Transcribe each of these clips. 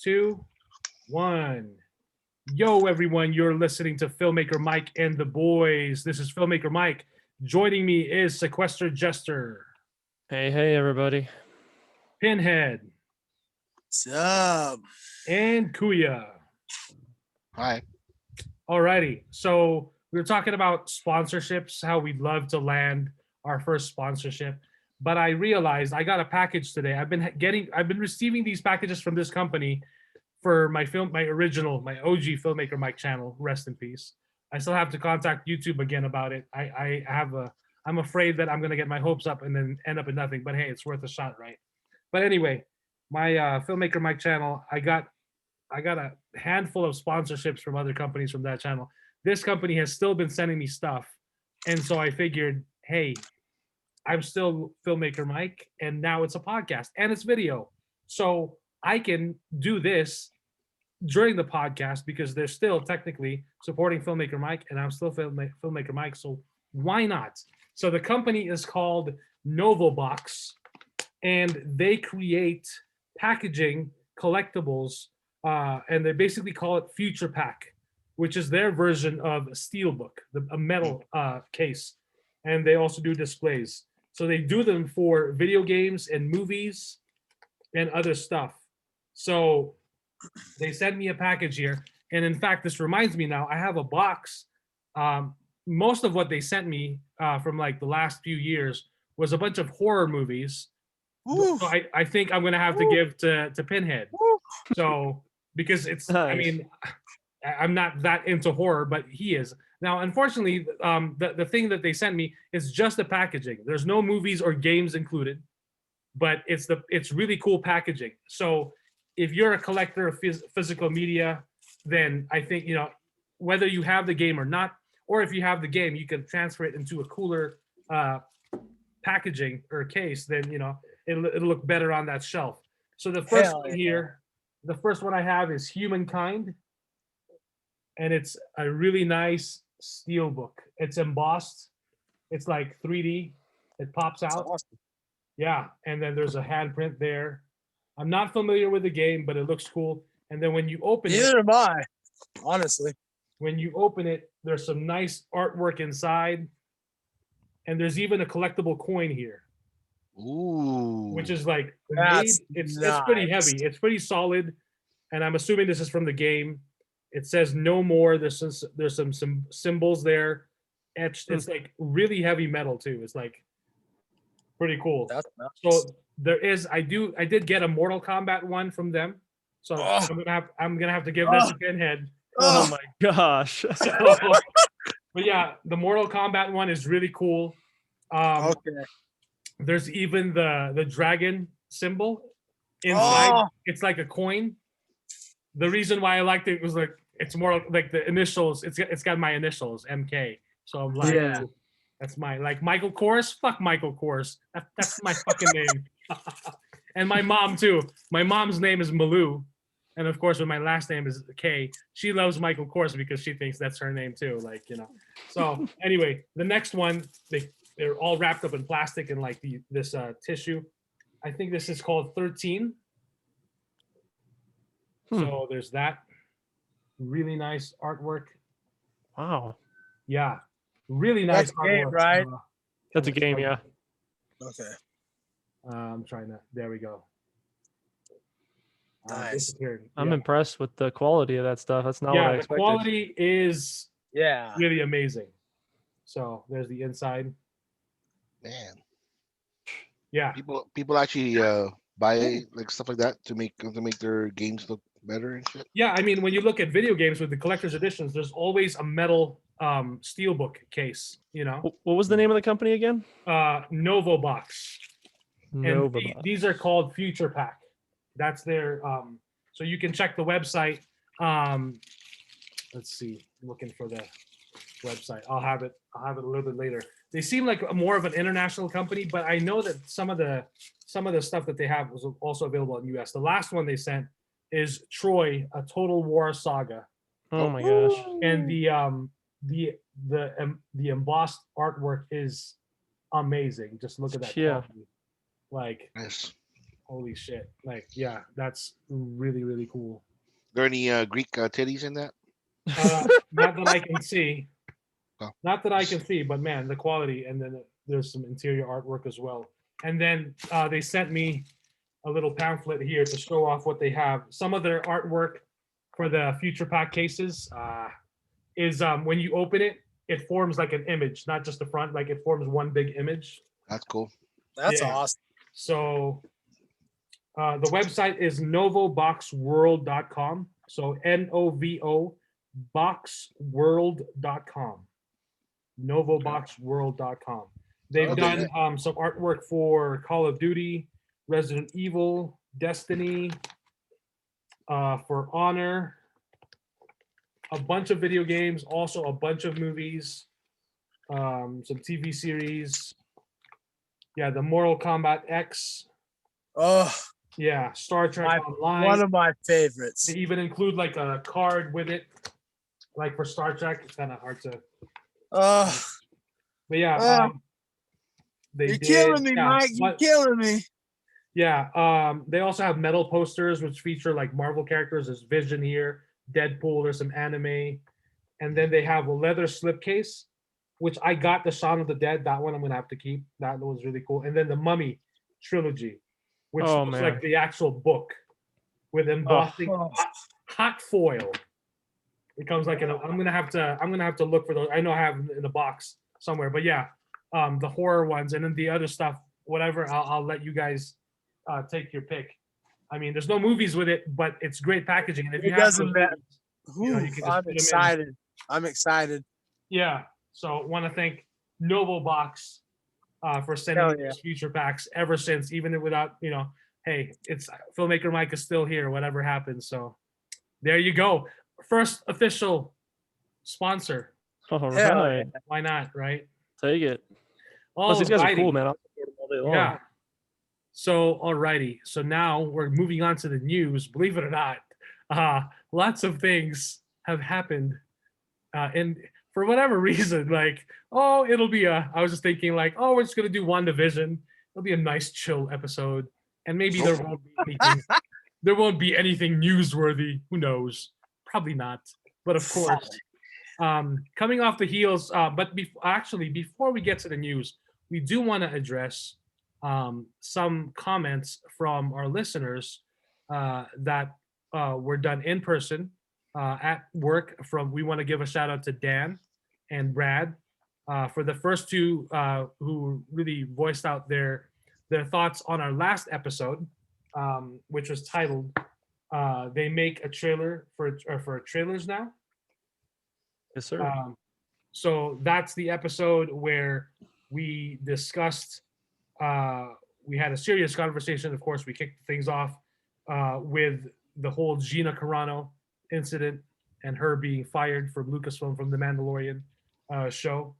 2, 1. Yo, everyone, you're listening to Filmmaker Mike and the boys. This is Filmmaker Mike. Joining me is Sequester Jester. Hey, everybody. Pinhead. What's up? And Kuya. Hi. Alrighty, so we were talking about sponsorships, how we'd love to land our first sponsorship. But I realized I got a package today. I've been receiving these packages from this company for my OG Filmmaker Mike channel. Rest in peace. I still have to contact YouTube again about it. I'm afraid that I'm gonna get my hopes up and then end up in nothing. But hey, it's worth a shot, right? But anyway, my Filmmaker Mike channel, I got a handful of sponsorships from other companies from that channel. This company has still been sending me stuff, and so I figured, hey, I'm still Filmmaker Mike, and now it's a podcast and it's video, so I can do this during the podcast because they're still technically supporting Filmmaker Mike, and I'm still Filmmaker Mike. So why not? So the company is called Novobox, and they create packaging collectibles, and they basically call it Future Pack, which is their version of a steelbook, a metal case, and they also do displays. So they do them for video games and movies and other stuff. So they sent me a package here, and in fact, this reminds me now, I have a box. Most of what they sent me from like the last few years was a bunch of horror movies. So I think I'm gonna have to give to Pinhead. So because it's, nice. I mean, I'm not that into horror, but he is. Now, unfortunately, the thing that they sent me is just the packaging. There's no movies or games included, but it's really cool packaging. So if you're a collector of physical media, then I think, you know, whether you have the game or not, or if you have the game, you can transfer it into a cooler packaging or case, then, you know, it'll look better on that shelf. So the first one here, the first one I have is Humankind, and it's a really nice steel book. It's embossed. It's like 3D. It pops out. Awesome. Yeah, and then there's a handprint there. I'm not familiar with the game, but it looks cool. And then when you open it, neither am I, honestly. When you open it, there's some nice artwork inside, and there's even a collectible coin here. Ooh. Which is like nice. It's pretty heavy. It's pretty solid, and I'm assuming this is from the game. It says no more. There's some symbols there etched. It's like really heavy metal too. It's like pretty cool. That's nice. So there is. I did get a Mortal Kombat one from them. So I'm gonna have to give this to Pinhead. Oh my gosh. But yeah, the Mortal Kombat one is really cool. Okay. There's even the dragon symbol inside. It's like a coin. The reason why I liked it was like it's more like the initials. It's got my initials, MK. So I'm like, yeah, that's my like Michael Kors. Fuck Michael Kors. That's my fucking name. And my mom too. My mom's name is Malou, and of course, when my last name is K, she loves Michael Kors because she thinks that's her name too. Like, you know. So anyway, the next one, they're all wrapped up in plastic and like this tissue. I think this is called 13. So there's that. Really nice artwork. Wow. Yeah. Really nice artwork. Game, right? That's a game, yeah. Okay. I'm trying to. There we go. Nice. I'm impressed with the quality of that stuff. That's not what I expected. The quality is really amazing. So there's the inside. Man. Yeah. People actually buy like stuff like that to make their games look better and shit. Yeah, I mean, when you look at video games with the collector's editions, there's always a metal steelbook case, you know. What was the name of the company again? Novobox. Novobox. And these are called Future Pack. That's their so you can check the website. Let's see, I'm looking for the website. I'll have it a little bit later. They seem like more of an international company, but I know that some of the stuff that they have was also available in the US. The last one they sent is Troy, a Total War Saga. Oh my gosh. And the embossed artwork is amazing. Just look at that. Yeah. Like, nice. Holy shit! Like, yeah, that's really really cool. There any Greek titties in that? Not that I can see. Oh. Not that I can see, but man, the quality, and then there's some interior artwork as well. And then they sent me a little pamphlet here to show off what they have. Some of their artwork for the future pack cases is when you open it, it forms like an image, not just the front, like it forms one big image. That's cool. That's Yeah. awesome. So the website is novoboxworld.com. So NOVO boxworld.com. Novoboxworld.com. They've Okay. done some artwork for Call of Duty, Resident Evil, Destiny, For Honor, a bunch of video games, also a bunch of movies, some TV series. Yeah, the Mortal Kombat X. Oh, Yeah, Star Trek Online. one of my favorites. They even include like a card with it, like for Star Trek. It's kind of hard to. Oh, But yeah, they you're did, killing me, yeah, Mike. You're killing me. Yeah, they also have metal posters which feature like Marvel characters. There's Vision here, Deadpool. There's some anime, and then they have a leather slipcase, which I got the Shaun of the Dead. That one I'm gonna have to keep. That was really cool. And then the Mummy trilogy, which Oh, looks man. like the actual book with embossing Oh. hot foil. It comes like I'm gonna have to look for those. I know I have them in the box somewhere, but yeah, the horror ones and then the other stuff, whatever. I'll let you guys take your pick. I mean, there's no movies with it, but it's great packaging. And if It you have doesn't those matter. movies, you know, you can just I'm put 'em in. excited. I'm excited. Yeah. So want to thank Novobox for sending Hell me yeah. those future packs ever since, even without, you know, hey, it's Filmmaker Mike is still here, whatever happens. So there you go. First official sponsor. All Hell right. Why not, right? Take it. All Plus, these guys are cool, righty. man. I'll support them all day long. Yeah. So, alrighty. So now we're moving on to the news. Believe it or not, lots of things have happened, and for whatever reason, like, oh, it'll be I was just thinking, like, oh, we're just gonna do WandaVision. It'll be a nice, chill episode, and maybe there won't be anything. There won't be anything newsworthy. Who knows? Probably not. But of course, coming off the heels. But actually, before we get to the news, we do want to address some comments from our listeners that were done in person at work. We want to give a shout out to Dan and Brad for the first two who really voiced out their thoughts on our last episode, which was titled "They Make a Trailer for Trailers Now." Yes, sir. So that's the episode where we discussed. We had a serious conversation. Of course, we kicked things off with the whole Gina Carano incident and her being fired from Lucasfilm from the Mandalorian show.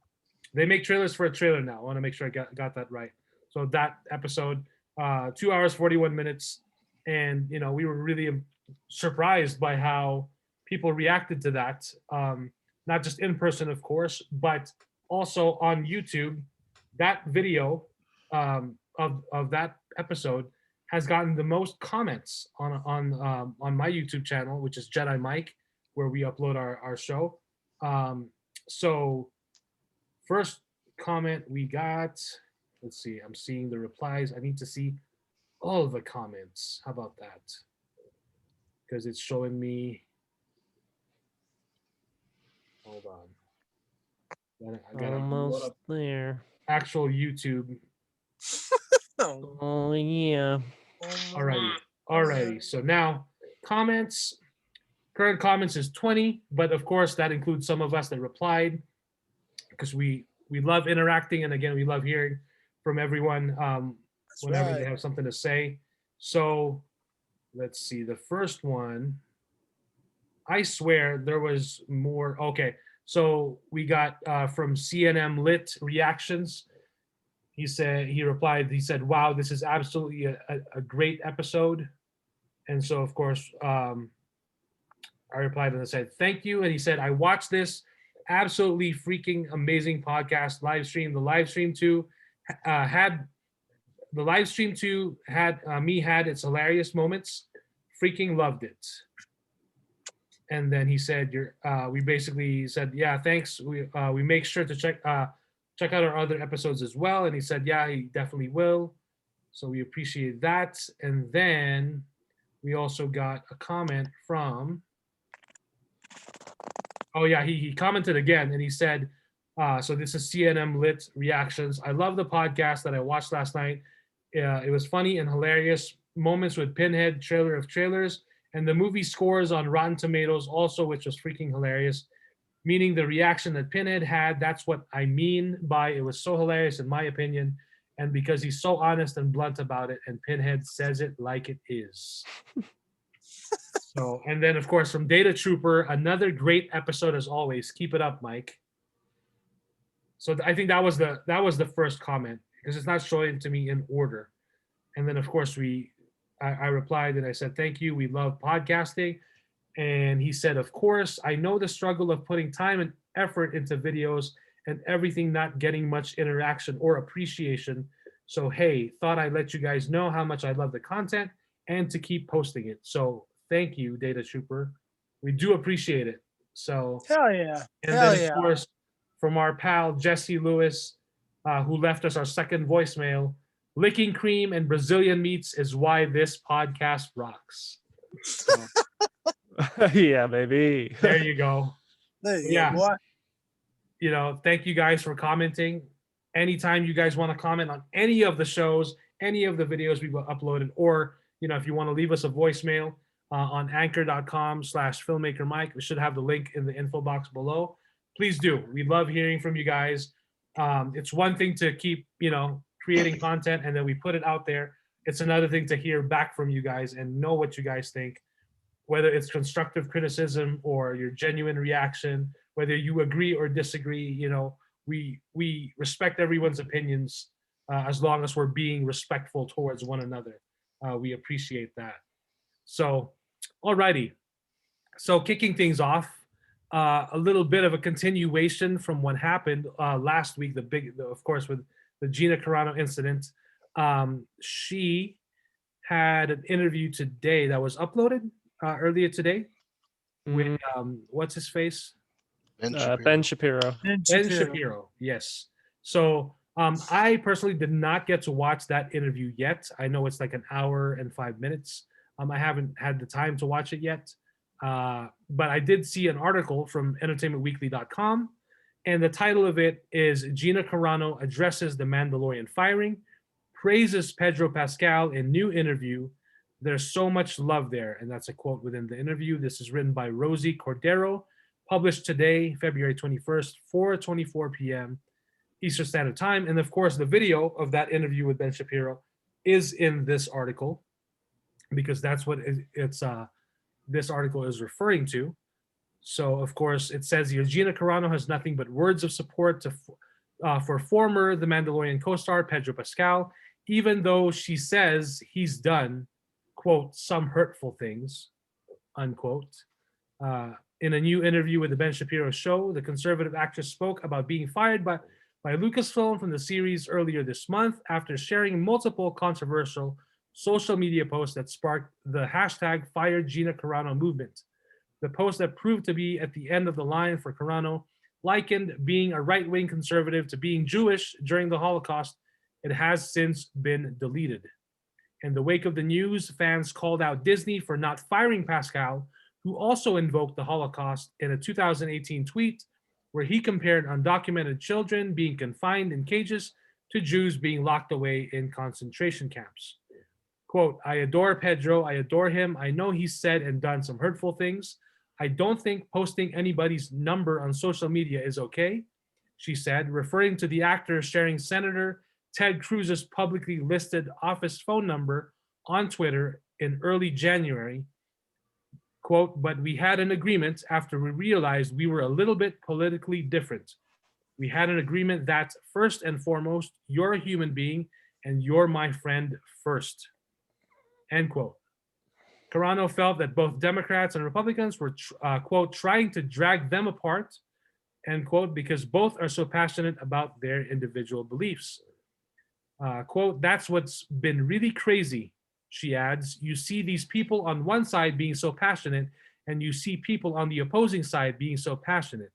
They make trailers for a trailer now. I want to make sure I got that right. So that episode, 2 hours 41 minutes, and you know we were really surprised by how people reacted to that. Not just in person, of course, but also on YouTube. That video of that episode has gotten the most comments on my YouTube channel, which is Jedi Mike, where we upload our show. So first comment we got, let's see, I'm seeing the replies. I need to see all the comments. How about that? Because it's showing me. Hold on. I gotta Almost there. actual YouTube. Oh, yeah. Alrighty. So now comments. Current comments is 20, but of course that includes some of us that replied because we love interacting, and again we love hearing from everyone whenever they have something to say. So let's see. The first one. I swear there was more. Okay, so we got from CNM Lit Reactions. He replied, wow, this is absolutely a great episode. And so, of course, I replied and I said, thank you. And he said, I watched this absolutely freaking amazing podcast live stream. The live stream too had the live stream too had had its hilarious moments. Freaking loved it. And then he said, we basically said, yeah, thanks. We make sure to check out our other episodes as well. And he said, yeah, he definitely will. So we appreciate that. And then we also got a comment from, oh yeah, he commented again and he said, so this is CNM Lit Reactions. I love the podcast that I watched last night. It was funny and hilarious moments with Pinhead, trailer of trailers, and the movie scores on Rotten Tomatoes also, which was freaking hilarious. Meaning the reaction that Pinhead had, that's what I mean by it was so hilarious in my opinion. And because he's so honest and blunt about it, and Pinhead says it like it is. So, and then of course from Data Trooper, another great episode as always. Keep it up, Mike. So I think that was the first comment because it's not showing to me in order. And then of course I replied and I said, thank you. We love podcasting. And he said, of course, I know the struggle of putting time and effort into videos and everything not getting much interaction or appreciation. So, hey, thought I'd let you guys know how much I love the content and to keep posting it. So thank you, Data Trooper. We do appreciate it. So, Hell yeah. and Hell then, yeah. of course, from our pal, Jesse Lewis, who left us our second voicemail, licking cream and Brazilian meats is why this podcast rocks. So, Yeah, baby. there you go. There you Yeah. go, boy. You know, thank you guys for commenting. Anytime you guys want to comment on any of the shows, any of the videos we've uploaded, or, you know, if you want to leave us a voicemail on anchor.com/FilmakerMike, we should have the link in the info box below. Please do. We love hearing from you guys. It's one thing to keep, you know, creating content and then we put it out there. It's another thing to hear back from you guys and know what you guys think, whether it's constructive criticism or your genuine reaction, whether you agree or disagree. You know, we respect everyone's opinions as long as we're being respectful towards one another. We appreciate that. So, alrighty. So kicking things off, a little bit of a continuation from what happened last week, of course, with the Gina Carano incident. She had an interview today that was uploaded earlier today with what's his face? Ben Shapiro. Ben Shapiro, yes. So I personally did not get to watch that interview yet. I know it's like an hour and 5 minutes. I haven't had the time to watch it yet. But I did see an article from entertainmentweekly.com, and the title of it is Gina Carano addresses the Mandalorian firing, praises Pedro Pascal in new interview. There's so much love there. And that's a quote within the interview. This is written by Rosie Cordero, published today, February 21st, 4:24 p.m. Eastern Standard Time. And of course, the video of that interview with Ben Shapiro is in this article because that's what this article is referring to. So, of course, it says here, Gina Carano has nothing but words of support for former The Mandalorian co-star Pedro Pascal, even though she says he's done, quote, some hurtful things, unquote. In a new interview with the Ben Shapiro show, the conservative actress spoke about being fired by Lucasfilm from the series earlier this month after sharing multiple controversial social media posts that sparked the hashtag #FireGinaCarano movement. The post that proved to be at the end of the line for Carano likened being a right-wing conservative to being Jewish during the Holocaust. It has since been deleted. In the wake of the news, fans called out Disney for not firing Pascal, who also invoked the Holocaust in a 2018 tweet where he compared undocumented children being confined in cages to Jews being locked away in concentration camps. Quote, I adore Pedro. I adore him. I know he's said and done some hurtful things. I don't think posting anybody's number on social media is okay, she said, referring to the actor sharing Senator Ted Cruz's publicly listed office phone number on Twitter in early January. Quote, but we had an agreement after we realized we were a little bit politically different. We had an agreement that, first and foremost, you're a human being and you're my friend first. End quote. Carano felt that both Democrats and Republicans were, quote, trying to drag them apart, end quote, because both are so passionate about their individual beliefs. Quote, "That's what's been really crazy," she adds. "You see these people on one side being so passionate, and you see people on the opposing side being so passionate.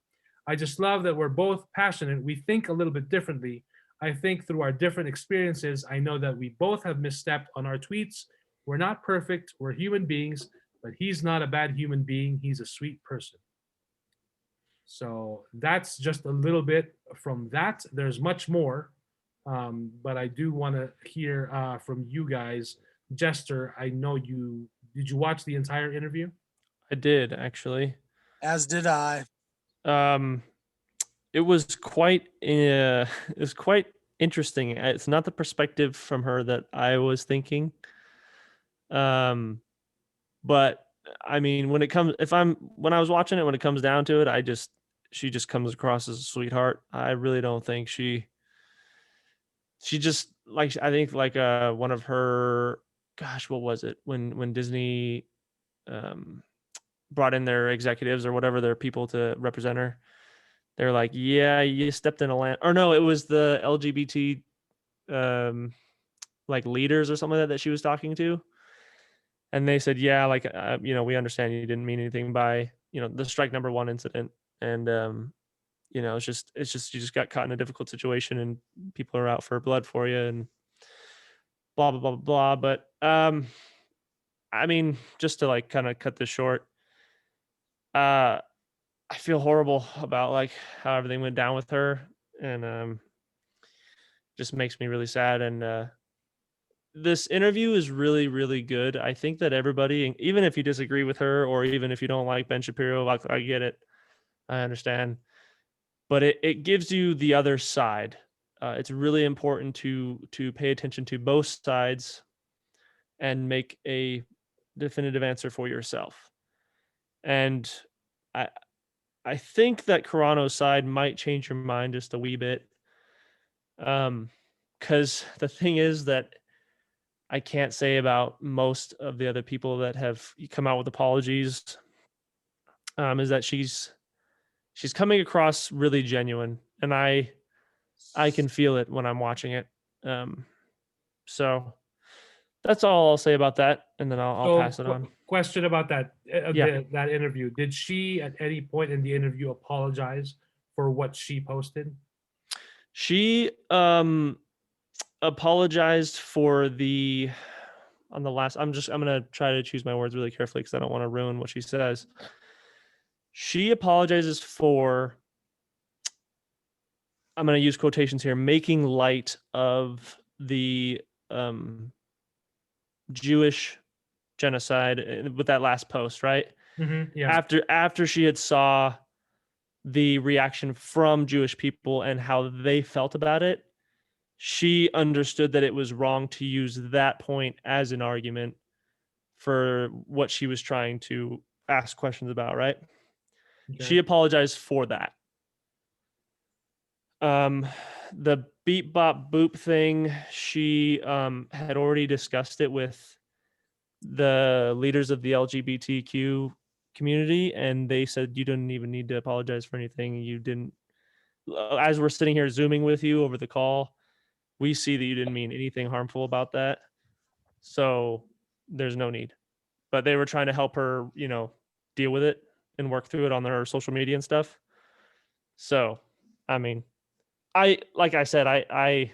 I just love that we're both passionate. We think a little bit differently. I think through our different experiences, I know that we both have misstepped on our tweets. We're not perfect. We're human beings, but he's not a bad human being. He's a sweet person." So that's just a little bit from that. There's much more, but I do want to hear from you guys. Jester, I know you did. You watch the entire interview? I did actually. As did I. Um, it was quite it was quite interesting. It's not the perspective from her that I was thinking. Um, but I mean, when I was watching it, when it comes down to it, she just comes across as a sweetheart. I really don't think she just like, I think like one of her, gosh, what was it when Disney um brought in their executives or whatever, their people to represent her. They're like, yeah, you stepped in a land, or no, it was the LGBT like leaders or something like that she was talking to. And they said, yeah, like, we understand you didn't mean anything by, the strike number one incident. And, it's just, you just got caught in a difficult situation and people are out for blood for you and blah, blah, blah, blah. But, I mean, just to like kind of cut this short, I feel horrible about like how everything went down with her, and just makes me really sad. And this interview is really, really good. I think that everybody, even if you disagree with her or even if you don't like Ben Shapiro, like, I get it, I understand, but it gives you the other side. It's really important to pay attention to both sides and make a definitive answer for yourself. And I I think that Carano's side might change your mind just a wee bit. Because the thing is that I can't say about most of the other people that have come out with apologies, is that she's coming across really genuine, and I can feel it when I'm watching it. Um, so that's all I'll say about that, and then I'll So, pass it on. question about that Yeah. that interview. Did she at any point in the interview apologize for what she posted? She apologized for the on the last. I'm gonna try to choose my words really carefully because I don't want to ruin what she says. She apologizes for, I'm going to use quotations here, making light of the Jewish genocide with that last post, right? Yeah. After she had saw the reaction from Jewish people and how they felt about it, she understood that it was wrong to use that point as an argument for what she was trying to ask questions about, right? Okay. She apologized for that. The beep bop boop thing, she had already discussed it with the leaders of the LGBTQ community, and they said you didn't even need to apologize for anything. You didn't. As we're sitting here zooming with you over the call, we see that you didn't mean anything harmful about that, so there's no need. But they were trying to help her, deal with it and work through it on their social media and stuff. So, I mean, like I said, I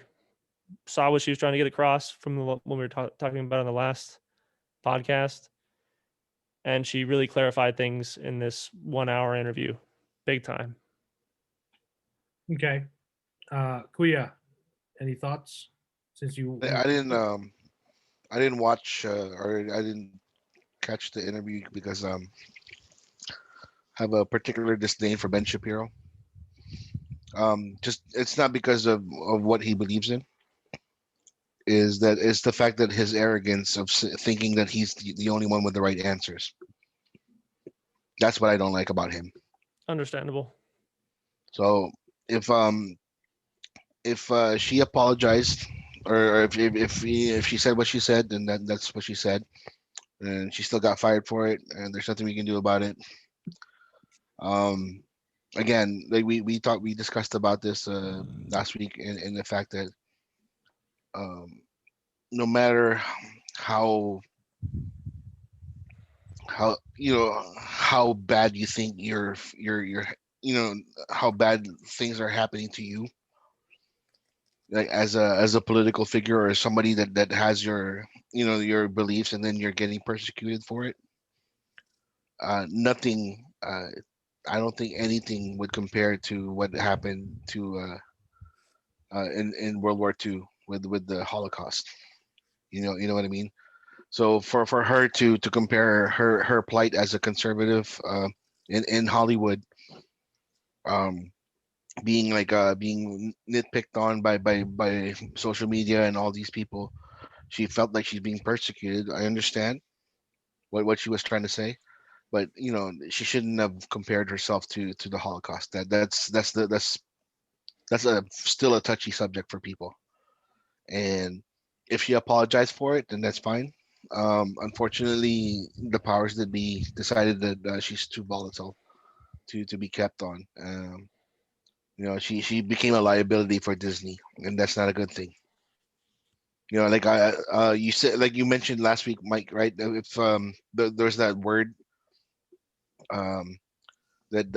saw what she was trying to get across from when we were talking about on the last podcast, and she really clarified things in this 1 hour interview, big time. Okay. Kuya, any thoughts? Since you I didn't watch or I didn't catch the interview because I have a particular disdain for Ben Shapiro. Just it's not because of what he believes in. It's the fact that his arrogance of thinking that he's the only one with the right answers. That's what I don't like about him. Understandable. So if she apologized, or if she said what she said, then that's what she said, and she still got fired for it, and there's nothing we can do about it. Again, like we discussed about this last week, in the fact that no matter how how bad you think your how bad things are happening to you, like as a political figure or somebody that has your your beliefs, and then you're getting persecuted for it. Nothing. I don't think anything would compare to what happened to in World War II with the Holocaust. You know what I mean. So for her to compare her plight as a conservative in Hollywood, um, being like being nitpicked on by social media and all these people, she felt like she's being persecuted. I understand what she was trying to say, but she shouldn't have compared herself to the Holocaust. That's a still a touchy subject for people. And if she apologized for it, then that's fine. Unfortunately, the powers that be decided that she's too volatile to be kept on. She became a liability for Disney, and that's not a good thing. Like you said, like you mentioned last week, Mike, right? If there's that word um, that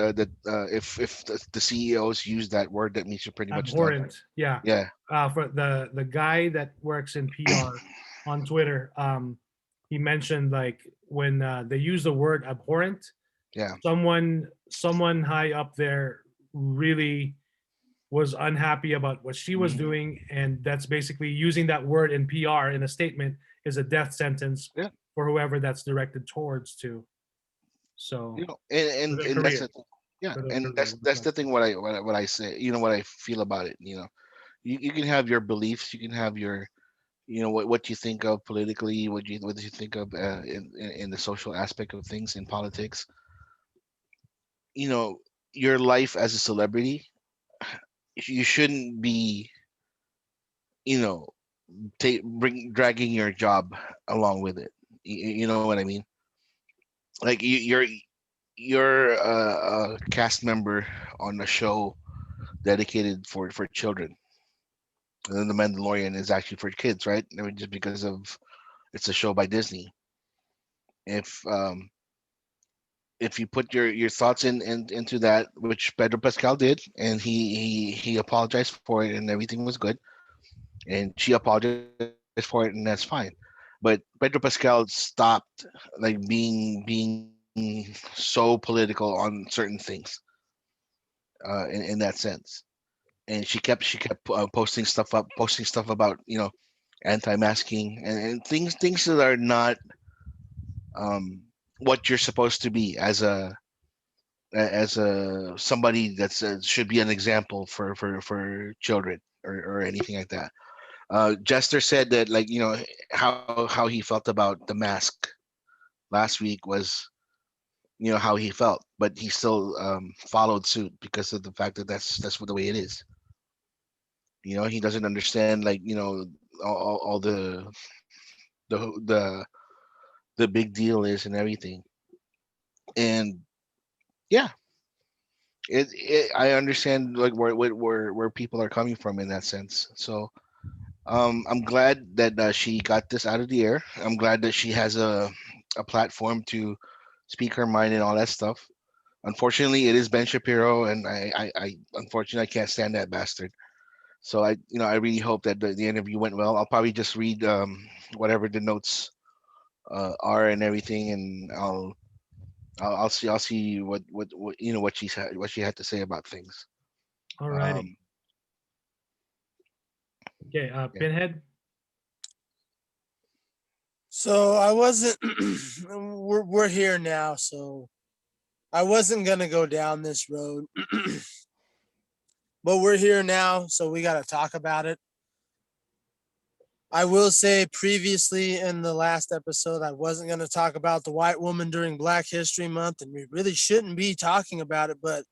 if the CEOs use that word, that means you're pretty much done. Abhorrent. Yeah. Yeah, For the guy that works in PR on Twitter, he mentioned like when they use the word abhorrent, yeah, someone high up there really was unhappy about what she was mhm, doing, and that's basically using that word in PR in a statement is a death sentence yeah. for whoever that's directed towards to. So And for their and that's career, the yeah, for their and career. that's the thing. What I say, what I feel about it. You can have your beliefs, you can have your what you think of politically, what you think of in the social aspect of things in politics. you know your life as a celebrity, you shouldn't be you know dragging your job along with it. You know what I mean? Like you're a cast member on a show dedicated for children, and then the Mandalorian is actually for kids, right? I mean, just because of it's a show by Disney. If um if you put your thoughts into that, which Pedro Pascal did, and he apologized for it, and everything was good, and she apologized for it, and that's fine. But Pedro Pascal stopped like being so political on certain things, in that sense. And she kept posting stuff about anti-masking, and things that are not um what you're supposed to be as a somebody that's should be an example for children, or anything like that. Jester said that, like, how he felt about the mask last week was how he felt, but he still followed suit because of the fact that that's what the way it is. He doesn't understand, like, all the the big deal is and everything. And yeah, I understand, like, where people are coming from in that sense. So I'm glad that she got this out of the air. I'm glad that she has a platform to speak her mind and all that stuff. Unfortunately, it is Ben Shapiro, and I unfortunately I can't stand that bastard. So I really hope that the interview went well. I'll probably just read whatever the notes are and everything, and I'll see what what she had to say about things. Alrighty. Um, Okay, yeah. Pinhead. So I wasn't. we're here now, so I wasn't gonna go down this road, but we're here now, so we got to talk about it. I will say previously in the last episode, I wasn't going to talk about the white woman during Black History Month, and we really shouldn't be talking about it, but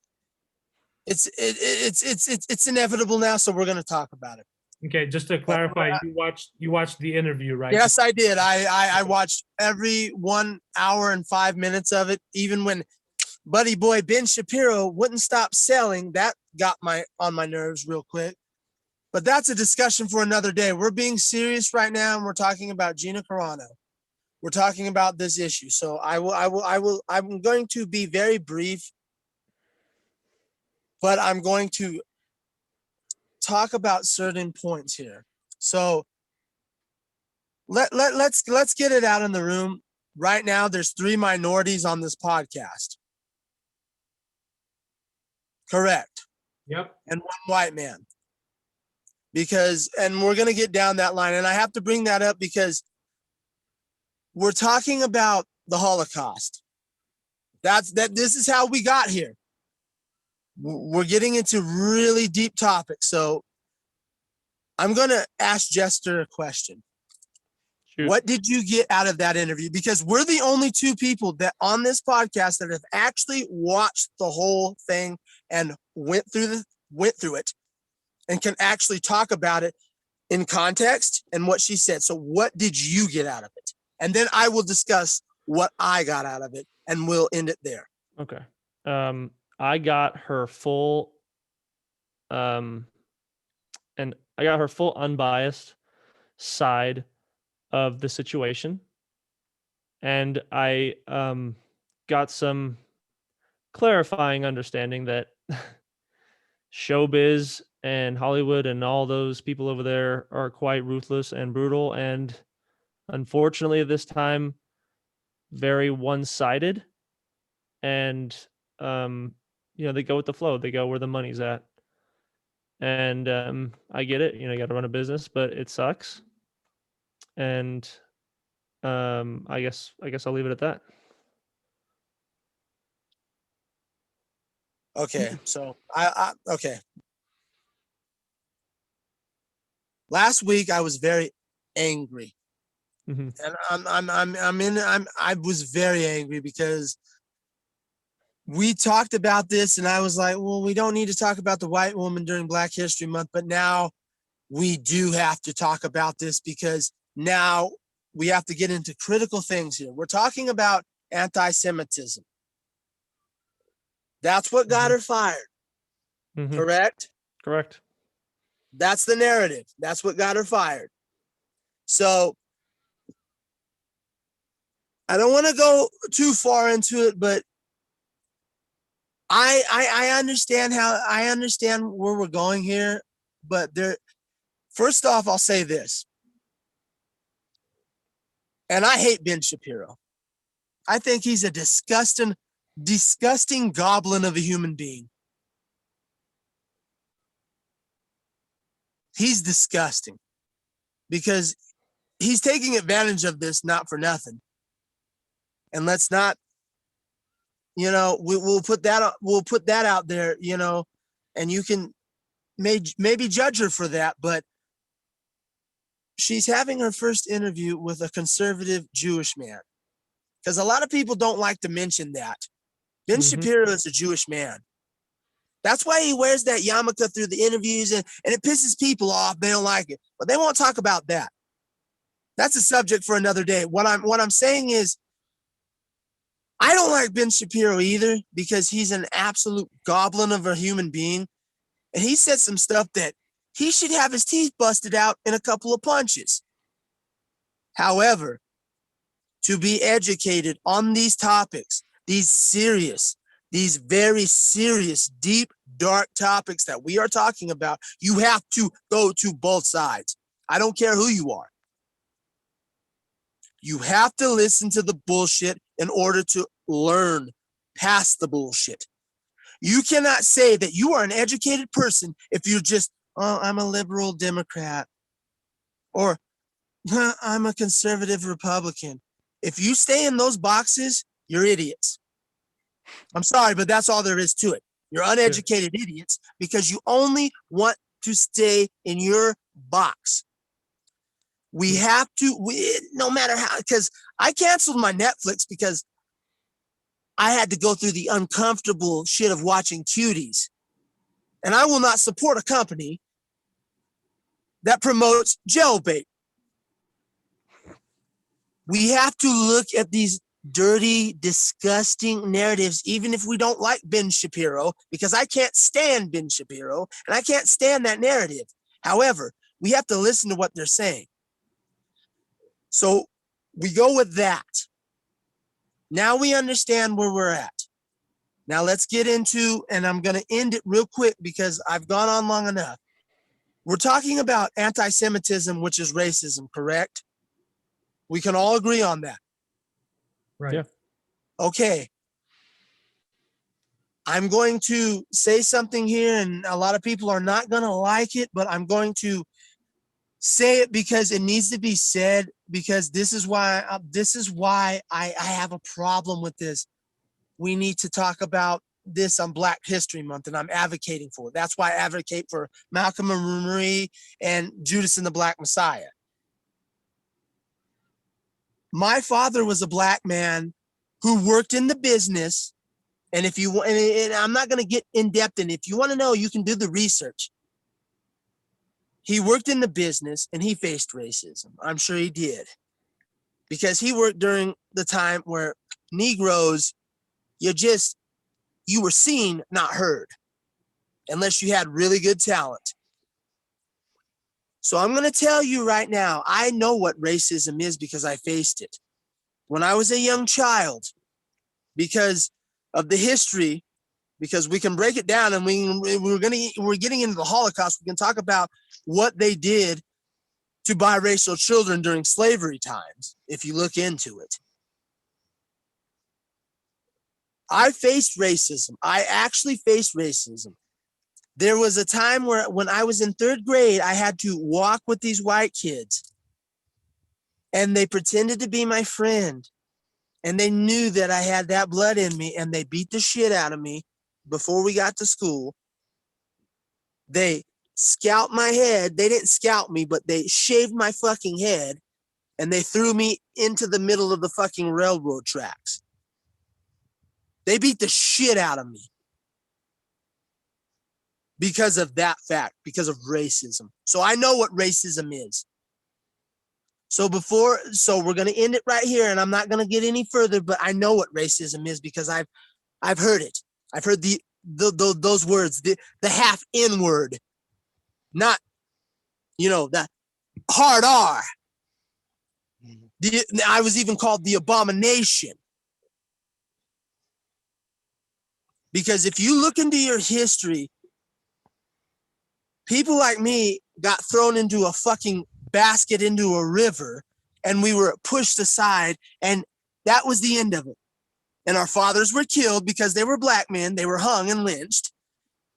it's inevitable now, so we're going to talk about it. Okay, just to clarify, you watched the interview, right? Yes, I did. I watched every 1 hour and 5 minutes of it, even when Buddy Boy Ben Shapiro wouldn't stop selling. That got on my nerves real quick. But that's a discussion for another day. We're being serious right now, and we're talking about Gina Carano. We're talking about this issue. So I'm going to be very brief, but I'm going to talk about certain points here. So let's get it out in the room. Right now, there's 3 minorities on this podcast. Correct. Yep. And 1 white man. And we're going to get down that line. And I have to bring that up because we're talking about the Holocaust. This is how we got here. We're getting into really deep topics. So I'm going to ask Jester a question. Shoot. What did you get out of that interview? Because we're the only 2 people that on this podcast that have actually watched the whole thing and went through it and can actually talk about it in context and what she said. So what did you get out of it? And then I will discuss what I got out of it and we'll end it there. Okay. I got her full unbiased side of the situation. And I got some clarifying understanding that showbiz and Hollywood and all those people over there are quite ruthless and brutal, and unfortunately at this time very one-sided, and they go with the flow. They go where the money's at. And I get it, you got to run a business, but it sucks. And I guess I'll leave it at that. Okay, so okay. Last week I was very angry, Mm-hmm. and I was very angry because we talked about this, and I was like, well, we don't need to talk about the white woman during Black History Month, but now we do have to talk about this because now we have to get into critical things here. We're talking about anti-Semitism. That's what got her fired. Mm-hmm. Correct? Correct. That's the narrative. That's what got her fired. So I don't want to go too far into it, but I understand where we're going here, but first off, I'll say this. And I hate Ben Shapiro. I think he's a disgusting goblin of a human being. He's disgusting because he's taking advantage of this, not for nothing. And let's not, we'll put that out there, and you can maybe judge her for that, but she's having her first interview with a conservative Jewish man, because a lot of people don't like to mention that. Ben Shapiro is a Jewish man. That's why he wears that yarmulke through the interviews, and it pisses people off. They don't like it, but they won't talk about that. That's a subject for another day. What I'm saying is, I don't like Ben Shapiro either, because he's an absolute goblin of a human being, and he said some stuff that he should have his teeth busted out in a couple of punches. However, to be educated on these topics, these very serious, deep, dark topics that we are talking about, you have to go to both sides. I don't care who you are. You have to listen to the bullshit in order to learn past the bullshit. You cannot say that you are an educated person if you're just, oh, I'm a liberal Democrat, or I'm a conservative Republican. If you stay in those boxes, you're idiots. I'm sorry, but that's all there is to it. You're uneducated idiots because you only want to stay in your box. We have to, no matter how, because I canceled my Netflix because I had to go through the uncomfortable shit of watching cuties. And I will not support a company that promotes jailbait. We have to look at these dirty, disgusting narratives, even if we don't like Ben Shapiro, because I can't stand Ben Shapiro and I can't stand that narrative. However, we have to listen to what they're saying. So we go with that. Now we understand where we're at. Now let's get into, and I'm going to end it real quick because I've gone on long enough. We're talking about anti-Semitism, which is racism, correct? We can all agree on that. Right. Yeah. Okay. I'm going to say something here, and a lot of people are not going to like it, but I'm going to say it because it needs to be said, because this is why I have a problem with this. We need to talk about this on Black History Month, and I'm advocating for it. That's why I advocate for Malcolm and Marie and Judas and the Black Messiah. My father was a Black man who worked in the business. And if you want, and I'm not going to get in depth, and if you want to know, you can do the research. He worked in the business and he faced racism. I'm sure he did, because he worked during the time where Negroes, you were seen, not heard, unless you had really good talent. So I'm going to tell you right now, I know what racism is because I faced it when I was a young child, because of the history. Because we can break it down, and we're getting into the Holocaust. We can talk about what they did to biracial children during slavery times, if you look into it. I faced racism. I actually faced racism. There was a time where when I was in 3rd grade, I had to walk with these white kids, and they pretended to be my friend, and they knew that I had that blood in me, and they beat the shit out of me before we got to school. They scalped my head. They didn't scalp me, but they shaved my fucking head, and they threw me into the middle of the fucking railroad tracks. They beat the shit out of me because of that fact, because of racism. So I know what racism is. So we're going to end it right here, and I'm not going to get any further, but I know what racism is because I've heard it. I've heard those words, the half N word, not, the hard R. I was even called the abomination. Because if you look into your history, people like me got thrown into a fucking basket into a river, and we were pushed aside, and that was the end of it. And our fathers were killed because they were Black men. They were hung and lynched.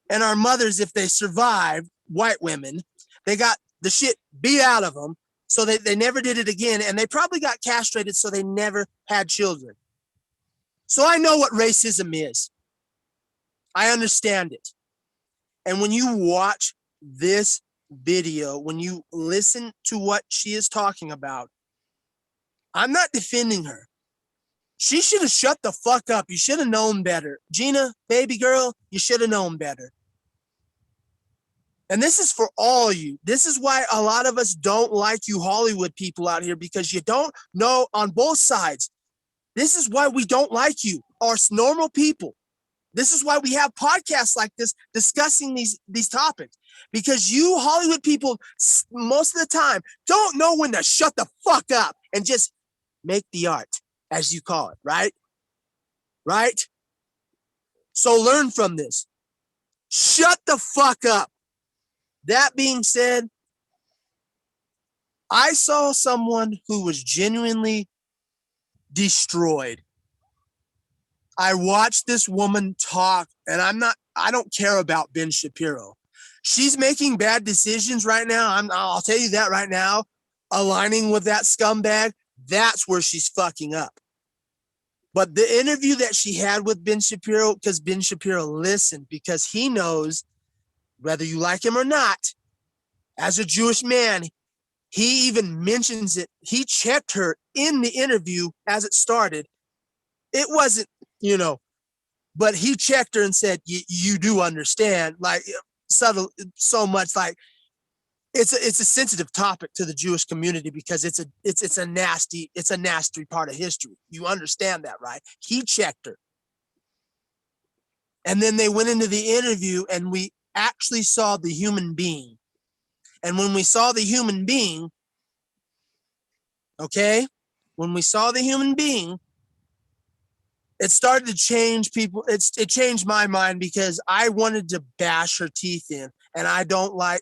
And our mothers, if they survived, white women, they got the shit beat out of them. So they never did it again. And they probably got castrated, so they never had children. So I know what racism is. I understand it. And when you watch this video, when you listen to what she is talking about, I'm not defending her. She should have shut the fuck up. You should have known better. Gina, baby girl, you should have known better. And this is for all you. This is why a lot of us don't like you Hollywood people out here, because you don't know on both sides. This is why we don't like you, us normal people. This is why we have podcasts like this discussing these topics, because you Hollywood people, most of the time, don't know when to shut the fuck up and just make the art, as you call it, right? Right? So learn from this. Shut the fuck up. That being said, I saw someone who was genuinely destroyed. I watched this woman talk, and I don't care about Ben Shapiro. She's making bad decisions right now. I'll tell you that right now. Aligning with that scumbag, that's where she's fucking up. But the interview that she had with Ben Shapiro, because Ben Shapiro listened, because he knows, whether you like him or not, as a Jewish man, he even mentions it. He checked her in the interview as it started. It wasn't, but he checked her and said, you do understand, like subtle, so much, like it's a sensitive topic to the Jewish community, because it's a nasty part of history. You understand that, right? He checked her. And then they went into the interview, and we actually saw the human being. And when we saw the human being, okay, when we saw the human being, it started to change people. It changed my mind because I wanted to bash her teeth in, and I don't like.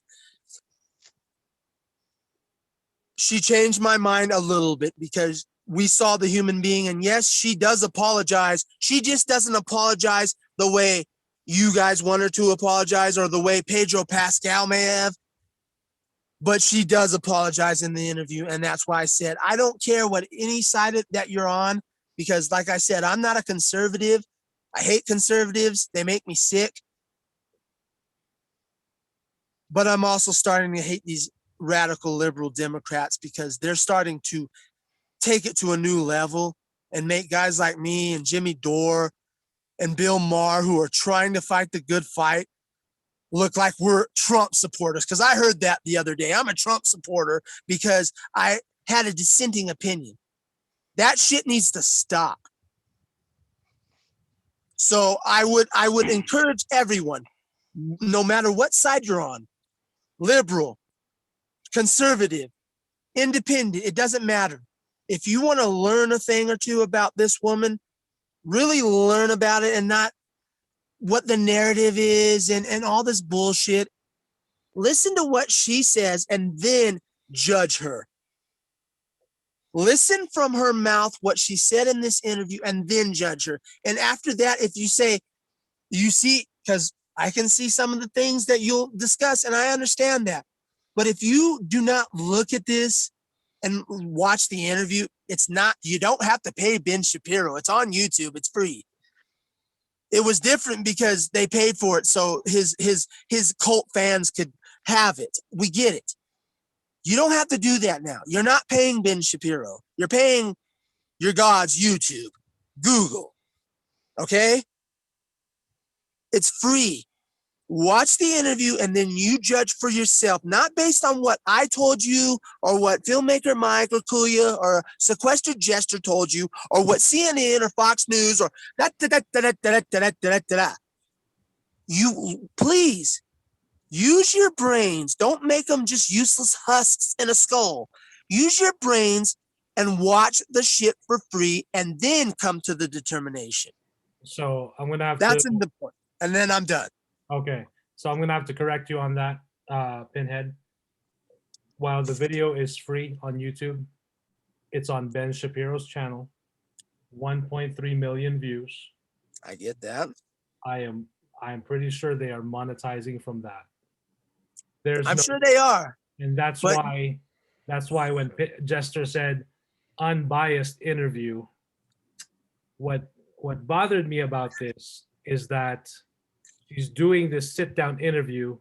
She changed my mind a little bit because we saw the human being, and yes, she does apologize. She just doesn't apologize the way you guys want her to apologize or the way Pedro Pascal may have. But she does apologize in the interview, and that's why I said I don't care what any side that you're on, because like I said, I'm not a conservative. I hate conservatives. They make me sick. But I'm also starting to hate these radical liberal Democrats because they're starting to take it to a new level and make guys like me and Jimmy Dore and Bill Maher, who are trying to fight the good fight, look like we're Trump supporters. Because I heard that the other day. I'm a Trump supporter because I had a dissenting opinion. That shit needs to stop. So I would encourage everyone, no matter what side you're on, liberal, conservative, independent, it doesn't matter. If you want to learn a thing or two about this woman, really learn about it and not what the narrative is and all this bullshit. Listen to what she says and then judge her. Listen from her mouth what she said in this interview and then judge her. And after that, if you say, you see, because I can see some of the things that you'll discuss and I understand that. But if you do not look at this and watch the interview, it's not, you don't have to pay Ben Shapiro. It's on YouTube. It's free. It was different because they paid for it so his cult fans could have it. We get it. You don't have to do that now. You're not paying Ben Shapiro. You're paying your God's YouTube, Google. Okay? It's free. Watch the interview and then you judge for yourself, not based on what I told you or what FilmakerMike or Kuya or Sequestered Jester told you or what CNN or Fox News or You please use your brains. Don't make them just useless husks in a skull. Use your brains and watch the shit for free and then come to the determination. So I'm gonna have That's to. in the point. And then I'm done. Okay, so I'm gonna have to correct you on that, Pinhead. While the video is free on YouTube, it's on Ben Shapiro's channel, 1.3 million views. I get that. I am pretty sure they are monetizing from that. I'm sure they are. And that's why when Jester said unbiased interview, what bothered me about this is that she's doing this sit down interview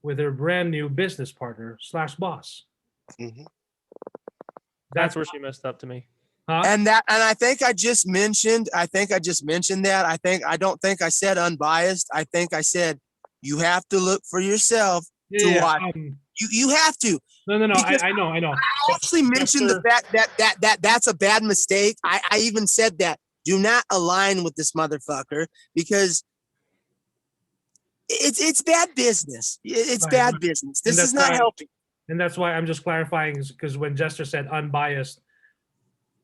with her brand new business partner / boss. Mm-hmm. That's where she messed up to me. Huh? And I think I just mentioned that. I don't think I said unbiased. I think I said you have to look for yourself to watch. You have to. No. I know. I actually mentioned the fact that's a bad mistake. I even said that. Do not align with this motherfucker because it's bad business. It's bad business. This is not helping. And that's why I'm just clarifying, because when Jester said unbiased,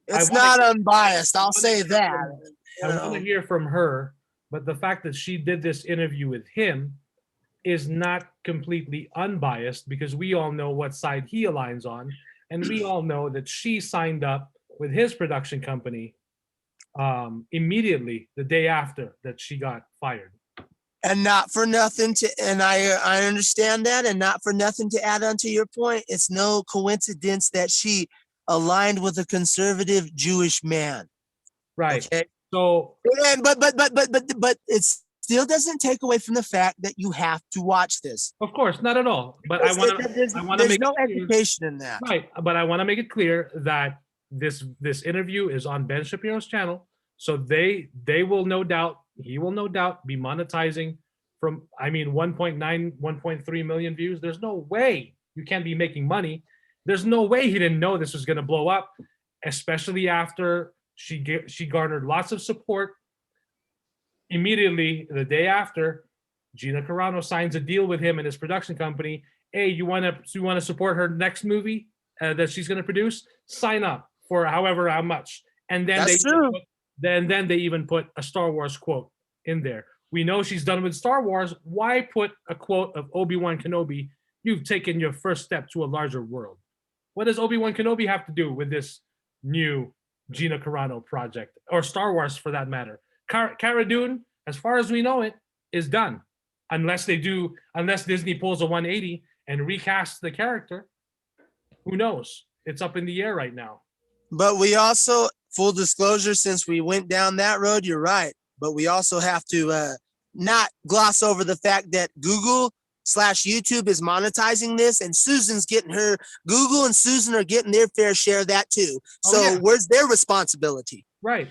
it's not unbiased. I'll say that. I want to hear from her, but the fact that she did this interview with him is not completely unbiased because we all know what side he aligns on, and we all know that she signed up with his production company immediately the day after that she got fired. And not for nothing and I understand that, and not for nothing to add on to your point, it's no coincidence that she aligned with a conservative Jewish man. Right. Okay. So but it still doesn't take away from the fact that you have to watch this. Of course, not at all. But I want to there's no education in that. Right. But I want to make it clear that this interview is on Ben Shapiro's channel. So he will no doubt be monetizing from 1.3 million views. There's no way you can't be making money. There's no way he didn't know this was going to blow up, especially after she garnered lots of support. Immediately, the day after, Gina Carano signs a deal with him and his production company, hey, you want to support her next movie that she's going to produce? Sign up for how much, and then That's true. Then they even put a Star Wars quote in there. We know she's done with Star Wars. Why put a quote of Obi-Wan Kenobi? You've taken your first step to a larger world. What does Obi-Wan Kenobi have to do with this new Gina Carano project, or Star Wars for that matter? Cara Dune, as far as we know it, is done. Unless Disney pulls a 180 and recasts the character. Who knows? It's up in the air right now. But we also, full disclosure, since we went down that road, you're right. But we also have to not gloss over the fact that Google/YouTube is monetizing this, and Susan's getting her, Google and Susan are getting their fair share of that too. So where's their responsibility? Right.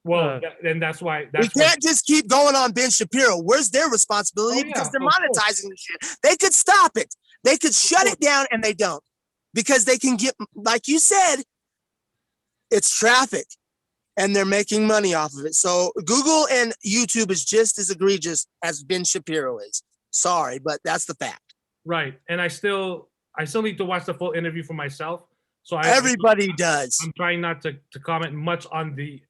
Well, and that's why we can't just keep going on Ben Shapiro. Where's their responsibility? Because they're monetizing the shit. They could stop it. They could shut it down, and they don't, because they can get, like you said, it's traffic, and they're making money off of it. So Google and YouTube is just as egregious as Ben Shapiro is. Sorry, but that's the fact. Right. And I still need to watch the full interview for myself. So everybody does. I'm trying not to comment much on the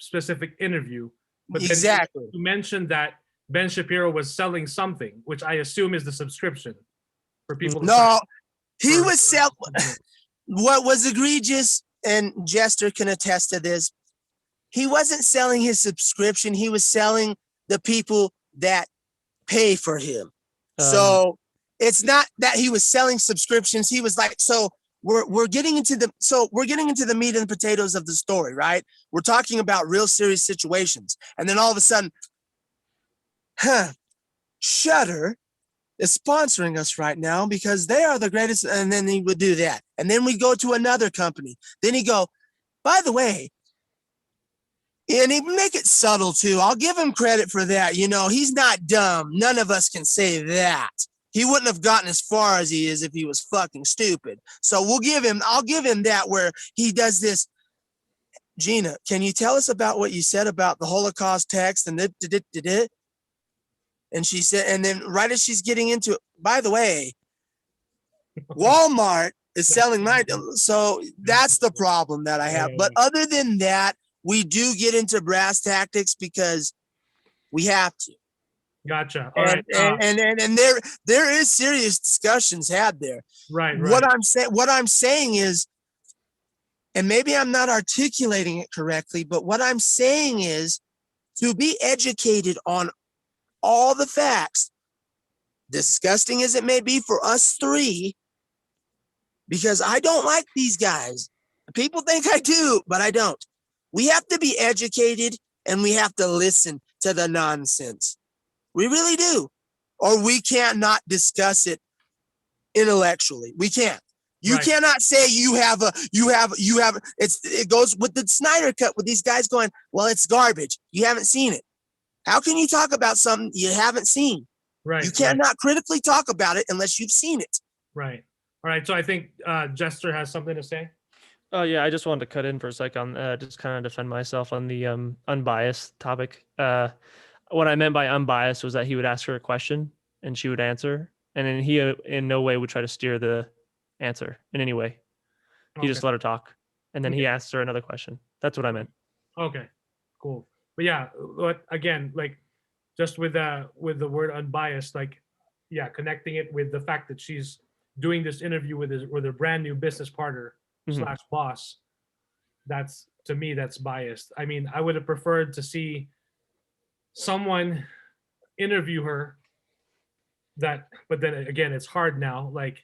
specific interview. But exactly. You mentioned that Ben Shapiro was selling something, which I assume is the subscription for people. No, he was selling. What was egregious, and Jester can attest to this, he wasn't selling his subscription. He was selling the people that pay for him. So it's not that he was selling subscriptions. He was like, so we're getting into the meat and potatoes of the story, right? We're talking about real serious situations. And then all of a sudden, Shudder is sponsoring us right now because they are the greatest. And then he would do that. And then we go to another company. Then he go, by the way, and he make it subtle too. I'll give him credit for that. You know, he's not dumb. None of us can say that. He wouldn't have gotten as far as he is if he was fucking stupid. So I'll give him that, where he does this. Gina, can you tell us about what you said about the Holocaust text and it? And she said, and then right as she's getting into it, by the way, Walmart is selling my, so that's the problem that I have. But other than that, we do get into brass tactics because we have to. Gotcha. All right. And there is serious discussions had there. Right. What I'm saying is, and maybe I'm not articulating it correctly, but what I'm saying is to be educated on all the facts, disgusting as it may be for us three, because I don't like these guys. People think I do, but I don't. We have to be educated, and we have to listen to the nonsense. We really do. Or we can't not discuss it intellectually. We can't. You cannot say it goes with the Snyder Cut with these guys going, well, it's garbage. You haven't seen it. How can you talk about something you haven't seen? Right. You cannot critically talk about it unless you've seen it. Right. All right. So I think Jester has something to say. Oh yeah, I just wanted to cut in for a second, just kind of defend myself on the unbiased topic. What I meant by unbiased was that he would ask her a question and she would answer, and then he in no way would try to steer the answer in any way. He just let her talk, and then he asked her another question. That's what I meant. Okay, cool. But yeah, again, like just with the word unbiased, like connecting it with the fact that she's doing this interview with her brand new business partner / boss. That's, to me, that's biased. I mean, I would have preferred to see someone interview her but then again, it's hard now. Like,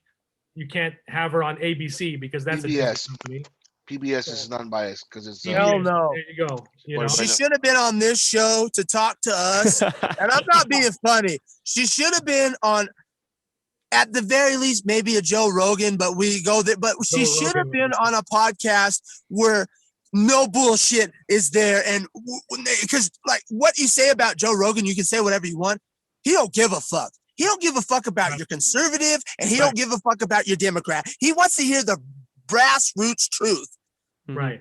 you can't have her on ABC because that's PBS. a company. PBS is non-biased because it's hell no. There you go. You know? She should have been on this show to talk to us. And I'm not being funny. She should have been on, at the very least, maybe a Joe Rogan, but we go there. But she should have been on a podcast where no bullshit is there. And because, like, what you say about Joe Rogan, you can say whatever you want. He don't give a fuck. He don't give a fuck about your conservative, and he don't give a fuck about your Democrat. He wants to hear the brass roots truth. Right.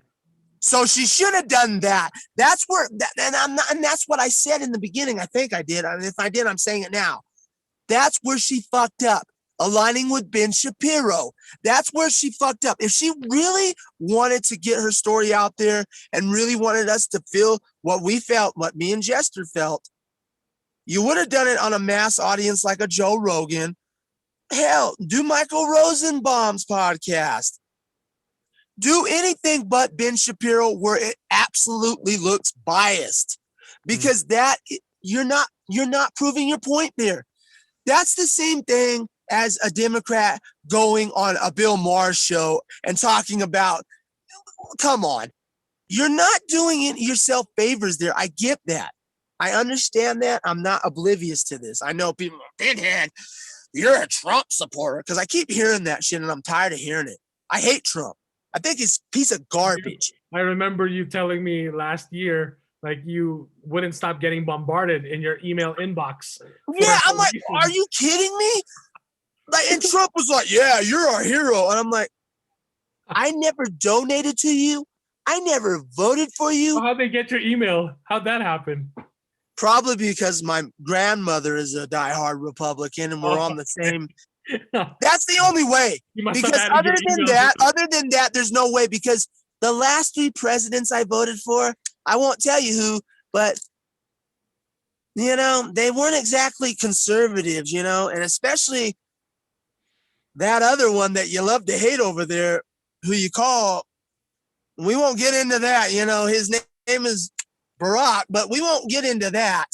So she should have done that. That's where, and that's what I said in the beginning. I think I did. I mean, if I did, I'm saying it now. That's where she fucked up. aligning with Ben Shapiro. That's where she fucked up. If she really wanted to get her story out there and really wanted us to feel what we felt, what me and Jester felt, you would have done it on a mass audience like a Joe Rogan. Hell, do Michael Rosenbaum's podcast. Do anything but Ben Shapiro where it absolutely looks biased. Because you're not proving your point there. That's the same thing as a Democrat going on a Bill Maher show and talking about, come on, you're not doing it yourself favors there. I get that. I understand that. I'm not oblivious to this. I know people, Pinhead, you're a Trump supporter, because I keep hearing that shit and I'm tired of hearing it. I hate Trump. I think he's a piece of garbage. I remember you telling me last year, like, you wouldn't stop getting bombarded in your email inbox. Yeah, I'm like, are you kidding me? Like, and Trump was like, yeah, you're our hero. And I'm like, I never donated to you. I never voted for you. So how'd they get your email? How'd that happen? Probably because my grandmother is a diehard Republican and we're on the same. That's the only way. Because other than that, there's no way. Because the last 3 presidents I voted for, I won't tell you who, but they weren't exactly conservatives, and especially that other one that you love to hate over there, who you call, we won't get into that. His name is Barack, but we won't get into that.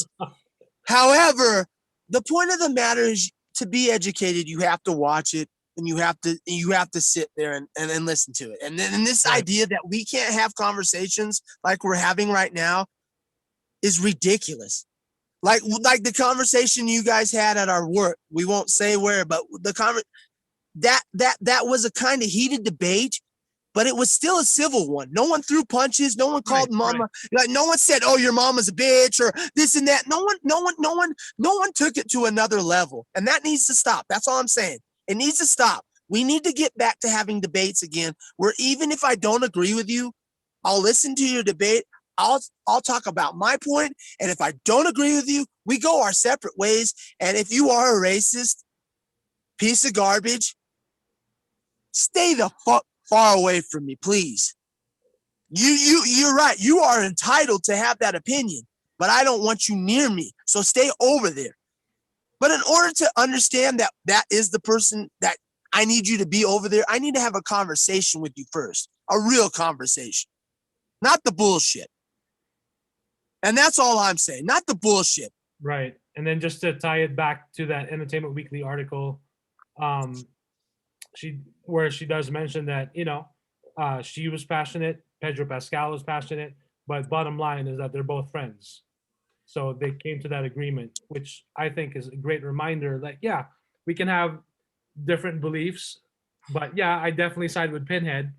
However, the point of the matter is, to be educated, you have to watch it, and you have to sit there and listen to it. And then this idea that we can't have conversations like we're having right now is ridiculous. Like the conversation you guys had at our work. We won't say where, but that was a kind of heated debate, but it was still a civil one. No one threw punches. No one called mama. Like, no one said, "Oh, your mama's a bitch," or this and that. No one took it to another level, and that needs to stop. That's all I'm saying. It needs to stop. We need to get back to having debates again, where even if I don't agree with you, I'll listen to your debate. I'll talk about my point, and if I don't agree with you, we go our separate ways. And if you are a racist piece of garbage, stay the fuck far away from me, please. You're right. You are entitled to have that opinion, but I don't want you near me. So stay over there. But in order to understand that that is the person that I need you to be over there, I need to have a conversation with you first, a real conversation, not the bullshit. And that's all I'm saying, not the bullshit. Right. And then just to tie it back to that Entertainment Weekly article, she does mention that, she was passionate, Pedro Pascal was passionate, but bottom line is that they're both friends. So they came to that agreement, which I think is a great reminder that, yeah, we can have different beliefs, but yeah, I definitely side with Pinhead.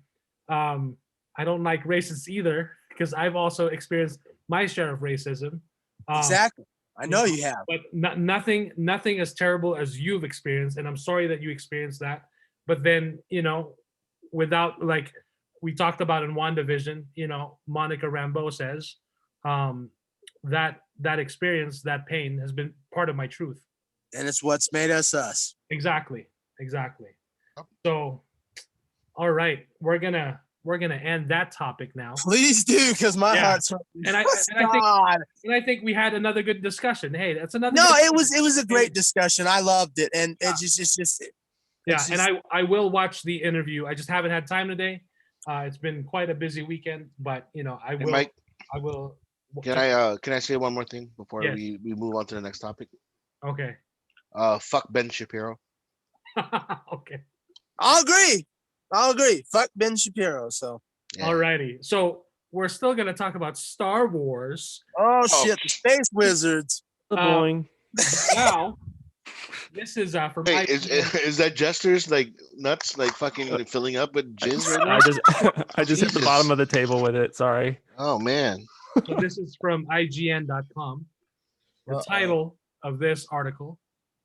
I don't like racists either, because I've also experienced my share of racism. Exactly. I know you have. But nothing as terrible as you've experienced, and I'm sorry that you experienced that. But then, without, like we talked about in WandaVision, Monica Rambeau says, that experience, that pain has been part of my truth. And it's what's made us us. Exactly. So, all right, we're gonna end that topic now. Please do, because my heart's and I think we had another good discussion. Hey, that's another. No, it was a great discussion. I loved it, and it's just. And I will watch the interview. I just haven't had time today. It's been quite a busy weekend, but I will. Mike, I will. Can I say one more thing before we move on to the next topic? Okay. Fuck Ben Shapiro. Okay. I'll agree. Fuck Ben Shapiro. So. Yeah. Alrighty. So we're still gonna talk about Star Wars. Oh shit! The Space Wizards. Boing. Now, this is for. Hey, is that Jester's like nuts like fucking filling up with jizz right now? I just hit the bottom of the table with it. Sorry. Oh man. So this is from IGN.com. The title of this article: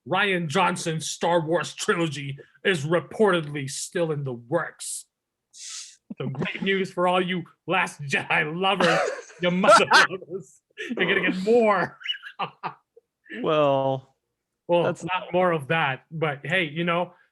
Rian Johnson's Star Wars trilogy is reportedly still in the works. So great news for all you Last Jedi lovers, your mother lovers. You're gonna get more. Well, Well, That's- not more of that, but hey,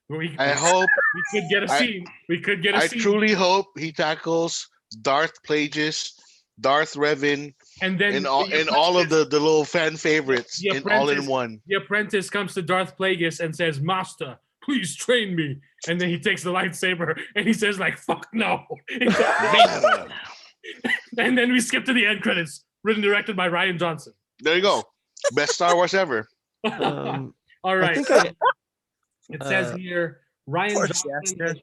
we I hope. could get a I- scene. We could get a I scene. truly hope he tackles Darth Plagueis, Darth Revan, And then and all of the little fan favorites the in all in apprentice- one. the apprentice comes to Darth Plagueis and says, "Master, please train me." And then he takes the lightsaber and he says, like, "Fuck no." And then we skip to the end credits, written and directed by Rian Johnson. There you go. Best Star Wars ever. Um, All I right. think I, It says here, Rian Poor Johnson Chester.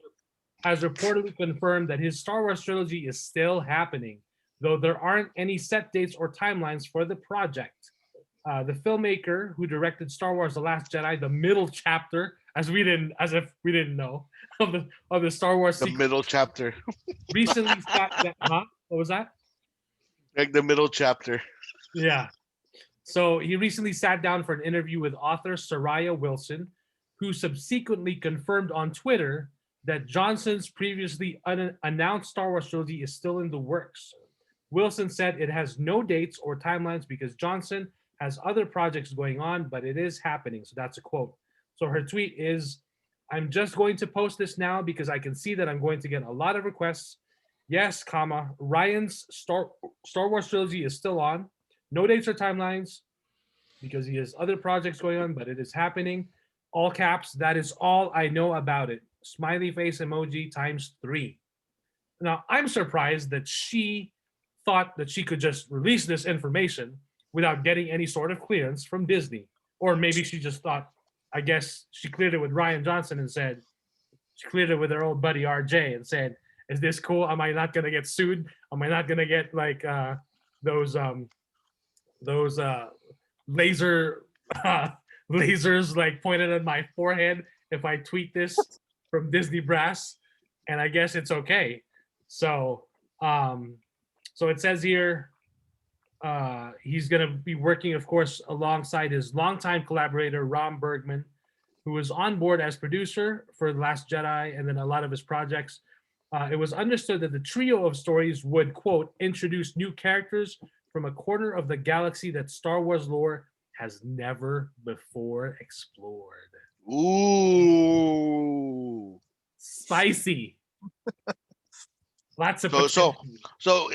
has reportedly confirmed that his Star Wars trilogy is still happening, though there aren't any set dates or timelines for the project. The filmmaker who directed Star Wars: The Last Jedi, the middle chapter, as if we didn't know, of the Star Wars The sequel, middle chapter. recently sat down. Huh? What was that? Like the middle chapter. Yeah. So he recently sat down for an interview with author Soraya Wilson, who subsequently confirmed on Twitter that Johnson's previously announced Star Wars trilogy is still in the works. Wilson said it has no dates or timelines because Johnson has other projects going on, but it is happening. So that's a quote. So her tweet is, "I'm just going to post this now because I can see that I'm going to get a lot of requests. Yes, comma, Ryan's Star Wars trilogy is still on. No dates or timelines because he has other projects going on, but it is happening. All caps, that is all I know about it. Smiley face emoji ×3. Now, I'm surprised that she thought that she could just release this information without getting any sort of clearance from Disney. Or maybe she just thought, I guess she cleared it with Rian Johnson and said, she cleared it with her old buddy RJ and said, is this cool? Am I not going to get sued? Am I not going to get like those laser lasers like pointed at my forehead if I tweet this from Disney Brass? And I guess it's okay. So so it says here he's going to be working, of course, alongside his longtime collaborator Ron Bergman, who was on board as producer for The Last Jedi and then a lot of his projects. It was understood that the trio of stories would, quote, introduce new characters from a corner of the galaxy that Star Wars lore has never before explored. Ooh. Spicy. Lots of So potential.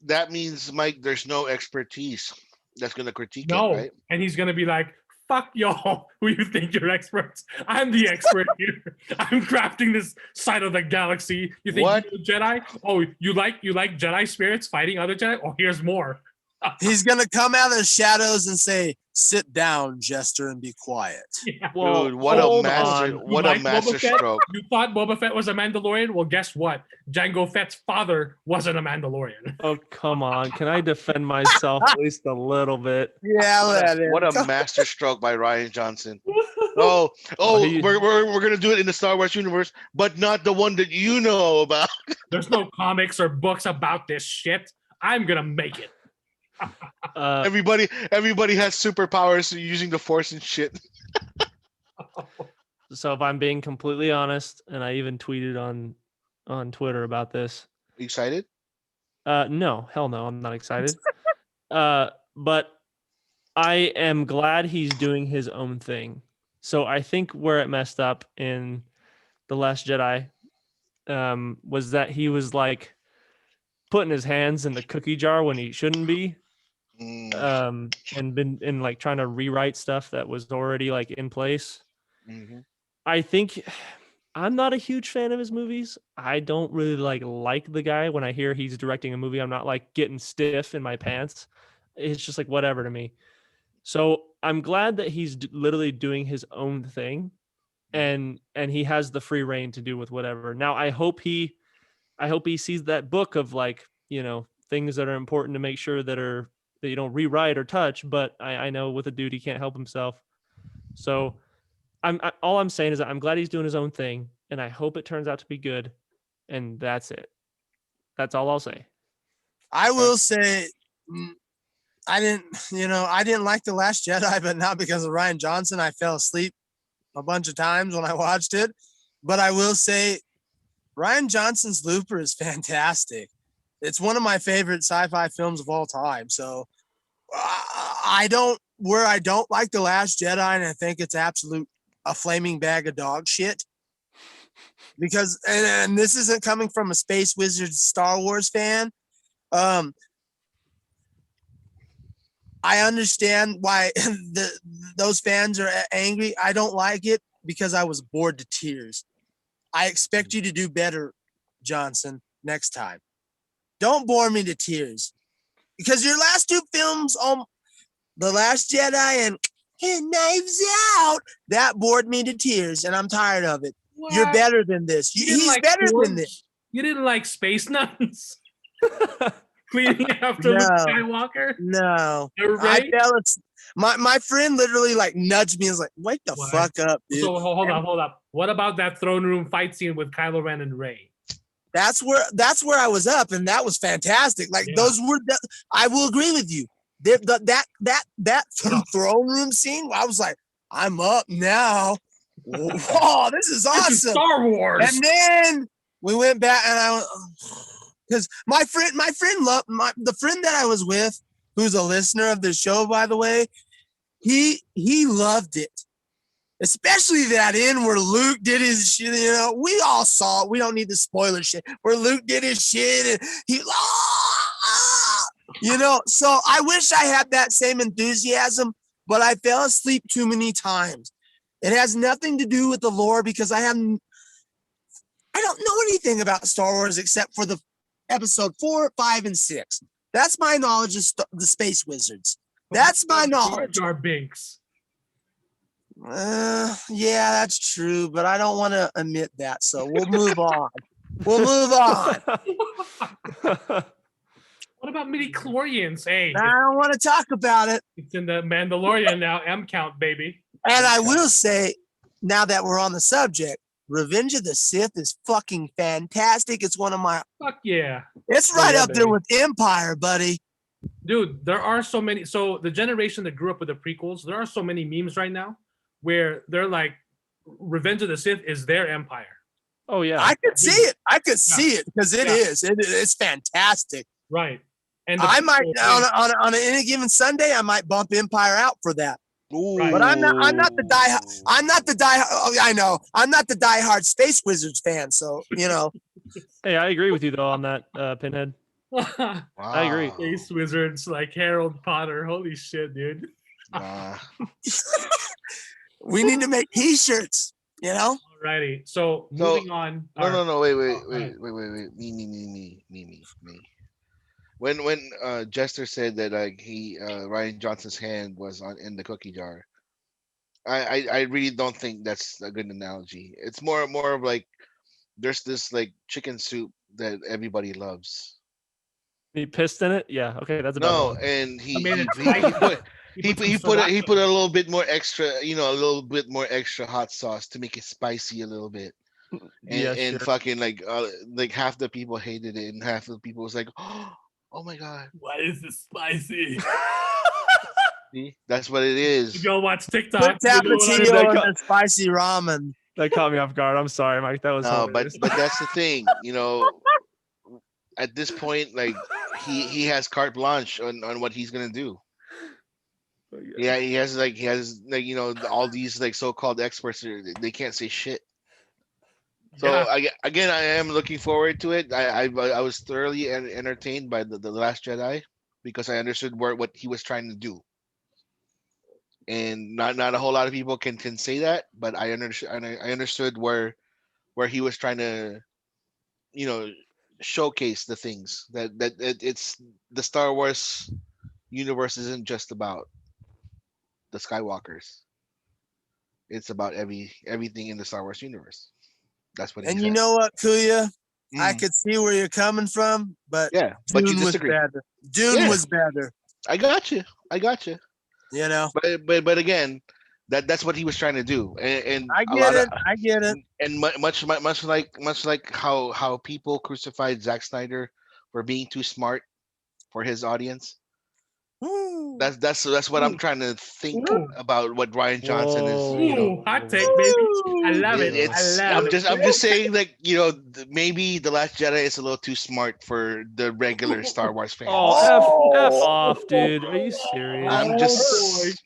that means, Mike, there's no expertise that's going to critique No, it, right? and he's gonna be like, "Fuck y'all, who you think you're experts? I'm the expert here. I'm crafting this side of the galaxy. You think What? you're a Jedi? Oh, you like Jedi spirits fighting other Jedi? Oh, here's more." He's gonna come out of the shadows and say, "Sit down, Jester, and be quiet." Yeah. well, Dude, what a hold master! on. What You a like master Boba Fett? stroke! You thought Boba Fett was a Mandalorian? Well, guess what? Jango Fett's father wasn't a Mandalorian. Oh, come on. Can I defend myself at least a little bit? Yeah, let him. What a master stroke by Rian Johnson! Oh, he- we're gonna do it in the Star Wars universe, but not the one that you know about. There's no comics or books about this shit. I'm gonna make it. Everybody has superpowers using the Force and shit. So if I'm being completely honest, and I even tweeted on Twitter about this. Excited? No, hell no, I'm not excited. But I am glad he's doing his own thing. So I think where it messed up in The Last Jedi was that he was like putting his hands in the cookie jar when he shouldn't be. And been in like trying to rewrite stuff that was already like in place. Mhm. I think I'm not a huge fan of his movies. I don't really like the guy. When I hear he's directing a movie, I'm not like getting stiff in my pants. It's just like whatever to me. So I'm glad that he's literally doing his own thing, and he has the free reign to do with whatever. Now I hope he sees that book of like, you know, things that are important to make sure that you don't rewrite or touch. But I know with a dude, he can't help himself. So all I'm saying is that I'm glad he's doing his own thing, and I hope it turns out to be good. And that's it. That's all I'll say. I will say, I didn't like The Last Jedi, but not because of Rian Johnson. I fell asleep a bunch of times when I watched it. But I will say, Rian Johnson's Looper is fantastic. It's one of my favorite sci-fi films of all time. So I don't where I don't like The Last Jedi, and I think it's a flaming bag of dog shit. Because and this isn't coming from a Space Wizard Star Wars fan. I understand why those fans are angry. I don't like it because I was bored to tears. I expect you to do better, Johnson, next time. Don't bore me to tears. Because your last two films, The Last Jedi and Knives Out, that bored me to tears, and I'm tired of it. What? You're better than this. You didn't He's like better Forge? than this. You didn't like Space Nuns? Cleaning after No. Luke Skywalker? No. The I Rey? fell my friend literally like nudged me and was like, wake the What? fuck up, dude. So hold up. What about that throne room fight scene with Kylo Ren and Rey? That's where I was up, and that was fantastic. Like Yeah. those were I will agree with you. That throne room scene, I was like, I'm up now. Whoa, this is This is awesome. Star Wars. And then we went back, and I because my friend loved the friend that I was with, who's a listener of the show, by the way. He loved it, especially that end where Luke did his shit. You know, we all saw it. We don't need the spoiler shit where Luke did his shit and he, you know. So I wish I had that same enthusiasm, but I fell asleep too many times. It has nothing to do with the lore because I don't know anything about Star Wars except for the episode 4, 5, and 6. That's my knowledge of the Space Wizards. That's my knowledge. Jar Binks. Yeah, that's true, but I don't want to admit that, so we'll move on. We'll move on. What about midi-chlorians? Hey, I don't want to talk about it. it's in the Mandalorian now. M count, baby. And I will say, now that we're on the subject, Revenge of the Sith is fucking fantastic. It's one of my. Fuck yeah. It's right yeah, up there baby. with Empire, buddy. Dude, there are so many. So the generation that grew up with the prequels, there are so many memes right now where they're like, Revenge of the Sith is their empire. Oh yeah. I could see it. I could see it because it Yeah. is. It's fantastic. Right. And I might on any given Sunday, I might bump Empire out for that. Right. But I'm not the die. I'm not the die. Oh, I know. I'm not the diehard Space Wizards fan. So you know. Hey, I agree with you though on that, Pinhead. I agree. Space Wizards like Harold Potter. Holy shit, dude. Nah. We need to make T-shirts. You know. Alrighty. So moving on. No. Wait. ahead. Me. When Jester said that like Rian Johnson's hand was in the cookie jar, I really don't think that's a good analogy. It's more of like there's this like chicken soup that everybody loves. He pissed in it? Yeah. Okay, that's about No, it. and I mean, it's he put a little bit more extra, a little bit more extra hot sauce to make it spicy a little bit. Yeah, And sure. fucking like half the people hated it and half the people was like, oh my god. Why is this spicy? See? That's what it is. If y'all watch TikTok, Put you know what I mean? Tapatio in the spicy ramen. That caught me off guard. I'm sorry, Mike. That was No, hilarious. but that's the thing, at this point, like he has carte blanche on what he's gonna do. Yeah, he has like all these like so-called experts, they can't say shit. So Yeah. again, I am looking forward to it. I was thoroughly entertained by the Last Jedi because I understood what he was trying to do, and not a whole lot of people can say that, but I understood where he was trying to, showcase the things that it's the Star Wars universe isn't just about the Skywalkers. It's about everything in the Star Wars universe. That's what he And said. you know what, Kuya? I Mm. could see where you're coming from, but Yeah, but you Dune was disagree. better. Dune Yeah. was better. I got you. You know. But again, that's what he was trying to do, and I a get lot it. of, I get it. and much like how people crucified Zack Snyder for being too smart for his audience. Woo. That's what I'm trying to think Ooh. about what Ryan Johnson is. Ooh, hot take, baby. I love it. It's I love it. I'm just saying, like, maybe The Last Jedi is a little too smart for the regular Star Wars fan. Oh, F off, dude. Are you serious? I'm Oh, just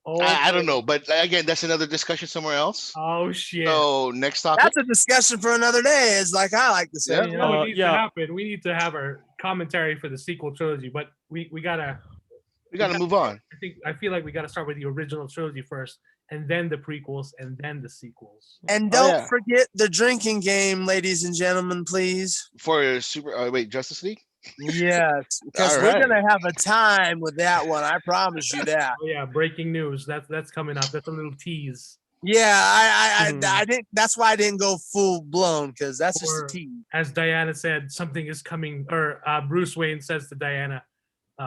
I don't know, but again, that's another discussion somewhere else. Oh shit. So next topic. That's a discussion for another day. Is like I like to say. Yeah. You know what needs to yeah. happen? We need to have our commentary for the sequel trilogy, but we gotta move on. I feel like we gotta start with the original trilogy first, and then the prequels, and then the sequels. And Oh, don't yeah. forget the drinking game, ladies and gentlemen, please. For Justice League. Yes, because All we're right. gonna have a time with that one. I promise you that. Oh yeah, breaking news. That's coming up. That's a little tease. Yeah, I Mhm. didn't. That's why I didn't go full blown because that's just Or- a tease. As Diana said, something is coming, or Bruce Wayne says to Diana,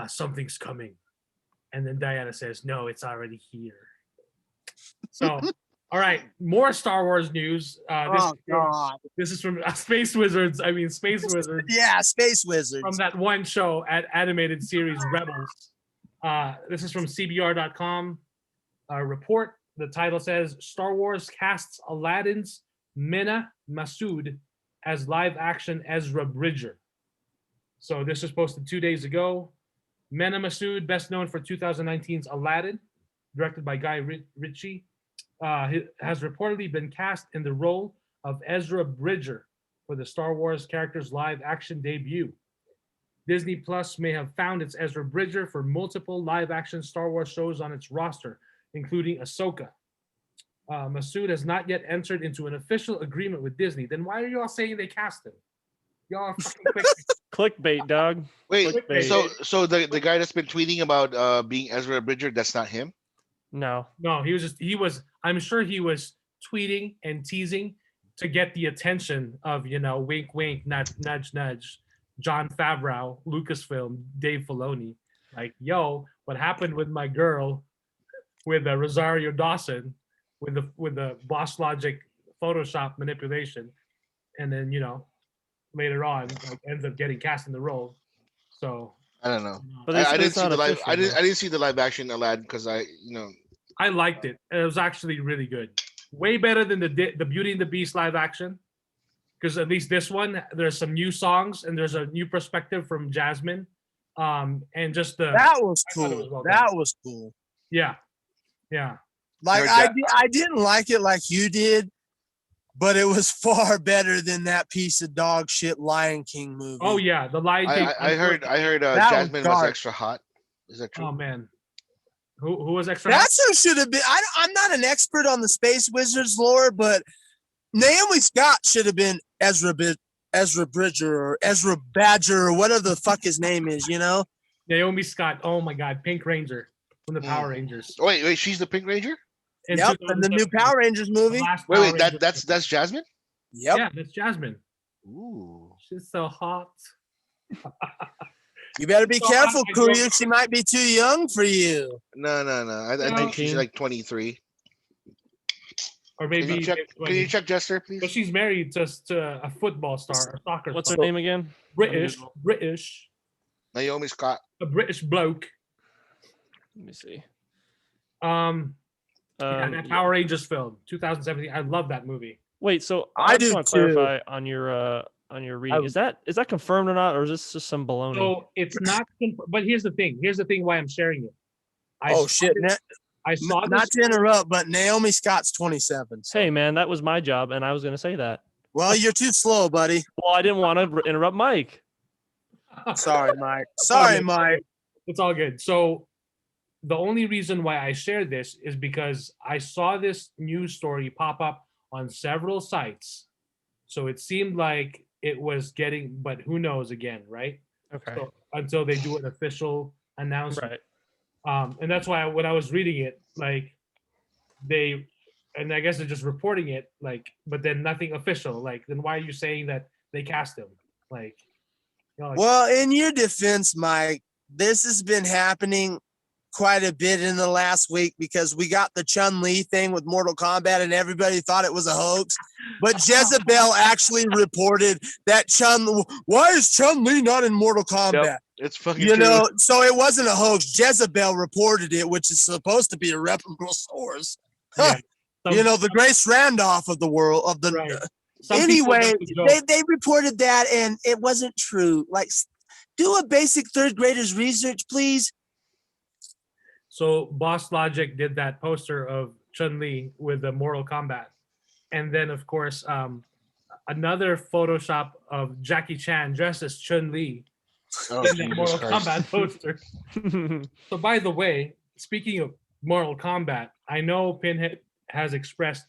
something's coming. And then Diana says, no, it's already here. So, all right, more Star Wars news. Oh God! This is from Space Wizards. I mean, Space Wizards. Yeah, Space Wizards. From that one show at animated series Rebels. This is from CBR.com. Report. The title says Star Wars casts Aladdin's Mena Massoud as live-action Ezra Bridger. So this was posted 2 days ago. Mena Massoud, best known for 2019's Aladdin, directed by Guy Ritchie, has reportedly been cast in the role of Ezra Bridger for the Star Wars character's live-action debut. Disney Plus may have found its Ezra Bridger for multiple live-action Star Wars shows on its roster, including Ahsoka. Massoud has not yet entered into an official agreement with Disney. Then why are you all saying they cast him? Y'all are fucking quick. Clickbait, dog. Wait, Clickbait. so the guy that's been tweeting about being Ezra Bridger, that's not him? No. No, I'm sure he was tweeting and teasing to get the attention of, wink, wink, nudge, nudge, nudge, Jon Favreau, Lucasfilm, Dave Filoni. Like, yo, what happened with my girl, with Rosario Dawson, with the Boss Logic Photoshop manipulation, and then later on ends up getting cast in the role. So I don't know. But they I said didn't it's see not the live. official, I didn't. though. I didn't see the live action Aladdin because I liked it. It was actually really good. Way better than the Beauty and the Beast live action. Because at least this one, there's some new songs and there's a new perspective from Jasmine. And just the That was I thought it cool. was well That done. was cool. yeah. Like Heard I, that. I didn't like it like you did, but it was far better than that piece of dog shit Lion King movie. Oh yeah, the Lion King. I heard That was Jasmine was dark. extra hot. Is that true? Oh man, who was extra? That's who should have been. I'm not an expert on the Space Wizards lore, but Naomi Scott should have been Ezra Bridger or Ezra Badger or whatever the fuck his name is. Naomi Scott. Oh my God, Pink Ranger from the Power Rangers. Oh, wait, she's the Pink Ranger. In Yep, in the new 2017, Power Rangers the movie. last Power Wait, Rangers. that's Jasmine. Yep. Yeah, that's Jasmine. Ooh. She's so hot. You better be So careful, I grew up- Kuya. She might be too young for you. No. I No. think she's 19. like 23. Or Can maybe. you check? Can you check Jester, please? But she's married to a football star, a soccer What's her star. name again? British, Naomi Scott. a British bloke. Let me see. Yeah, that Power Rangers film, 2017. I love that movie. Wait, so I just do want to too. clarify on your reading. Is that confirmed or not, or is this just some baloney? So it's not. But here's the thing. Here's the thing. Why I'm sharing it. I Oh saw shit! this- I saw this. Not to interrupt, but Naomi Scott's 27. So. Hey man, that was my job, and I was going to say that. Well, you're too slow, buddy. Well, I didn't want to interrupt Mike. Sorry, Mike. Sorry, Mike. It's all good. So the only reason why I shared this is because I saw this news story pop up on several sites. So it seemed like it was getting, but who knows again, right? Okay. So until they do an official announcement. Right. And that's why when I was reading it, like and I guess they're just reporting it, like, but then nothing official. Like, then why are you saying that they cast him? Like, Well, in your defense, Mike, this has been happening quite a bit in the last week because we got the Chun-Li thing with Mortal Kombat and everybody thought it was a hoax. But Jezebel actually reported that why is Chun-Li not in Mortal Kombat? Yep, it's fucking true. So it wasn't a hoax. Jezebel reported it, which is supposed to be a reputable source. Yeah. The Grace Randolph of the world of the. Right. Some people Anyway, make the joke. they reported that and it wasn't true. Like, do a basic third grader's research, please. So Boss Logic did that poster of Chun-Li with the Mortal Kombat. And then of course another Photoshop of Jackie Chan dressed as Chun-Li Oh in that Jesus Mortal Christ! Kombat poster. So by the way, speaking of Mortal Kombat, I know Pinhead has expressed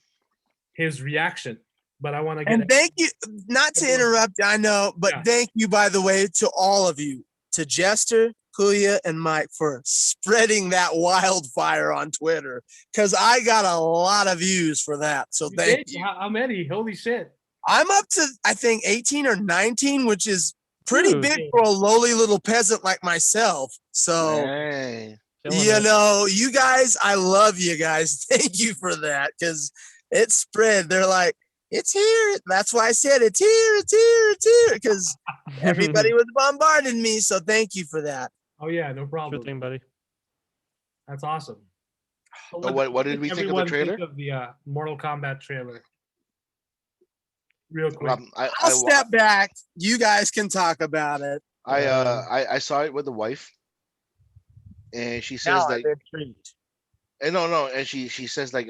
his reaction, but I want to get And thank you, not to interrupt, I know, but Yeah. thank you, by the way, to all of you, to Jester, Kuya, and Mike for spreading that wildfire on Twitter, because I got a lot of views for that. So You thank did? you. How many? Holy shit. I'm up to, I think, 18 or 19, which is pretty Dude. big for a lowly little peasant like myself. So, Hey. Killing you it. know, you guys, I love you guys. Thank you for that, because it spread. They're like, it's here. That's why I said it's here, it's here, it's here, because everybody was bombarding me. So thank you for that. Oh yeah, no Sure problem. thing, buddy. That's awesome. So So what did we think of the everyone trailer? Think of the Mortal Kombat trailer? Real quick. I'll step back. You guys can talk about it. I saw it with the wife, and she says Now like, I'm intrigued. and no, and she says like,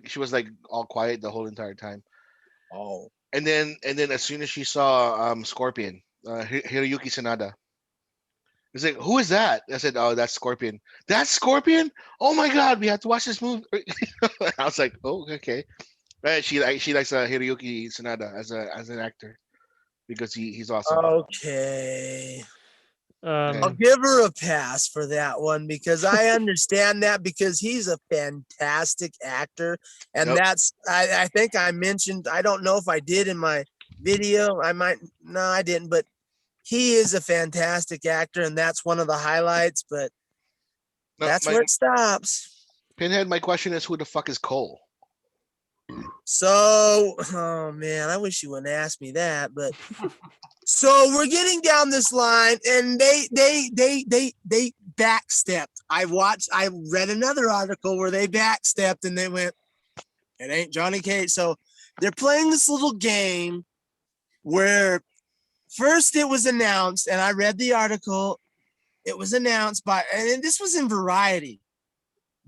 she was like all quiet the whole entire time. Oh, And then as soon as she saw Scorpion, Hiroyuki Sanada, it's like, who is that? I said, oh, that's Scorpion. That's Scorpion. Oh my God, we have to watch this movie. I was like, oh, okay. Right, she likes Hiroyuki Sanada as an actor because he's awesome. okay. I'll Um, give her a pass for that one because I understand that because he's a fantastic actor. And Yep. that's, I think I mentioned, I don't know if I did in my video. No, I didn't, but he is a fantastic actor. And that's one of the highlights, but No, that's where it stops. Pinhead, my question is, who the fuck is Cole? So, oh man, I wish you wouldn't ask me that, but so we're getting down this line and they backstepped. I read another article where they backstepped and they went, it ain't Johnny Cage. So they're playing this little game where first it was announced, and I read the article, it was announced by, and this was in Variety.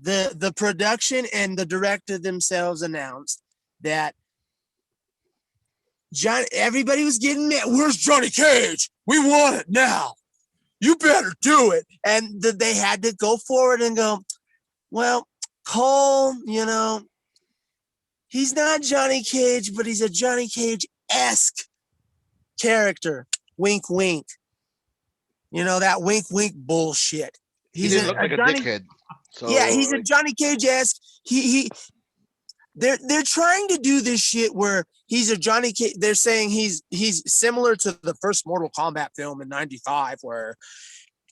The production and the director themselves announced that everybody was getting mad. Where's Johnny Cage? We want it now. You better do it. And they had to go forward and go, well, Cole, he's not Johnny Cage, but he's a Johnny Cage-esque character. Wink, wink. That wink, wink bullshit. He didn't look like a dickhead. So, yeah, he's a Johnny Cage-esque. They're trying to do this shit where he's a Johnny Cage. They're saying he's similar to the first Mortal Kombat film in '95, where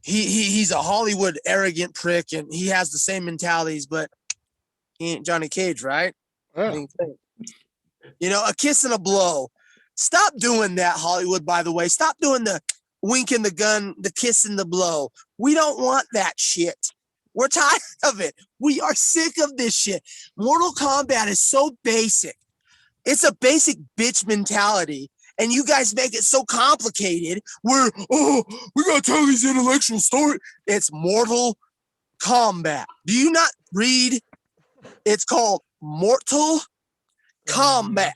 he's a Hollywood arrogant prick and he has the same mentalities, but he ain't Johnny Cage, right? yeah. A kiss and a blow. Stop doing that, Hollywood, by the way. Stop doing the wink and the gun, the kiss and the blow. We don't want that shit. We're tired of it. We are sick of this shit. Mortal Kombat is so basic. It's a basic bitch mentality. And you guys make it so complicated where, we got to tell these intellectual stories. It's Mortal Kombat. Do you not read? It's called Mortal Kombat.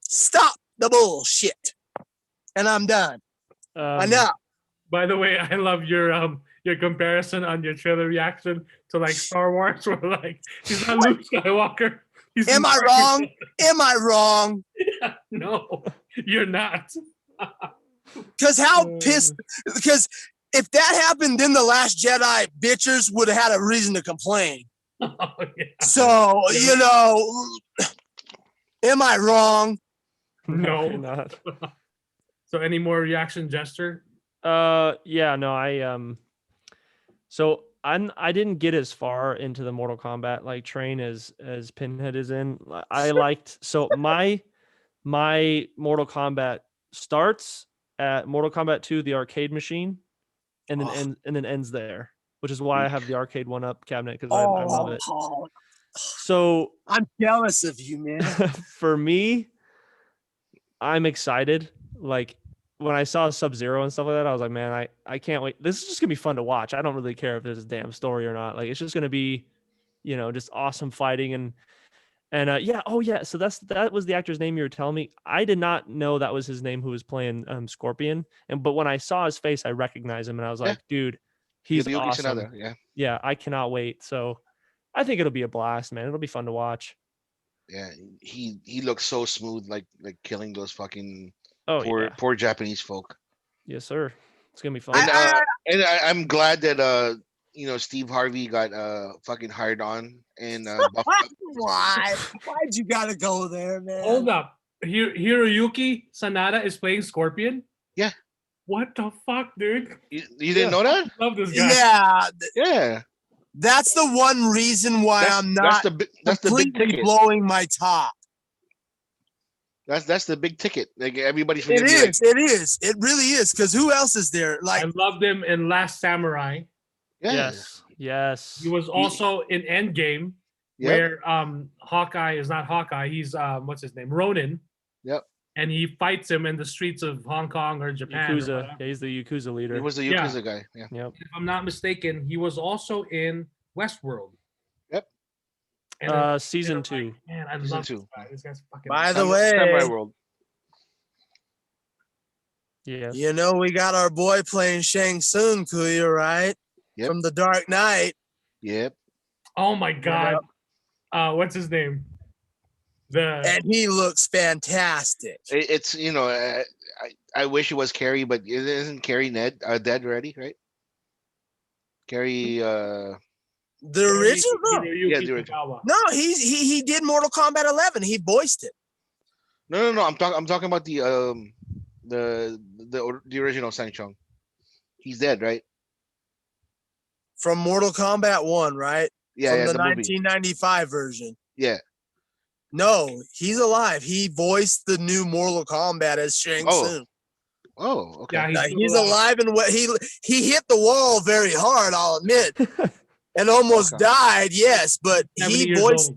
Stop the bullshit. And I'm done. Enough. By the way, I love your comparison on your trailer reaction to like Star Wars, where like he's not Luke Skywalker. Am I wrong? Am I wrong? No, you're not. Because because if that happened, then the Last Jedi bitchers would have had a reason to complain. Oh, yeah. So, am I wrong? No. you're not. So any more reaction gesture? Yeah, no, so I didn't get as far into the Mortal Kombat like train as Pinhead is in. I liked, so my Mortal Kombat starts at Mortal Kombat 2, the arcade machine, and then ends there, which is why I have the arcade one up cabinet, because I love it. So I'm jealous of you, man. for me, I'm excited. Like, when I saw Sub-Zero and stuff like that, I was like, man, I can't wait. This is just gonna be fun to watch. I don't really care if there's a damn story or not. Like, it's just gonna be, just awesome fighting and yeah. Oh yeah. So that was the actor's name you were telling me. I did not know that was his name who was playing Scorpion. But when I saw his face, I recognized him, and I was like, dude, he's Ryuki awesome. Sanada, yeah. Yeah, I cannot wait. So I think it'll be a blast, man. It'll be fun to watch. Yeah, he looks so smooth, like killing those fucking Oh poor Japanese folk. yes, sir. It's gonna be fun. And I'm glad that Steve Harvey got fucking hired on and Why'd you gotta go there, man? Hold up. Hiroyuki Sanada is playing Scorpion? Yeah. What the fuck, dude? You didn't know that? Love this guy. Yeah, Yeah. that's the one reason why I'm not that's the big completely ticket. blowing my top. That's the big ticket. Like everybody's It is. It really is. Because who else is there? Like, I loved him in Last Samurai. Yes. He was also in Endgame, where Hawkeye is not Hawkeye. He's what's his name? Ronin. Yep. And he fights him in the streets of Hong Kong or Japan. Yakuza. Yeah, he's the Yakuza leader. He was the Yakuza guy. Yeah. Yep. If I'm not mistaken, he was also in Westworld. Yep. And season 2. Man, I Season love 2. this guy. This guy's fucking. by the way, Samurai World. Yes. you know, we got our boy playing Shang Tsung, Kuya, right? Yep. From The Dark Knight. Yep. Oh my god. What's his name? And he looks fantastic. It's I wish it was Carrie, but isn't Carrie dead already, right? Carrie The original? Yeah, the original. No, he did Mortal Kombat 11. He voiced it. No. I'm talking about the original Shang Tsung. He's dead, right? From Mortal Kombat 1, right? Yeah, From yeah, the 1995 version. Yeah. No, he's alive. He voiced the new Mortal Kombat as Shang Tsung. Oh, okay. Yeah, He's alive, and he hit the wall very hard, I'll admit, and almost died. Yes, but he voiced.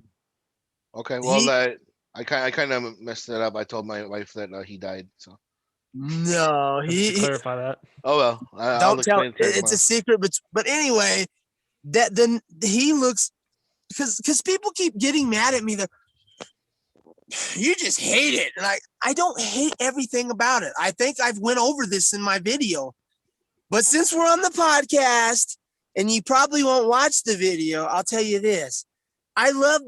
Okay, well, I kind of messed that up. I told my wife that he died. So no, he clarify that. Oh well, don't tell. It's a secret, but anyway, then he looks because people keep getting mad at me that you just hate it. Like, I don't hate everything about it. I think I've went over this in my video, but since we're on the podcast and you probably won't watch the video, I'll tell you this. I love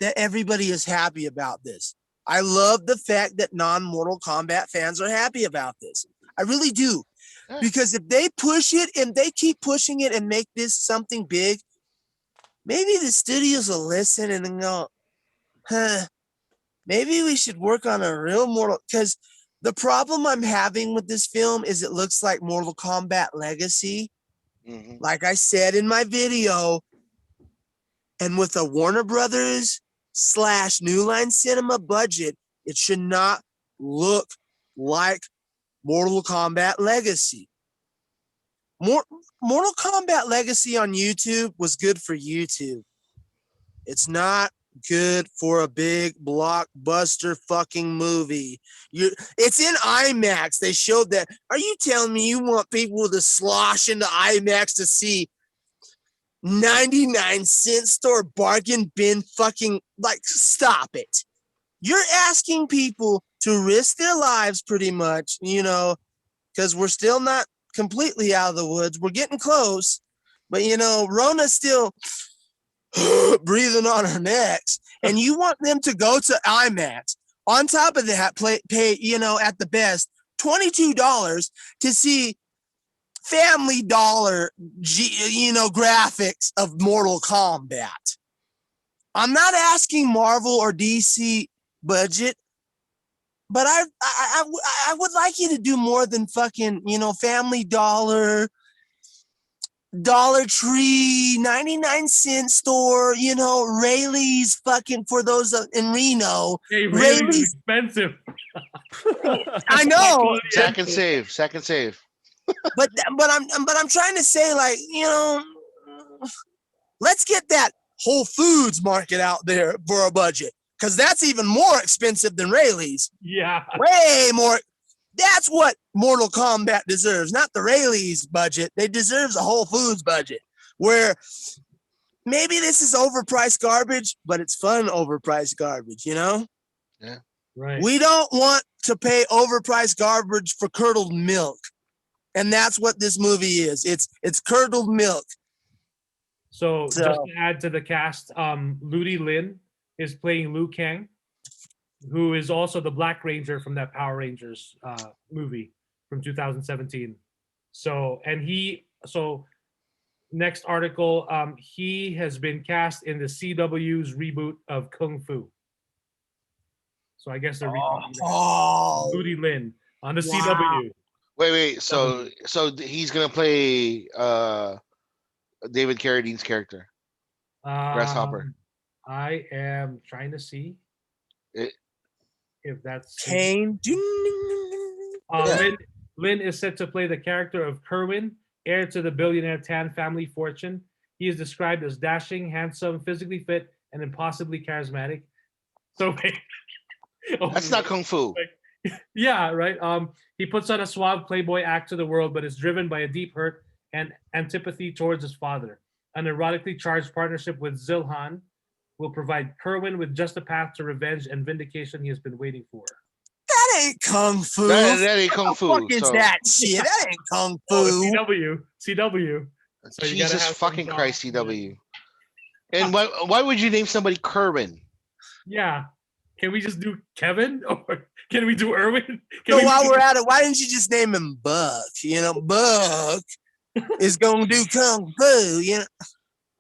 that everybody is happy about this. I love the fact that non-Mortal Kombat fans are happy about this. I really do. Because if they push it and they keep pushing it and make this something big, maybe the studios will listen and then go, maybe we should work on a real Mortal, because the problem I'm having with this film is it looks like Mortal Kombat Legacy. Mm-hmm. Like I said in my video, and with a Warner Brothers / New Line Cinema budget, it should not look like Mortal Kombat Legacy. Mortal Kombat Legacy on YouTube was good for YouTube. It's not good for a big blockbuster fucking movie. It's in IMAX. They showed that. Are you telling me you want people to slosh into IMAX to see 99-cent store bargain bin fucking, like, stop it. You're asking people to risk their lives pretty much, because we're still not completely out of the woods. We're getting close, but Rona's still breathing on her necks, and you want them to go to IMAX. On top of that, pay at the best $22 to see Family Dollar, graphics of Mortal Kombat. I'm not asking Marvel or DC budget, but I would like you to do more than fucking, Family Dollar, Dollar Tree, 99-cent store, Rayleigh's fucking, for those in Reno. Hey, Rayleigh's expensive. I know. Second save. But I'm trying to say, like, let's get that Whole Foods market out there for a budget, because that's even more expensive than Rayleigh's. Yeah. Way more. That's what Mortal Kombat deserves, not the Rayleigh's budget. They deserves a Whole Foods budget, where maybe this is overpriced garbage, but it's fun overpriced garbage, you know? Yeah. Right. We don't want to pay overpriced garbage for curdled milk. And that's what this movie is. It's curdled milk. So So- just to add to the cast, Ludi Lin is playing Liu Kang, who is also the Black Ranger from that Power Rangers movie from 2017. So next article, he has been cast in the CW's reboot of Kung Fu. So I guess they're rebooting Oh, Ludi Lin on the Wow. CW. Wait. So he's gonna play David Carradine's character, Grasshopper. I am trying to see It- if that's Kane. Lin is set to play the character of Kerwin, heir to the billionaire Tan family fortune. He is described as dashing, handsome, physically fit, and impossibly charismatic. So wait. That's not Kung Fu. Yeah, right. He puts on a suave playboy act to the world, but is driven by a deep hurt and antipathy towards his father. An erotically charged partnership with Zilhan will provide Kerwin with just the path to revenge and vindication he has been waiting for. That ain't Kung Fu. That ain't Kung What the Fu. fuck is So that shit? That ain't Kung Oh, Fu. CW. So you gotta Jesus have some fucking song. Christ, CW. And why would you name somebody Kerwin? Yeah. Can we just do Kevin or can we do Erwin? Can So we while we're at it, why didn't you just name him Buck? You know, Buck is gonna do Kung Fu. You know.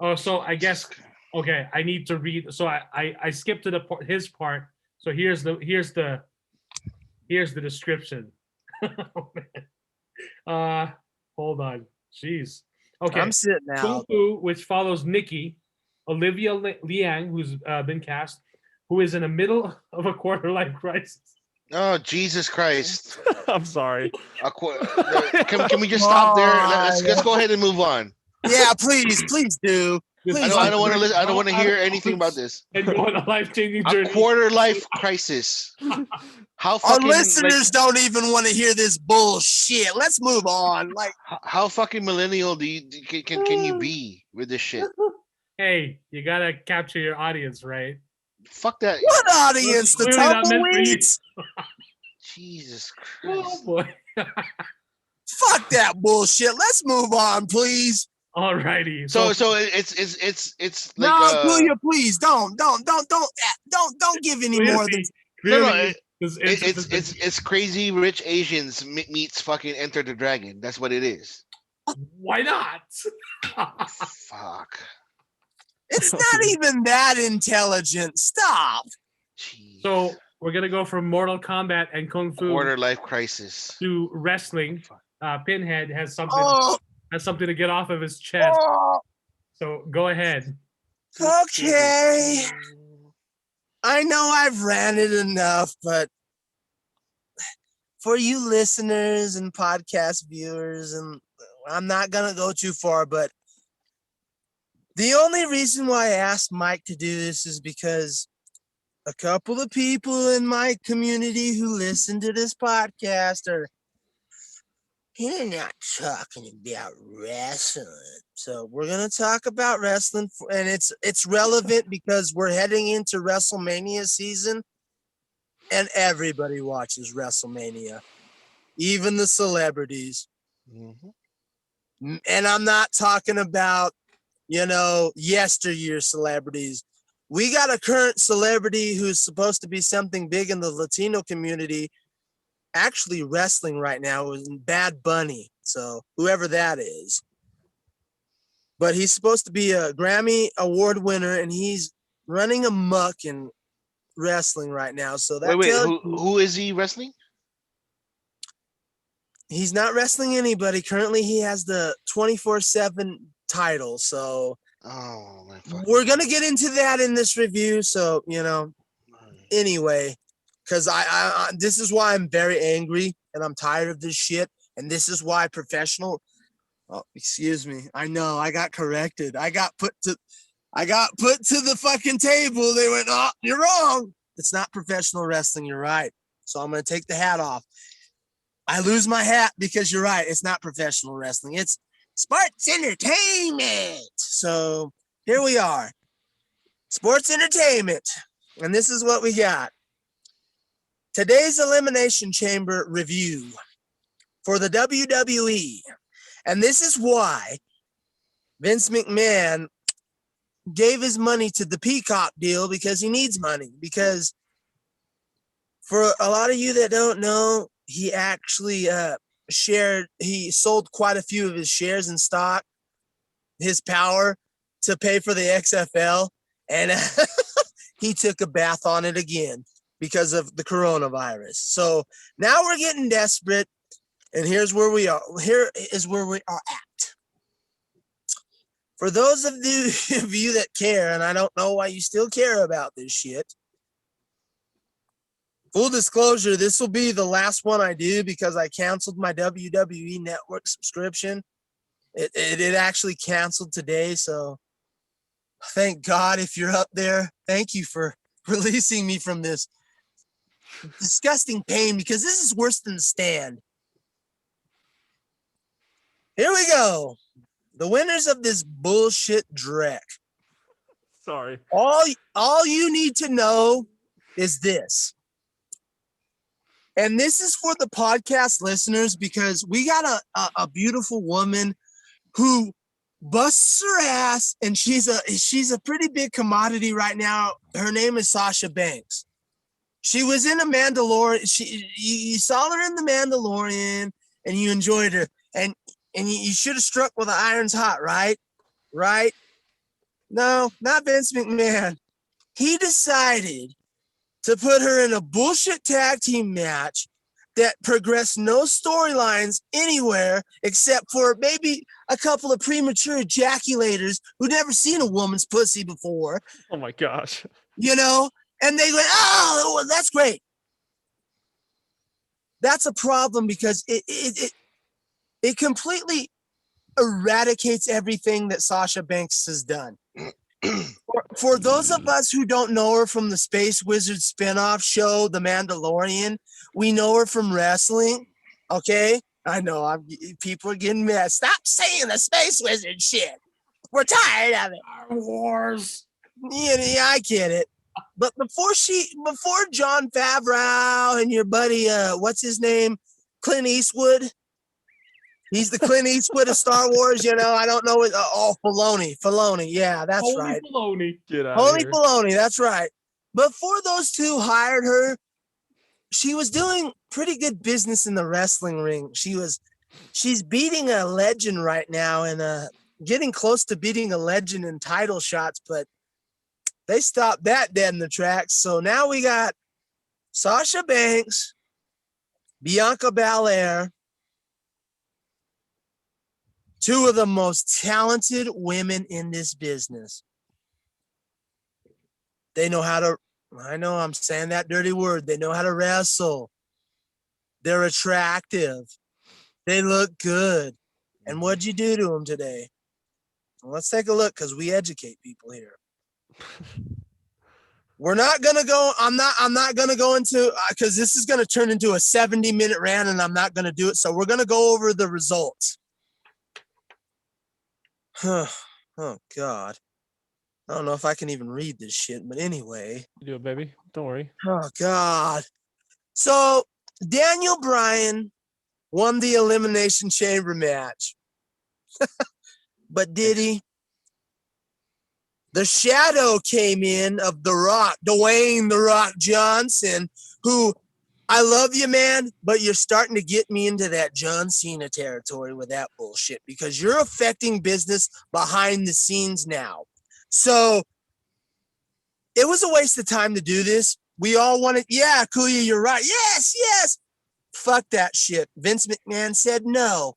Oh, so I guess I need to read. So I skipped to his part. So here's the description. Oh, man. Hold on. Jeez. Okay. I'm sitting Kung out. Fu, which follows Nikki, Olivia Liang, who's been cast, who is in the middle of a quarter-life crisis. Oh, Jesus Christ. I'm sorry. Can we just stop there? Let's go ahead and move on. Yeah, please do. This Please. I don't want to listen. I don't want to hear anything about this. And go on a life-changing A journey. quarter life crisis. How Our fucking listeners don't even want to hear this bullshit. Let's move on. Like, how fucking millennial can you be with this shit? Hey, you gotta capture your audience, right? Fuck that. what audience? The Clearly not meant for you. tumbleweeds? Jesus Oh Christ. boy. Fuck that bullshit. Let's move on, please. Alrighty. So it's like No, Julia, please don't give any more than. No, this it's crazy rich Asians meets fucking Enter the Dragon. That's what it is. why not? Fuck. It's not even that intelligent. Stop. Jeez. So we're gonna go from Mortal Kombat and Kung Fu Quarter life crisis. to wrestling. Pinhead has something to get off of his chest. Oh, So go ahead. okay. I know I've ranted enough, but for you listeners and podcast viewers, and I'm not gonna go too far, but the only reason why I asked Mike to do this is because a couple of people in my community who listen to this podcast are not talking about wrestling. So we're gonna talk about wrestling, and it's relevant because we're heading into WrestleMania season, and everybody watches WrestleMania, even the celebrities. Mhm. And I'm not talking about, yesteryear celebrities. We got a current celebrity who's supposed to be something big in the Latino community actually wrestling right now is Bad Bunny. So whoever that is. But he's supposed to be a Grammy Award winner, and he's running amok in wrestling right now. So that Wait, tells who is he wrestling? he's not wrestling anybody. Currently, he has the 24/7 title. So Oh my fucking we're gonna get into that in this review. So anyway, because I this is why I'm very angry and I'm tired of this shit, and this is why professional. Oh, excuse me. I know I got corrected. I got put to the fucking table. They went, "Oh, you're wrong. It's not professional wrestling. You're right." So I'm gonna take the hat off. I lose my hat because you're right. It's not professional wrestling. It's sports entertainment. So here we are. Sports entertainment. And this is what we got. Today's Elimination Chamber review for the WWE. And this is why Vince McMahon gave his money to the Peacock deal, because he needs money. Because for a lot of you that don't know, he actually he sold quite a few of his shares in stock, his power, to pay for the XFL. And he took a bath on it again because of the coronavirus. So now we're getting desperate. And here's where we are. Here is where we are at. For those of you that care, and I don't know why you still care about this shit. Full disclosure, this will be the last one I do because I canceled my WWE Network subscription. It actually canceled today, so thank God if you're up there. Thank you for releasing me from this disgusting pain, because this is worse than the Stand. Here we go. The winners of this bullshit dreck. Sorry. All you need to know is this. And this is for the podcast listeners, because we got a beautiful woman who busts her ass, and she's a pretty big commodity right now. Her name is Sasha Banks. She was in a Mandalorian. You saw her in the Mandalorian, and you enjoyed her. And you should have struck while the iron's hot, right? Right? No, not Vince McMahon. He decided to put her in a bullshit tag team match that progressed no storylines anywhere except for maybe a couple of premature ejaculators who'd never seen a woman's pussy before. Oh my gosh. You know? And they went, oh, well, that's great. That's a problem, because it completely eradicates everything that Sasha Banks has done. For those of us who don't know her from the Space Wizard spinoff show, The Mandalorian, we know her from wrestling. Okay? I know people are getting mad. Stop saying the Space Wizard shit. We're tired of it. Star Wars. Yeah, I get it. But before John Favreau and your buddy, what's his name? Clint Eastwood. He's the Clint Eastwood of Star Wars, you know. I don't know what. Filoni. Yeah, that's Holy right. Filoni. Get out Holy of here. Filoni, that's right. Before those two hired her, she was doing pretty good business in the wrestling ring. She's beating a legend right now, and getting close to beating a legend in title shots, but they stopped that dead in the tracks. So now we got Sasha Banks, Bianca Belair, two of the most talented women in this business. They know how to, I know I'm saying that dirty word, they know how to wrestle. They're attractive. They look good. And what'd you do to them today? Well, let's take a look, because we educate people here. We're not going to go, I'm not going to go into, because this is going to turn into a 70-minute rant, and I'm not going to do it. So we're going to go over the results. Oh, God. I don't know if I can even read this shit, but anyway. You do it, baby. Don't worry. Oh, God. So Daniel Bryan won the Elimination Chamber match. But did he? The shadow came in of The Rock, Dwayne "The Rock" Johnson, who, I love you, man, but you're starting to get me into that John Cena territory with that bullshit, because you're affecting business behind the scenes now. So it was a waste of time to do this. We all wanted, yeah, Kuya, you're right. Yes. Fuck that shit. Vince McMahon said no.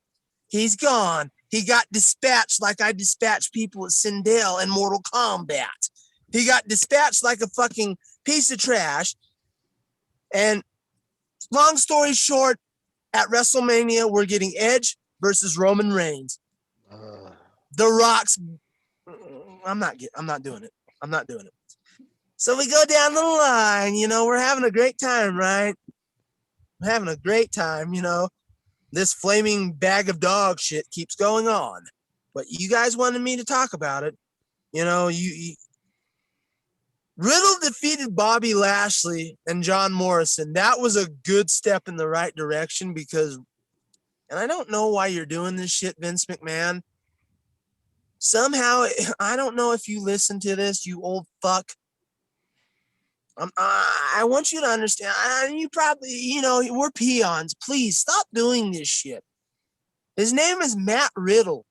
He's gone. He got dispatched like I dispatched people at Sindel in Mortal Kombat. He got dispatched like a fucking piece of trash. And long story short, at WrestleMania, we're getting Edge versus Roman Reigns. The Rock's. I'm not doing it. I'm not doing it. So we go down the line. You know, we're having a great time, right? We're having a great time. You know, this flaming bag of dog shit keeps going on. But you guys wanted me to talk about it. You know, Riddle defeated Bobby Lashley and John Morrison. That was a good step in the right direction because, and I don't know why you're doing this shit, Vince McMahon. Somehow, I don't know if you listen to this, you old fuck. I want you to understand. You probably, you know, we're peons. Please stop doing this shit. His name is Matt Riddle.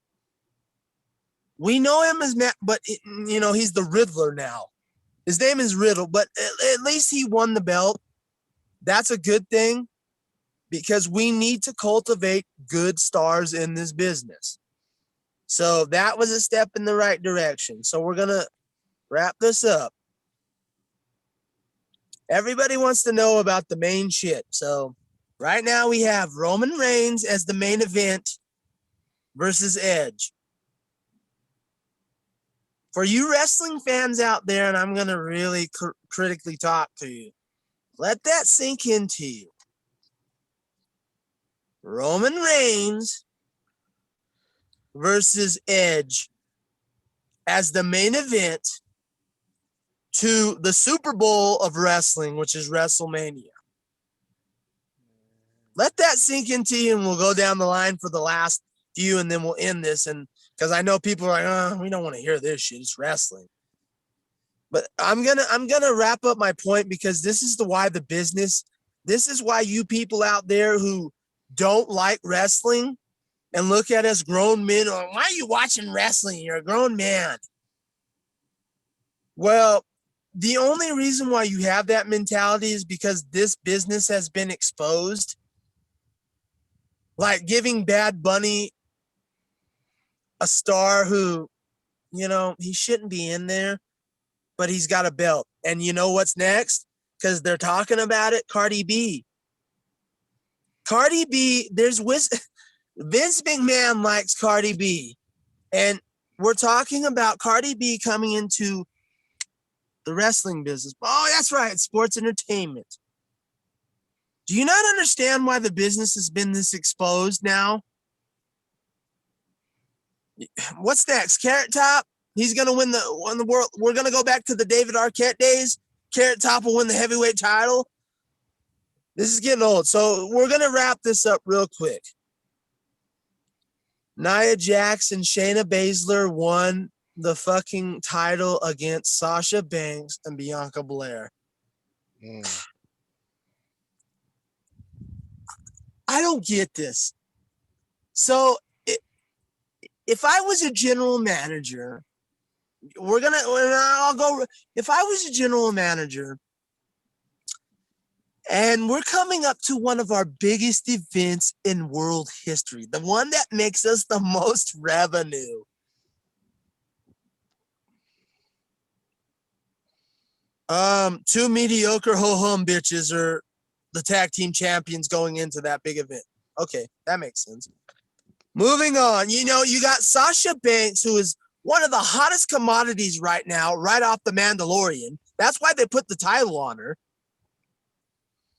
We know him as Matt, but you know, he's the Riddler now. His name is Riddle, but at least he won the belt. That's a good thing because we need to cultivate good stars in this business. So that was a step in the right direction. So we're going to wrap this up. Everybody wants to know about the main shit. So right now we have Roman Reigns as the main event versus Edge. For you wrestling fans out there, and I'm going to really critically talk to you, let that sink into you. Roman Reigns versus Edge as the main event to the Super Bowl of wrestling, which is WrestleMania. Let that sink into you, and we'll go down the line for the last few, and then we'll end this. And because I know people are like, oh, we don't want to hear this shit. It's wrestling. But I'm gonna wrap up my point because this is why the business. This is why you people out there who don't like wrestling and look at us grown men, or why are you watching wrestling? You're a grown man. Well, the only reason why you have that mentality is because this business has been exposed. Like giving Bad Bunny a star who, you know, he shouldn't be in there, but he's got a belt. And you know what's next? Because they're talking about it, Cardi B. Cardi B, Vince McMahon likes Cardi B. And we're talking about Cardi B coming into the wrestling business. Oh, that's right, sports entertainment. Do you not understand why the business has been this exposed now? What's next? Carrot Top? He's going to win the world. We're going to go back to the David Arquette days. Carrot Top will win the heavyweight title. This is getting old. So we're going to wrap this up real quick. Nia Jax and Shayna Baszler won the fucking title against Sasha Banks and Bianca Belair. I don't get this. So if I was a general manager, if I was a general manager and we're coming up to one of our biggest events in world history, the one that makes us the most revenue. Two mediocre ho-hum bitches are the tag team champions going into that big event. Okay, that makes sense. Moving on, you know, you got Sasha Banks, who is one of the hottest commodities right now, right off The Mandalorian. That's why they put the title on her.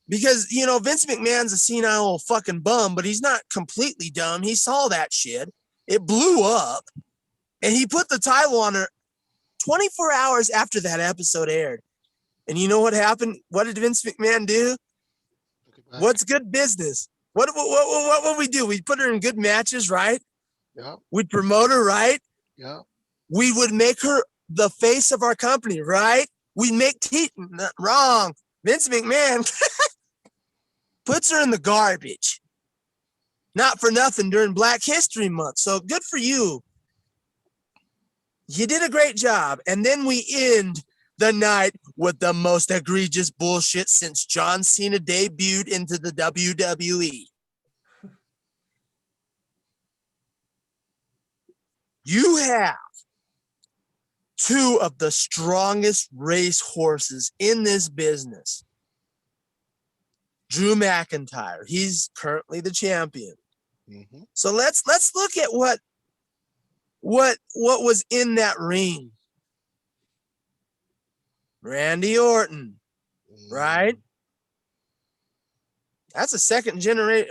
Because, you know, Vince McMahon's a senile old fucking bum, but he's not completely dumb. He saw that shit. It blew up. And he put the title on her 24 hours after that episode aired. And you know what happened? What did Vince McMahon do? What's good business? What would we do? We'd put her in good matches, right? Yeah. We'd promote her, right? Yeah. We would make her the face of our company, right? We'd make wrong. Vince McMahon puts her in the garbage. Not for nothing during Black History Month. So good for you. You did a great job. And then we end the night with the most egregious bullshit since John Cena debuted into the WWE. You have two of the strongest race horses in this business. Drew McIntyre, he's currently the champion. Mm-hmm. So let's look at what was in that ring. Randy Orton, right? That's a second generation.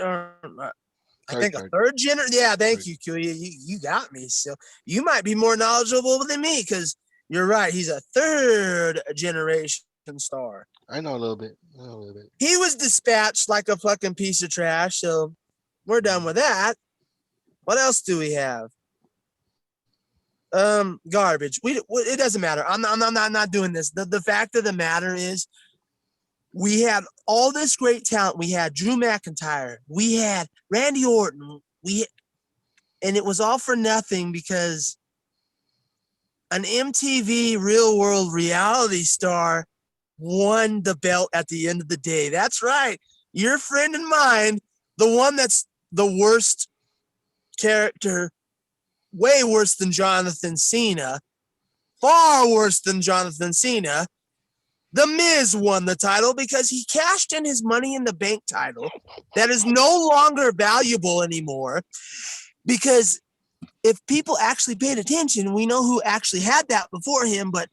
I think a third generation. Yeah, thank you, Q. You got me. So you might be more knowledgeable than me because you're right. He's a third generation star. I know a little bit. He was dispatched like a fucking piece of trash. So we're done with that. What else do we have? Garbage. It doesn't matter. I'm not doing this. The fact of the matter is, we had all this great talent. We had Drew McIntyre. We had Randy Orton. And it was all for nothing because an MTV Real World reality star won the belt at the end of the day. That's right. Your friend and mine, the one that's the worst character, way worse than Jonathan Cena, far worse than Jonathan Cena. The Miz won the title because he cashed in his Money in the Bank title that is no longer valuable anymore. Because if people actually paid attention, we know who actually had that before him, but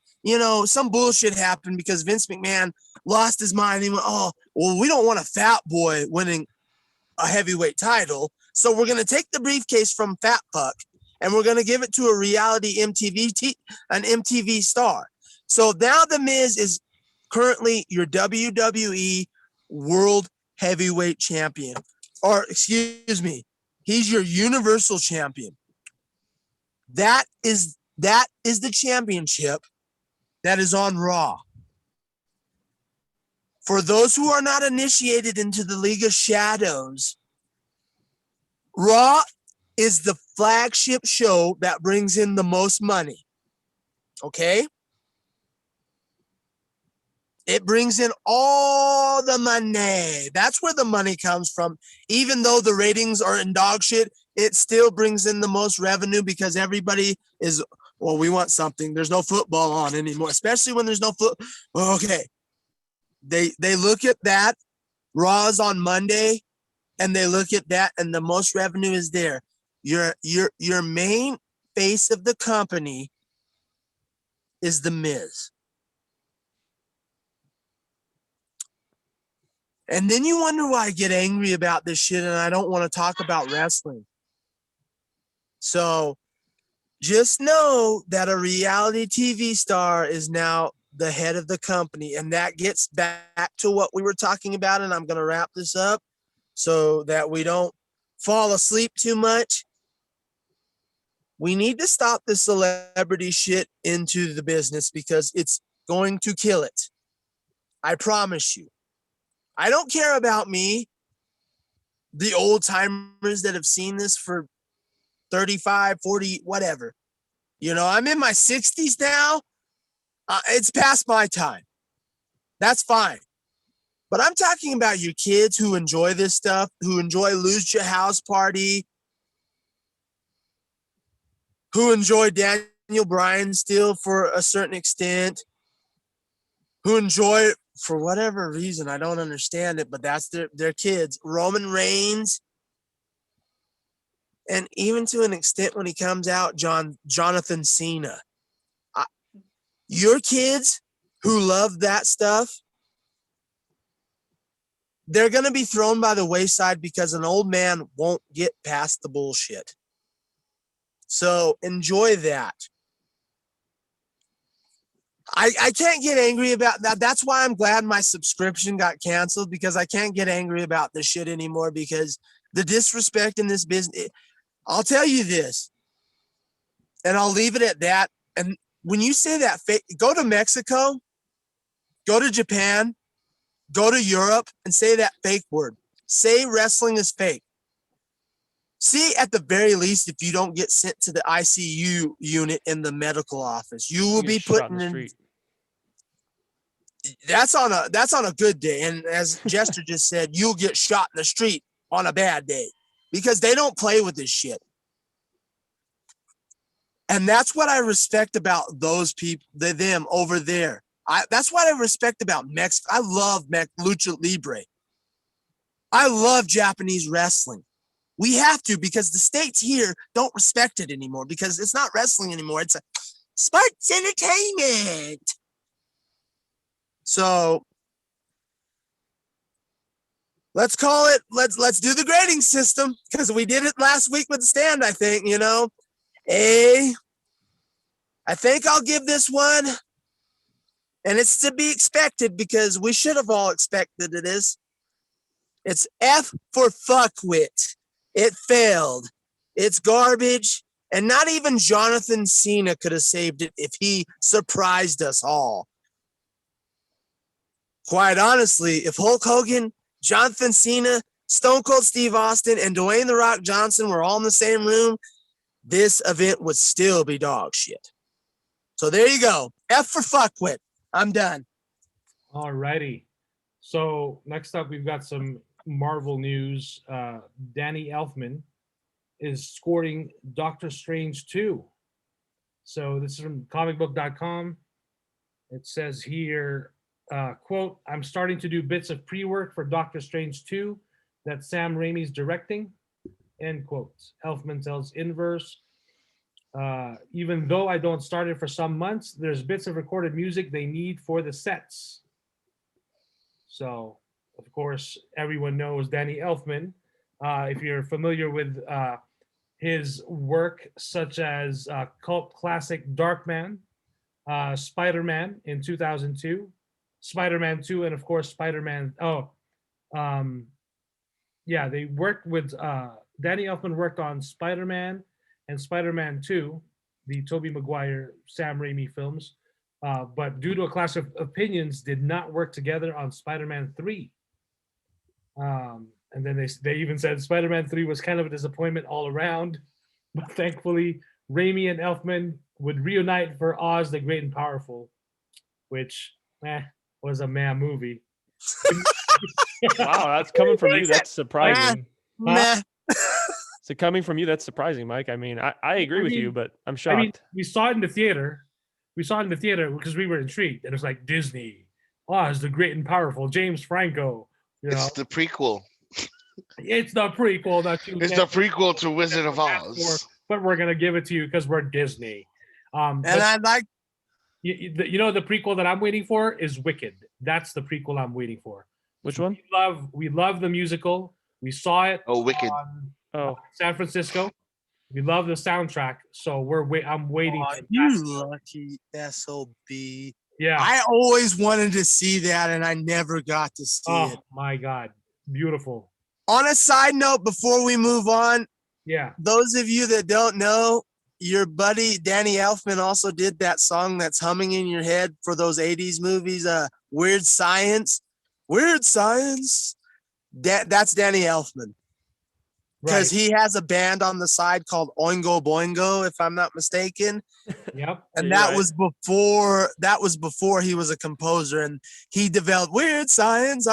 some bullshit happened because Vince McMahon lost his mind. He went, oh, well, we don't want a fat boy winning a heavyweight title. So we're going to take the briefcase from Fat Fuck and we're going to give it to a reality an MTV star. So now The Miz is currently your WWE World Heavyweight Champion. Or, excuse me, he's your Universal Champion. That is the championship that is on Raw. For those who are not initiated into the League of Shadows, Raw is the flagship show that brings in the most money. Okay? It brings in all the money. That's where the money comes from. Even though the ratings are in dog shit, it still brings in the most revenue because everybody is, well, we want something. There's no football on anymore, especially when there's no foot. Okay. They look at that. Raw is on Monday, and they look at that, and the most revenue is there. Your main face of the company is The Miz. And then you wonder why I get angry about this shit and I don't want to talk about wrestling. So just know that a reality TV star is now the head of the company. And that gets back to what we were talking about. And I'm going to wrap this up so that we don't fall asleep too much. We need to stop the celebrity shit into the business because it's going to kill it. I promise you. I don't care about me, the old timers that have seen this for 35, 40, whatever. I'm in my 60s now. It's past my time. That's fine. But I'm talking about your kids who enjoy this stuff, who enjoy Lose Your House Party, who enjoy Daniel Bryan still for a certain extent, who enjoy it for whatever reason. I don't understand it, but that's their kids. Roman Reigns. And even to an extent when he comes out, Jonathan Cena. Your kids who love that stuff, they're going to be thrown by the wayside because an old man won't get past the bullshit. So enjoy that. I can't get angry about that. That's why I'm glad my subscription got canceled because I can't get angry about this shit anymore because the disrespect in this business. I'll tell you this, and I'll leave it at that. And when you say that, go to Mexico, go to Japan, go to Europe, and say that fake word. Say wrestling is fake. See, at the very least, if you don't get sent to the ICU unit in the medical office, you will be put in the street. That's on a good day. And as Jester just said, you'll get shot in the street on a bad day because they don't play with this shit. And that's what I respect about those people, them over there. That's what I respect about Mexico. I love Lucha Libre. I love Japanese wrestling. We have to because the states here don't respect it anymore because it's not wrestling anymore. It's a sports entertainment. So let's call it, let's do the grading system, because we did it last week with the stand, I think, you know. I think I'll give this one, and it's to be expected because we should have all expected it is. It's F for fuckwit. It failed. It's garbage. And not even Jonathan Cena could have saved it if he surprised us all. Quite honestly, if Hulk Hogan, Jonathan Cena, Stone Cold Steve Austin, and Dwayne The Rock Johnson were all in the same room, this event would still be dog shit. So there you go. F for fuckwit. I'm done. All righty. So next up, we've got some Marvel news. Danny Elfman is scoring Doctor Strange 2. So this is from comicbook.com. It says here, quote, I'm starting to do bits of pre-work for Doctor Strange 2 that Sam Raimi's directing, end quote. Elfman tells Inverse, even though I don't start it for some months, there's bits of recorded music they need for the sets. So, of course, everyone knows Danny Elfman. If you're familiar with his work, such as cult classic Darkman, Spider-Man in 2002, Spider-Man 2, and of course, Spider-Man. They worked with, Danny Elfman worked on Spider-Man and Spider-Man 2, the Tobey Maguire, Sam Raimi films, but due to a clash of opinions, did not work together on Spider-Man 3. And then they even said Spider-Man 3 was kind of a disappointment all around, but thankfully Raimi and Elfman would reunite for Oz the Great and Powerful, which was a meh movie. Wow, that's coming from you. That's surprising. Meh. So coming from you, that's surprising, Mike. I mean, I agree with you, but I'm shocked. I mean, we saw it in the theater. Because we were intrigued. And it was like Disney, Oz the Great and Powerful, James Franco. It's the prequel. It's the prequel. It's the prequel to Wizard of Oz. But we're going to give it to you because we're Disney. And I like... You know, the prequel that I'm waiting for is Wicked. That's the prequel I'm waiting for. Which one? We love the musical. We saw it. Oh, Wicked. San Francisco. We love the soundtrack. So I'm waiting. You lucky SOB. Yeah. I always wanted to see that and I never got to see it. Oh my God. Beautiful. On a side note, before we move on, yeah, those of you that don't know, your buddy Danny Elfman also did that song that's humming in your head for those 80s movies, Weird Science. Weird Science. That's Danny Elfman. Because he has a band on the side called Oingo Boingo, if I'm not mistaken. Yep. And that was before he was a composer, and he developed Weird Science,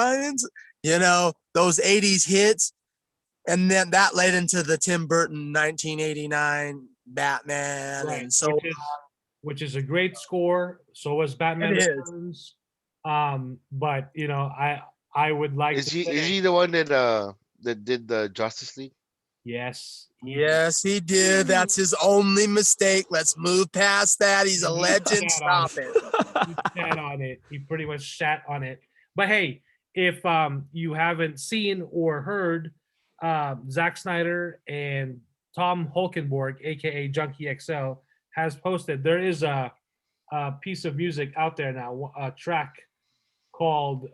you know, those 80s hits. And then that led into the Tim Burton 1989 Batman, and so which is a great score. So was Batman Returns. But you know, I would like. Is he the one that did the Justice League? Yes. Yes, he did. That's his only mistake. Let's move past that. He's a legend. Stop it. He sat on it. He pretty much sat on it. But hey, if you haven't seen or heard, Zack Snyder and Tom Holkenborg, aka Junkie XL, has posted. There is a piece of music out there now, a track called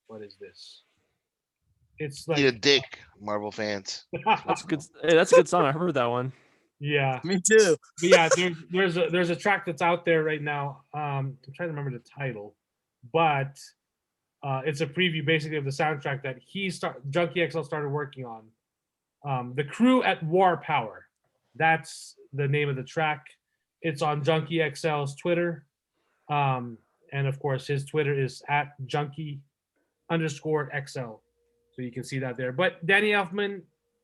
what is this? It's like a dick, Marvel fans. That's good. Hey, that's a good song. I heard that one. Yeah, me too. But yeah, there's a track that's out there right now. I'm trying to remember the title, but it's a preview basically of the soundtrack that Junkie XL started working on. The Crew at War Power. That's the name of the track. It's on Junkie XL's Twitter, and of course his Twitter is at Junkie_XL. So you can see that there. But Danny Elfman,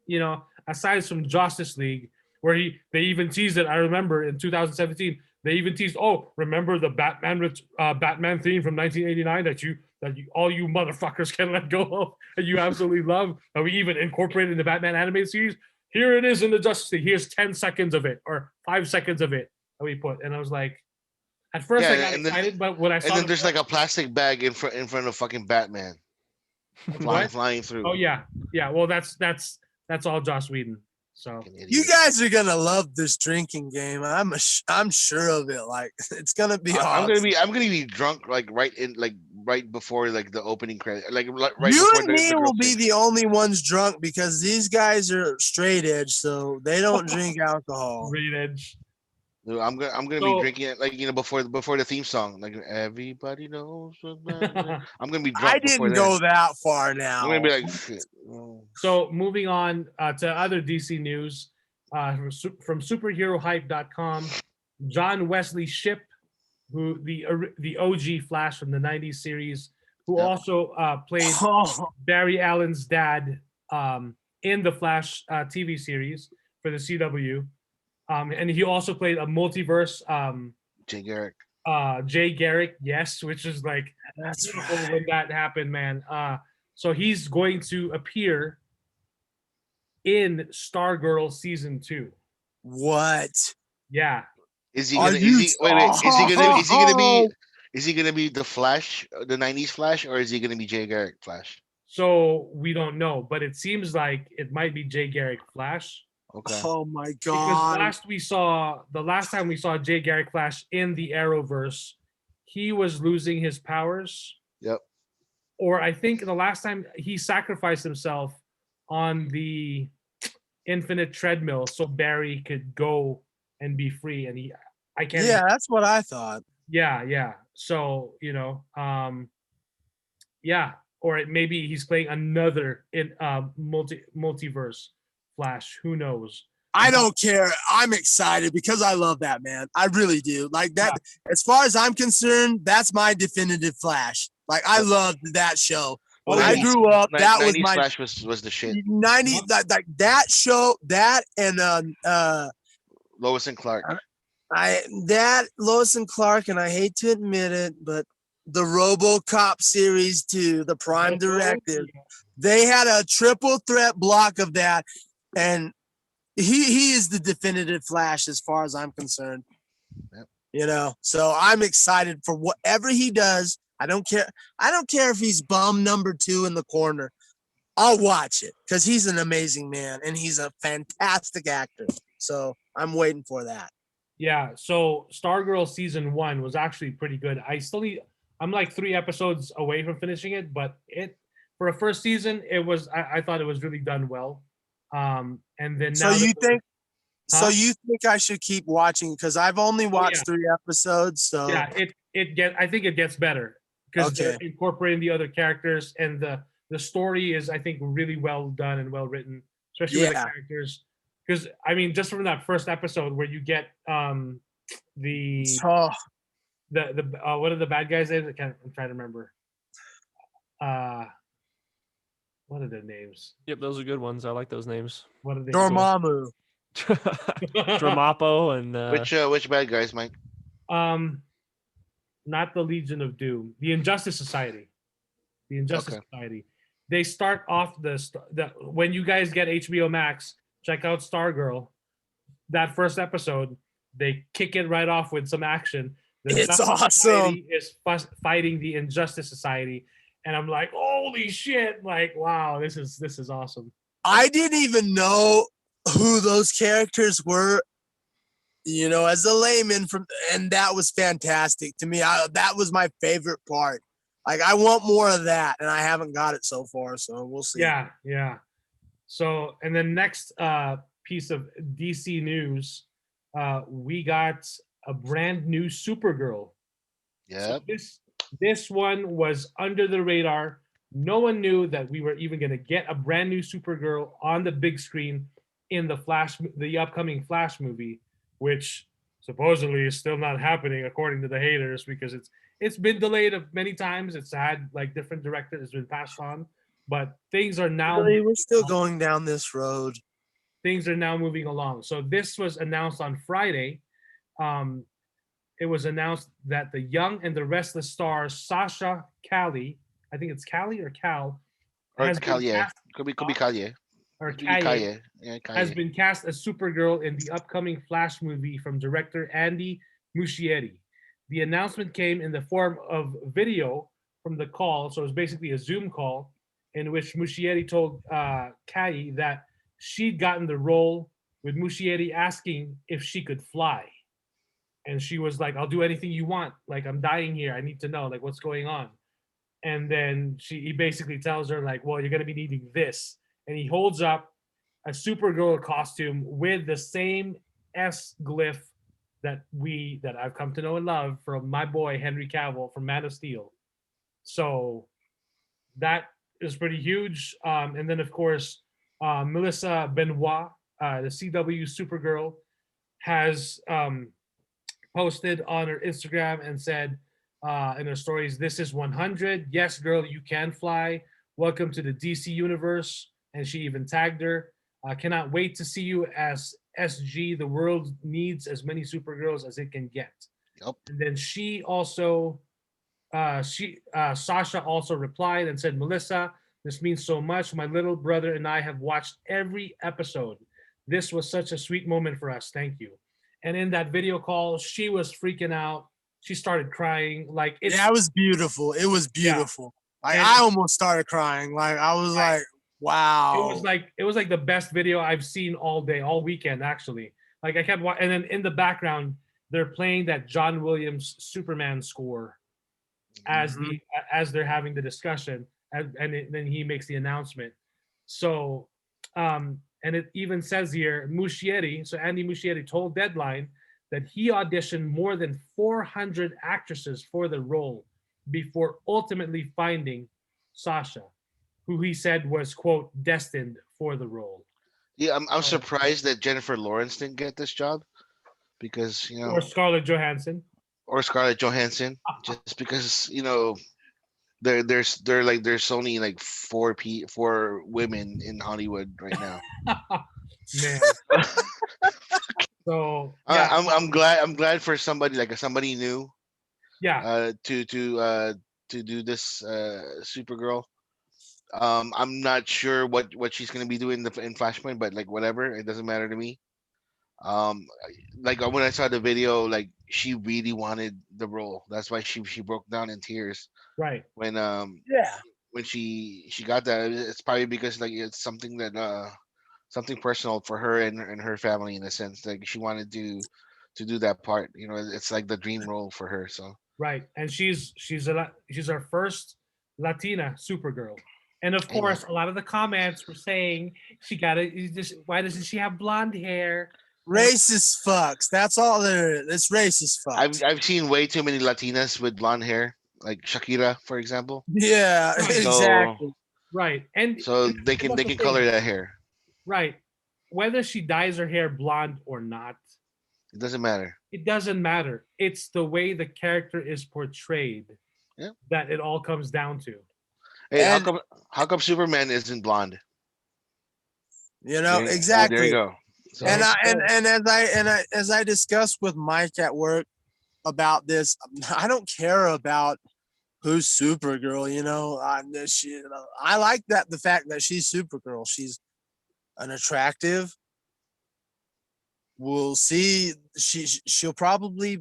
you know, aside from Justice League, where they even teased it. I remember in 2017, they even teased, remember the Batman theme from 1989 that you all you motherfuckers can let go of and you absolutely love, and we even incorporated in the Batman animated series. Here it is in the Justice League. Here's 10 seconds of it or 5 seconds of it that we put. And I was like, at first I got excited, but when I saw, and then there's like a plastic bag in front of fucking Batman. What? flying through. Oh yeah. Well, that's all Joss Whedon. So Fucking You idiot. guys are gonna love this drinking game. I'm sure of it. Like it's gonna be I'm awesome. I'm gonna be drunk like right before like the opening credit, like right You before and me the girl will be sings. the only ones drunk because these guys are straight edge, so they don't drink alcohol. Great Edge. Dude, I'm gonna be So- drinking it like before the theme song, like everybody knows. I'm gonna be I drunk before didn't that. go that far now. I'm gonna be like shit. Oh. So moving on to other DC news from superherohype.com, John Wesley Shipp, who the OG Flash from the 90s series, who Yep. also played Barry Allen's dad in the Flash TV series for the CW. And he also played a multiverse Jay Garrick. Jay Garrick, yes, which is like That's beautiful right. when that happened, man. So he's going to appear in Stargirl season 2. What? Yeah. Is he Are gonna? you- Is he? Wait. Is he gonna? Is he gonna be? Oh. Is he gonna be the Flash, the '90s Flash, or is he gonna be Jay Garrick Flash? So we don't know, but it seems like it might be Jay Garrick Flash. Okay. Oh my Because god. the last time we saw Jay Garrick Flash in the Arrowverse, he was losing his powers. Yep. Or I think the last time he sacrificed himself on the infinite treadmill so Barry could go and be free. And I can't. Yeah, that's what I thought. Yeah. So, yeah. Or maybe he's playing another in multiverse Flash. Who knows? I don't care. I'm excited because I love that man. I really do. Like that. As far as I'm concerned, that's my definitive Flash. Like I loved that show. When Oh, I yeah. grew up, that was 90s my Flash was the shit. 90 that show, that and Lois and Clark. that Lois and Clark, and I hate to admit it, but the RoboCop series too, the Prime Directive, they had a triple threat block of that, and he is the definitive Flash as far as I'm concerned. Yep. So I'm excited for whatever he does. I don't care if he's bum number 2 in the corner. I'll watch it because he's an amazing man and he's a fantastic actor. So I'm waiting for that. Yeah, so Stargirl season 1 was actually pretty good. I'm like 3 episodes away from finishing it, but for a first season, I thought it was really done well. And then So now you think Huh? so you think I should keep watching because I've only watched 3 episodes. So yeah, I think it gets better because they're incorporating the other characters, and the story is, I think, really well done and well written, especially with the characters. Because I mean, just from that first episode where you get the what are the bad guys' names? I'm trying to remember. What are their names? Yep, those are good ones. I like those names. What are they? Dormammu. Dramapo and Which bad guys, Mike? Not the Legion of Doom, the Injustice Society. The Injustice Society. They start off when you guys get HBO Max, check out Stargirl. That first episode, they kick it right off with some action. The It's Justice awesome. Society is fighting the Injustice Society, and I'm like, holy shit! Like, wow, this is awesome. I didn't even know who those characters were, as a layman and that was fantastic to me. That was my favorite part. Like I want more of that, and I haven't got it so far, so we'll see. Yeah. So, and then next piece of DC news, we got a brand new Supergirl. Yeah. So this one was under the radar. No one knew that we were even going to get a brand new Supergirl on the big screen in the upcoming Flash movie, which supposedly is still not happening according to the haters because it's been delayed many times. It's had like different directors, it's been passed on, but things are now we're still going down this road. Things are now moving along. So this was announced on Friday. It was announced that the Young and the Restless star Sasha Cali, I think it's Cali or Cal, or Callie. Could be Callie. Or Callie. Yeah, has been cast as Supergirl in the upcoming Flash movie from director Andy Muschietti. The announcement came in the form of video from the call, so it was basically a Zoom call, in which Muschietti told Kai that she'd gotten the role with Muschietti asking if she could fly. And she was like, I'll do anything you want. Like, I'm dying here. I need to know, like, what's going on. And then he basically tells her, like, well, you're going to be needing this. And he holds up a Supergirl costume with the same S glyph that I've come to know and love from my boy Henry Cavill from Man of Steel. So that is pretty huge. And then, of course, Melissa Benoit, the CW Supergirl, has posted on her Instagram and said in her stories, "This is 100. Yes, girl, you can fly. Welcome to the DC universe." And she even tagged her. Cannot wait to see you as SG. The world needs as many Supergirls as it can get. Yep. And then she also, Sasha also replied and said, "Melissa, this means so much. My little brother and I have watched every episode. This was such a sweet moment for us. Thank you." And in that video call, she was freaking out. She started crying. Like, it's Yeah, it was beautiful. It was beautiful. Like And- I almost started crying. Like I was Right. like, wow. it was like the best video I've seen all day, all weekend, actually. Like, I kept watching, and then in the background, they're playing that John Williams Superman score as as they're having the discussion, and then he makes the announcement. So, and it even says here, Muschietti, so Andy Muschietti told Deadline that he auditioned more than 400 actresses for the role before ultimately finding Sasha, who he said was, quote, destined for the role. Yeah, I'm surprised that Jennifer Lawrence didn't get this job, because Or Scarlett Johansson. or Scarlett Johansson, just because there's only like four women in Hollywood right now. Man. So yeah, I'm glad for somebody like somebody new yeah, to do this Supergirl. I'm not sure what she's gonna be doing in Flashpoint, but like whatever, it doesn't matter to me. Like when I saw the video, like she really wanted the role. That's why she broke down in tears right. when Yeah. when she got that. It's probably because like it's something that something personal for her and her family, in a sense. Like she wanted to do that part. It's like the dream role for her. So Right, and she's our first Latina Supergirl, and of course, a lot of the comments were saying she got it. Why doesn't she have blonde hair? Racist fucks. That's all there is. It's racist fucks. I've seen way too many Latinas with blonde hair, like Shakira, for example. Yeah, Right. exactly. Right, and So they that's can the color thing. that hair. Right, whether she dyes her hair blonde or not, It doesn't matter. it doesn't matter. It's the way the character is portrayed that it all comes down to. Hey, And- how come Superman isn't blonde? Exactly. There you go. So, And as I discussed with Mike at work about this, I don't care about who's Supergirl. I like the fact that she's Supergirl. She's an attractive. We'll see. She'll probably,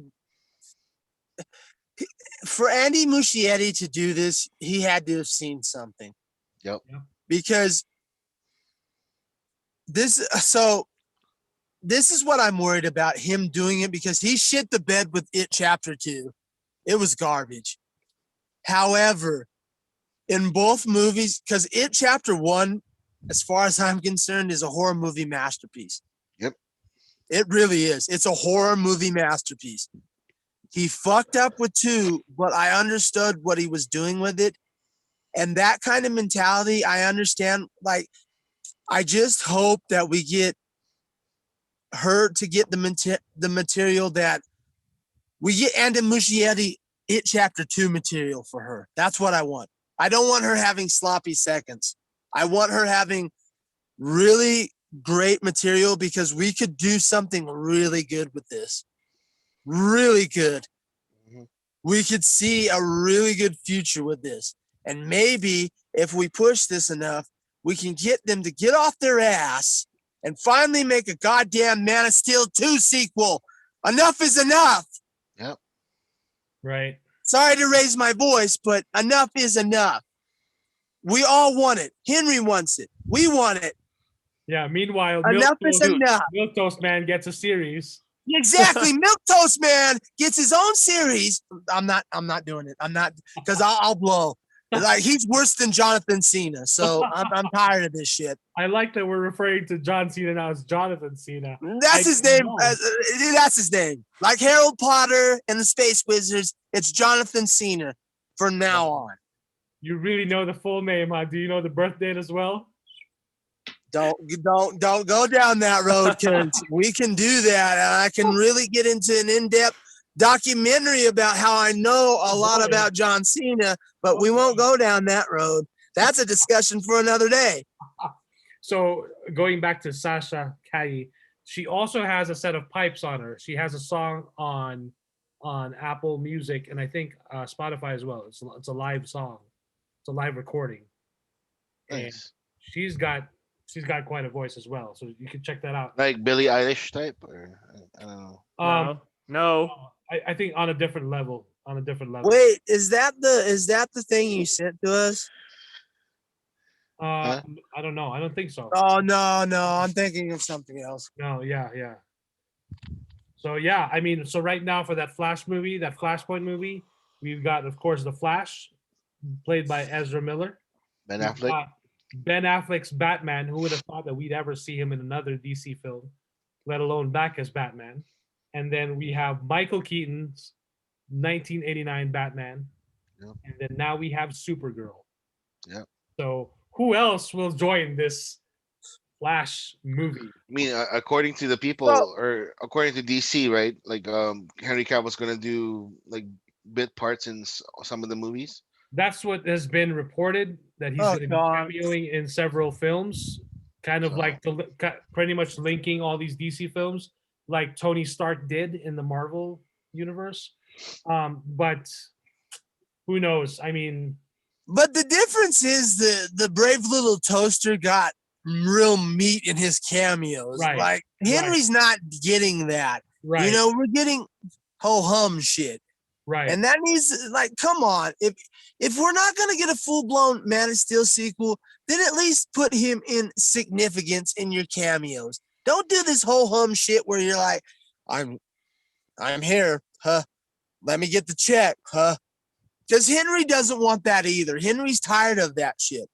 for Andy Muschietti to do this, he had to have seen something. Yep. Because this is what I'm worried about, him doing it, because he shit the bed with It Chapter 2. It was garbage. However, in both movies, because It Chapter 1, as far as I'm concerned, is a horror movie masterpiece. Yep. It really is. It's a horror movie masterpiece. He fucked up with 2, but I understood what he was doing with it. And that kind of mentality, I understand. Like, I just hope that we get her to get the material that we get, Andy Muschietti It Chapter 2 material for her. That's what I want. I don't want her having sloppy seconds. I want her having really great material, because we could do something really good with this. Really good. Mhm. We could see a really good future with this. And maybe if we push this enough, we can get them to get off their ass and finally make a goddamn Man of Steel 2 sequel. Enough is enough. Yep. Right. Sorry to raise my voice, but enough is enough. We all want it. Henry wants it. We want it. Yeah. Meanwhile, Enough is enough. Milquetoast Man gets a series. Exactly. Milquetoast Man gets his own series. I'm not doing it. I'm not, because I'll blow. Like, he's worse than Jonathan Cena. So I'm tired of this shit. I like that we're referring to John Cena now as Jonathan Cena. That's his name. That's his name. Like Harold Potter and the Space Wizards, it's Jonathan Cena from now on. You really know the full name, huh? Do you know the birth date as well? Don't go down that road, because we can do that. And I can really get into an in-depth documentary about how I know a lot about John Cena, but we won't go down that road. That's a discussion for another day. So going back to Sasha Calle, she also has a set of pipes on her. She has a song on Apple Music and I think Spotify as well. It's a live song. It's a live recording. Nice. And she's got quite a voice as well. So you can check that out. Like Billie Eilish type, or I don't know. No. I think on a different level. Wait, is that the thing you sent to us? I don't know. I don't think so. Oh no, I'm thinking of something else. No, yeah. So yeah, I mean, so right now for that Flashpoint movie, we've got, of course, the Flash, played by Ezra Miller. Ben Affleck. Ben Affleck's Batman. Who would have thought that we'd ever see him in another DC film, let alone back as Batman? And then we have Michael Keaton's 1989 Batman. Yep. And then now we have Supergirl. Yep. So who else will join this Flash movie? I mean, according to the people, or according to DC, right? Like, Henry Cavill's gonna do like bit parts in some of the movies. That's what has been reported, that he's going to be cameoing in several films, kind of like pretty much linking all these DC films, like Tony Stark did in the Marvel universe. But who knows? I mean, but the difference is the brave little toaster got real meat in his cameos. Right. Like Henry's not getting that. Right. You know, we're getting ho-hum shit. Right. And that needs, like, come on. If we're not gonna get a full-blown Man of Steel sequel, then at least put him in significance in your cameos. Don't do this ho-hum shit where you're like, I'm here, huh? Let me get the check, huh? Because Henry doesn't want that either. Henry's tired of that shit.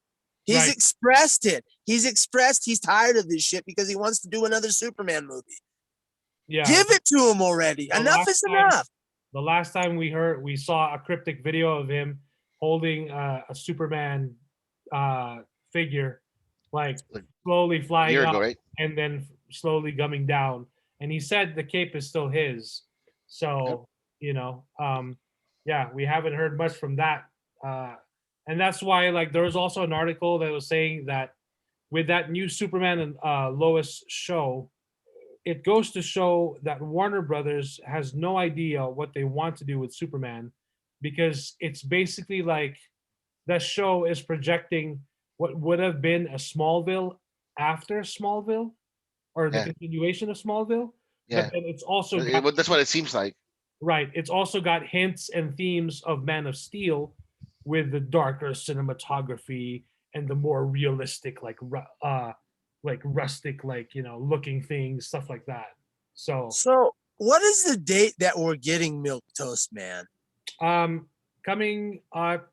He's expressed it. He's expressed he's tired of this shit because he wants to do another Superman movie. Yeah. Give it to him already. Enough is enough. The last time we saw a cryptic video of him holding a Superman figure, like slowly flying up and then slowly coming down. And he said the cape is still his. So, you know, yeah, we haven't heard much from that. And that's why, like, there was also an article that was saying that with that new Superman and Lois show, it goes to show that Warner Brothers has no idea what they want to do with Superman, because it's basically like the show is projecting what would have been a Smallville after Smallville, or the continuation of Smallville. Yeah. But then it's also that's what it seems like. Right. It's also got hints and themes of Man of Steel, with the darker cinematography and the more realistic, like rustic, like, you know, looking things, stuff like that. So what is the date that we're getting Milquetoast Man? Coming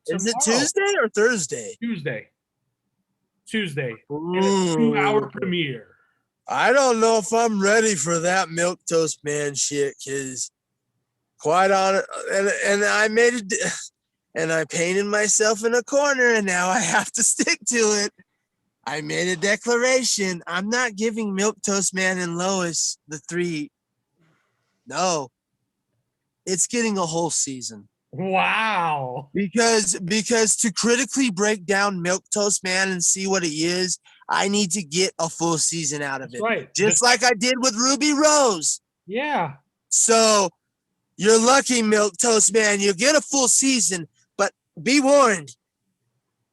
is it Tuesday or Thursday? Tuesday. In a 2-hour premiere. I don't know if I'm ready for that Milquetoast Man shit, because quite honest, and I made it, and I painted myself in a corner, and now I have to stick to it. I made a declaration. I'm not giving Milquetoast Man and Lois the 3. No. It's getting a whole season. Wow. Because to critically break down Milquetoast Man and see what he is, I need to get a full season out of it. Right. Just like I did with Ruby Rose. Yeah. So you're lucky, Milquetoast Man. You'll get a full season, but be warned.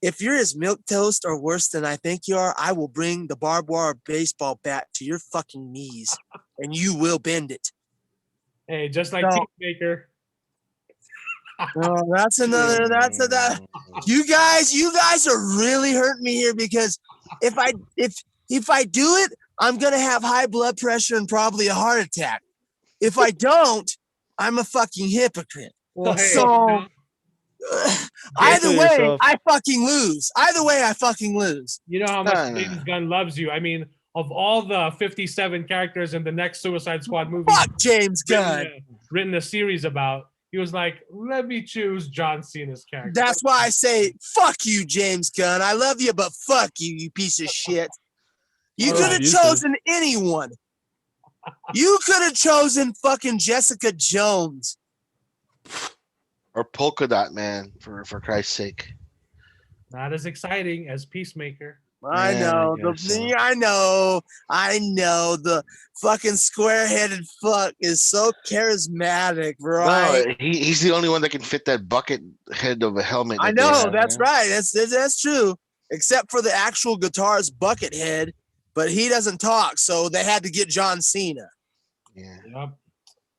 If you're as milquetoast or worse than I think you are, I will bring the barbed wire baseball bat to your fucking knees, and you will bend it. Hey, just like Peacemaker. Oh, that's another. You guys are really hurting me here because if I do it, I'm gonna have high blood pressure and probably a heart attack. If I don't, I'm a fucking hypocrite. Well, hey, So either Kill way, yourself. I fucking lose. Either way, I fucking lose. you know how much No, no. James Gunn loves you. I mean, of all the 57 characters in the next Suicide Squad movie, Fuck James Gunn. written a series about, he was like, let me choose John Cena's character. That's why I say fuck you, James Gunn. I love you, but fuck you, you piece of shit. You All could right. have Abusive. chosen anyone. You could have chosen fucking Jessica Jones. Or Polka Dot Man, for Christ's sake. Not as exciting as Peacemaker. I Yeah, know. I guess so. I know. The fucking square-headed fuck is so charismatic, right? No, he's the only one that can fit that bucket head of a helmet. I that they know. have, That's man. right. That's true. Except for the actual guitar's bucket head, but he doesn't talk, so they had to get John Cena. Yeah. Yep.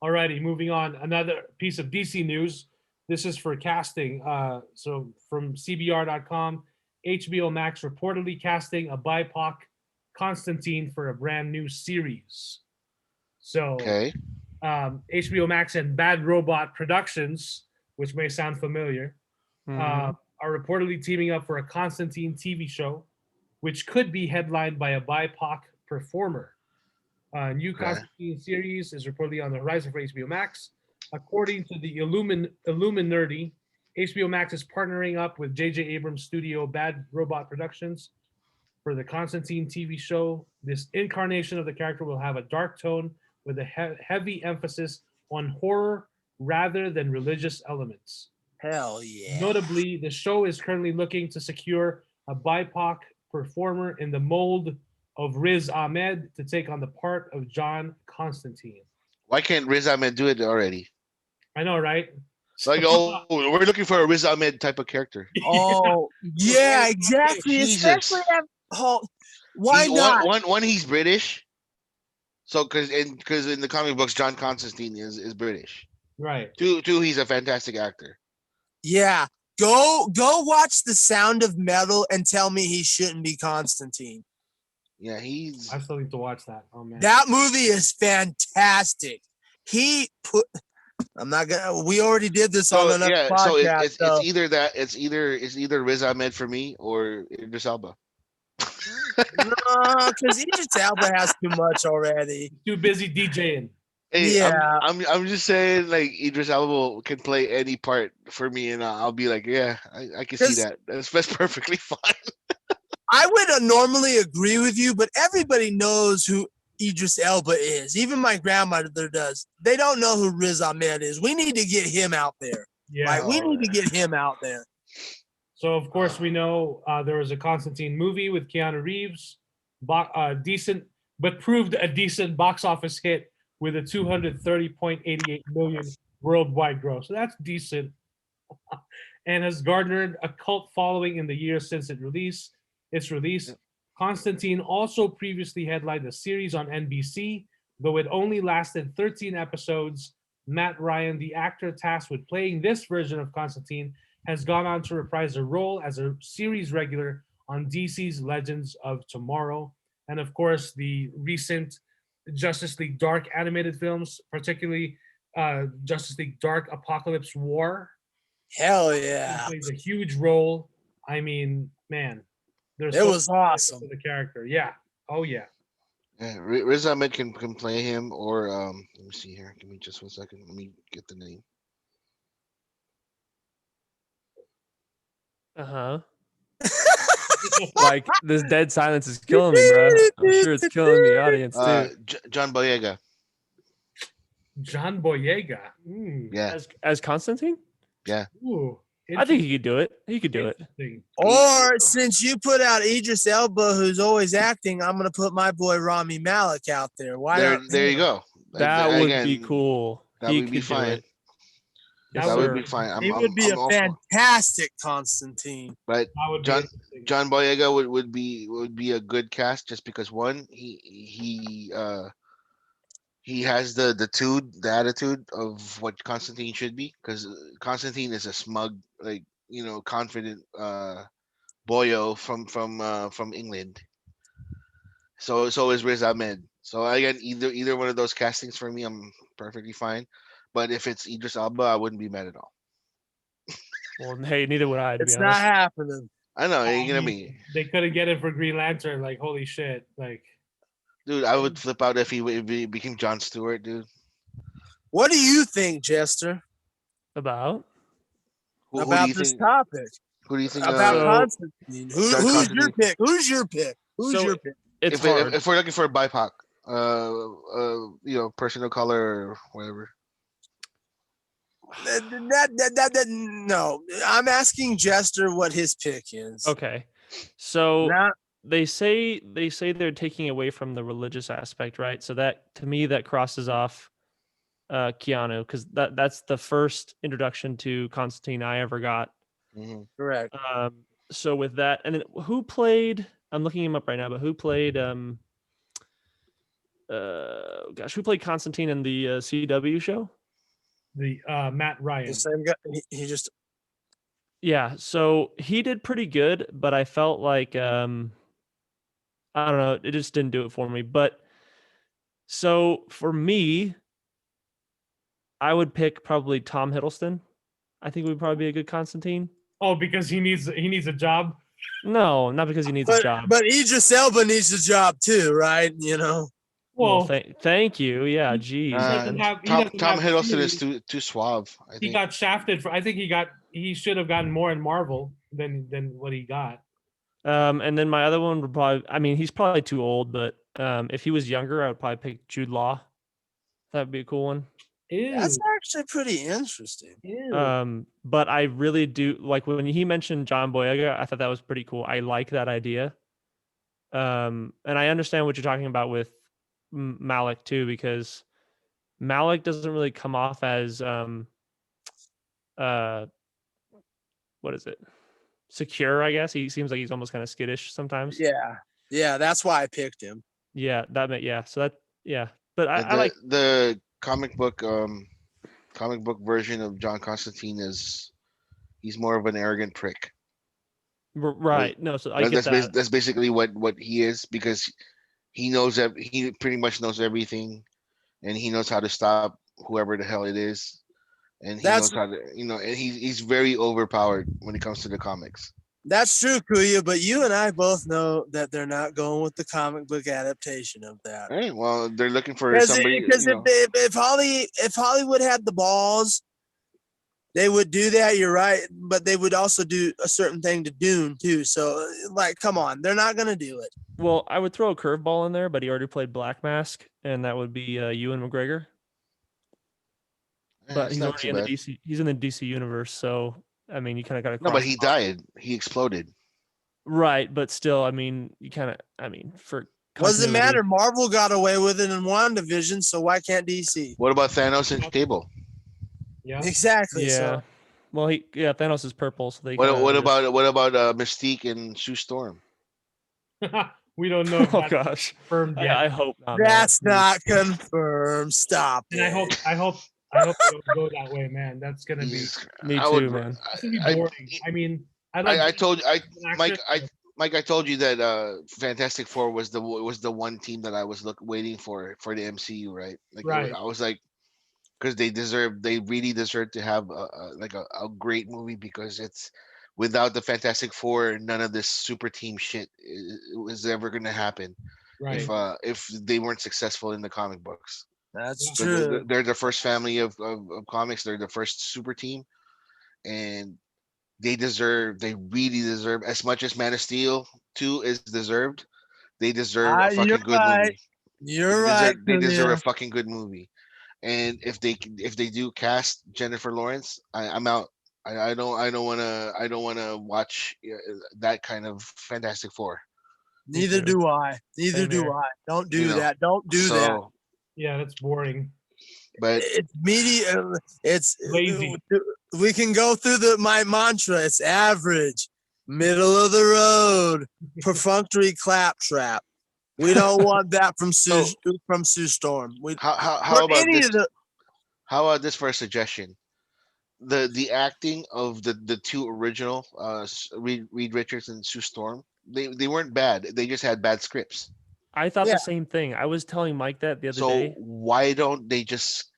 Alrighty, moving on. Another piece of DC news. This is for casting. So from CBR.com, HBO Max reportedly casting a BIPOC Constantine for a brand new series. So Okay. HBO Max and Bad Robot Productions, which may sound familiar, Mhm. are reportedly teaming up for a Constantine TV show, which could be headlined by a BIPOC performer. New Okay. Constantine series is reportedly on the horizon for HBO Max. According to the Illuminati, HBO Max is partnering up with J.J. Abrams' studio Bad Robot Productions for the Constantine TV show. This incarnation of the character will have a dark tone with a heavy emphasis on horror rather than religious elements. Hell yeah. Notably, the show is currently looking to secure a BIPOC performer in the mold of Riz Ahmed to take on the part of John Constantine. Why can't Riz Ahmed do it already? I know, right? It's like, oh, we're looking for a Riz Ahmed type of character. Oh, yeah, exactly. Jesus. Especially why not? One, he's British. So, because in the comic books, John Constantine is British. Right. Two, he's a fantastic actor. Yeah. Go watch The Sound of Metal and tell me he shouldn't be Constantine. Yeah, he's. I still need to watch that. Oh man. That movie is fantastic. I'm not gonna. We already did this on So another yeah, podcast. so it's so- either that it's either Riz Ahmed for me or Idris Elba. No, because Idris Elba has too much already. Too busy DJing. Hey, Yeah. I'm just saying, like, Idris Elba can play any part for me, and I'll be like, yeah, I can see 'Cause- that. That's perfectly fine. I would normally agree with you, but everybody knows who Idris Elba is. Even my grandmother does. They don't know who Riz Ahmed is. We need to get him out there. Yeah. Like, we need to get him out there. So of course we know there was a Constantine movie with Keanu Reeves, decent, but proved a decent box office hit with a 230.88 million worldwide gross. So that's decent, and has garnered a cult following in the years since its release. Constantine also previously headlined a series on NBC, though it only lasted 13 episodes. Matt Ryan, the actor tasked with playing this version of Constantine, has gone on to reprise a role as a series regular on DC's Legends of Tomorrow. And of course, the recent Justice League Dark animated films, particularly Justice League Dark Apocalypse War. Hell He yeah. plays a huge role. I mean, man, there's It so was much awesome. to the character. Yeah. Oh yeah. Yeah, Riz Ahmed can play him, or let me see here. Give me just 1 second. Let me get the name. Uh-huh. Like this dead silence is killing me, bro. I'm sure it's killing the audience too. John Boyega. John Boyega. Mm. Yeah, As Constantine? Ooh, I think he could do it. He could do it. interesting. Or since you put out Idris Elba, who's always acting, I'm gonna put my boy Rami Malek out there. Why there not? you go. That would be Again, cool. That He would be could do fine. it. Yes, That would sir. be fine. He would be I'm a all for- fantastic Constantine. But That would be John interesting. John Boyega would be a good cast just because one, he has the attitude of what Constantine should be, because Constantine is a smug, like, confident boyo from England. So is Riz Ahmed. So again, either one of those castings for me, I'm perfectly fine. But if it's Idris Elba, I wouldn't be mad at all. Well, hey, neither would I, to be It's not honest. happening. I know I you're gonna mean, be, they couldn't get it for Green Lantern. Like, holy shit! Like, dude. I would flip out if he became Jon Stewart, dude. What do you think, Jester, About Who do about you this think? topic? Who do you think? About So- Constantine. John Who's your Constantine. pick? Who's your pick? Who's So- your pick? it's if, hard. if we're looking for a BIPOC, person of color or whatever. No, I'm asking Jester what his pick is. Okay. So Not- they say they're taking away from the religious aspect, right? So that, to me, that crosses off Keanu, because that's the first introduction to Constantine I ever got. Mhm. correct. So with that, and then who played? I'm looking him up right now, but who played? Who played Constantine in the CW show? the Matt The Ryan. same guy. He just Yeah, so he did pretty good, but I felt like I don't know, it just didn't do it for me. But so for me, I would pick probably Tom Hiddleston. I think would probably be a good Constantine. Oh, because he needs a job. No, not because he needs a job. but Idris Elba needs a job too, right? You know. Well, Well, thank you. Yeah, geez. doesn't man. have- he Tom doesn't Tom have Hiddleston is series. too suave. I he think. got shafted for. I think he should have gotten more in Marvel than what he got. And then my other one would probably, I mean, he's probably too old, but if he was younger, I would probably pick Jude Law. That'd be a cool one. Ew. That's actually pretty interesting. Ew. But I really do like when he mentioned John Boyega, I thought that was pretty cool. I like that idea. And I understand what you're talking about with Malik too, because Malik doesn't really come off as what is it? Secure, I guess. He seems like he's almost kind of skittish sometimes. Yeah, that's why I picked him. Yeah, so that yeah. But I the, like the comic book version of John Constantine is he's more of an arrogant prick. right. No, so I get that. That's basically what he is, because he knows that he pretty much knows everything, and he knows how to stop whoever the hell it is, and he knows how to and he's very overpowered when it comes to the comics. That's true, Kuya, but you and I both know that they're not going with the comic book adaptation of that. All right, well, they're looking for somebody. Because if Hollywood had the balls, they would do that. You're right, but they would also do a certain thing to Dune too. So, like, come on, they're not gonna do it. Well, I would throw a curveball in there, but he already played Black Mask, and that would be Ewan McGregor. But It's he's not already too in the bad. DC. He's in the DC universe, so I mean, you kind of got to. No, but he died. He exploded. Right, but still, I mean, you kind of. I mean, for Doesn't continuity- matter. Marvel got away with it in WandaVision, so why can't DC? What about Thanos and Cable? Yeah. Exactly. Yeah. So Well, Thanos is purple, so they. What kinda about Mystique and Sue Storm? We don't know. If Oh that's gosh. confirmed yet. I hope not. man. that's not confirmed. Stop. And I it. hope they don't go that way, man. That's gonna be. Jesus, Me I too, would- man. That's gonna be I- boring. I mean, I like. I told an Mike, actor, Mike, I told you that Fantastic Four was the one team that I was waiting for the MCU, right? Like, Right. I was like, because they really deserve to have a great movie, because it's without the Fantastic Four, none of this super team shit was ever going to happen right. if they weren't successful in the comic books. That's So true. They're the first family of comics. They're the first super team, and they really deserve as much as Man of Steel 2 is deserved. They deserve a fucking You're good right. movie. You're right. They deserve a Kuya. fucking good movie. And if they do cast Jennifer Lawrence, I'm out. I don't wanna watch that kind of Fantastic Four. Neither too. do I. Neither Same do here. I. Don't do You know, that. Don't do that. So, Yeah, that's boring. but It's media. It's Lazy. We can go through my mantra. It's average, middle of the road, perfunctory claptrap. We don't want that from Sue Storm. We how or about any this? of the How about this for a suggestion? the acting of the two original Reed Richards and Sue Storm, they weren't bad. They just had bad scripts. I thought Yeah. the same thing. I was telling Mike that the other So day. why don't they just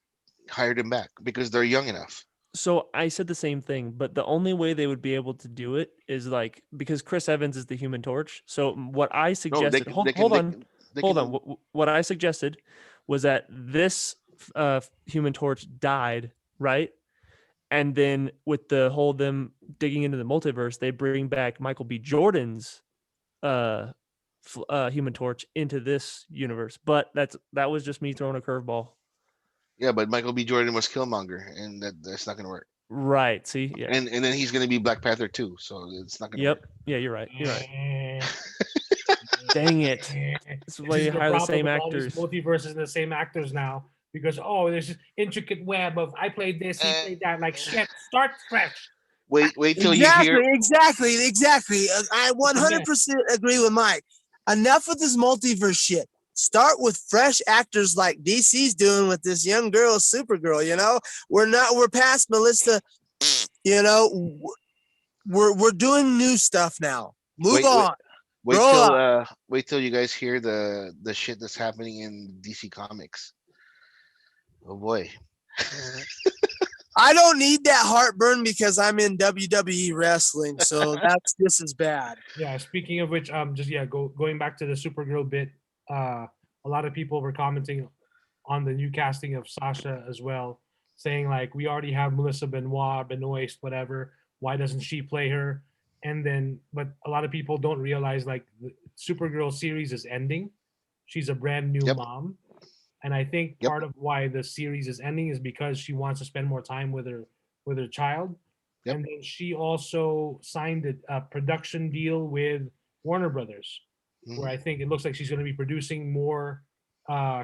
hire them back? Because they're young enough. So I said the same thing, but the only way they would be able to do it is like because Chris Evans is the Human Torch. So what I No, suggested, hold on, they hold can, on. What I suggested was that this Human Torch died, right? And then with the whole them digging into the multiverse, they bring back Michael B. Jordan's Human Torch into this universe. But that was just me throwing a curveball. Yeah, but Michael B. Jordan was Killmonger, and that's not gonna work. Right. See, yeah. And then he's gonna be Black Panther too, so it's not gonna Yep. work. Yeah, you're right. You're right. Eh, Dang it. This is why you hire the same with all these actors. multiverses and the same actors now because there's this intricate web of I played this, he played that. Like shit, start fresh. Wait till you hear. Exactly. I 100% agree with Mike. Enough with this multiverse shit. Start with fresh actors like DC's doing with this young girl, Supergirl. You know, we're past Melissa. You know, we're doing new stuff now. Move on. Wait till you guys hear the shit that's happening in DC Comics. Oh boy. I don't need that heartburn because I'm in WWE wrestling, so that's just as bad. Yeah. Speaking of which, going back to the Supergirl bit. A lot of people were commenting on the new casting of Sasha as well, saying like we already have Melissa Benoist, whatever. Why doesn't she play her? And then, but a lot of people don't realize like the Supergirl series is ending. She's a brand new Yep. mom, and I think Yep. part of why the series is ending is because she wants to spend more time with her child. Yep. And then she also signed a production deal with Warner Brothers, where I think it looks like she's going to be producing more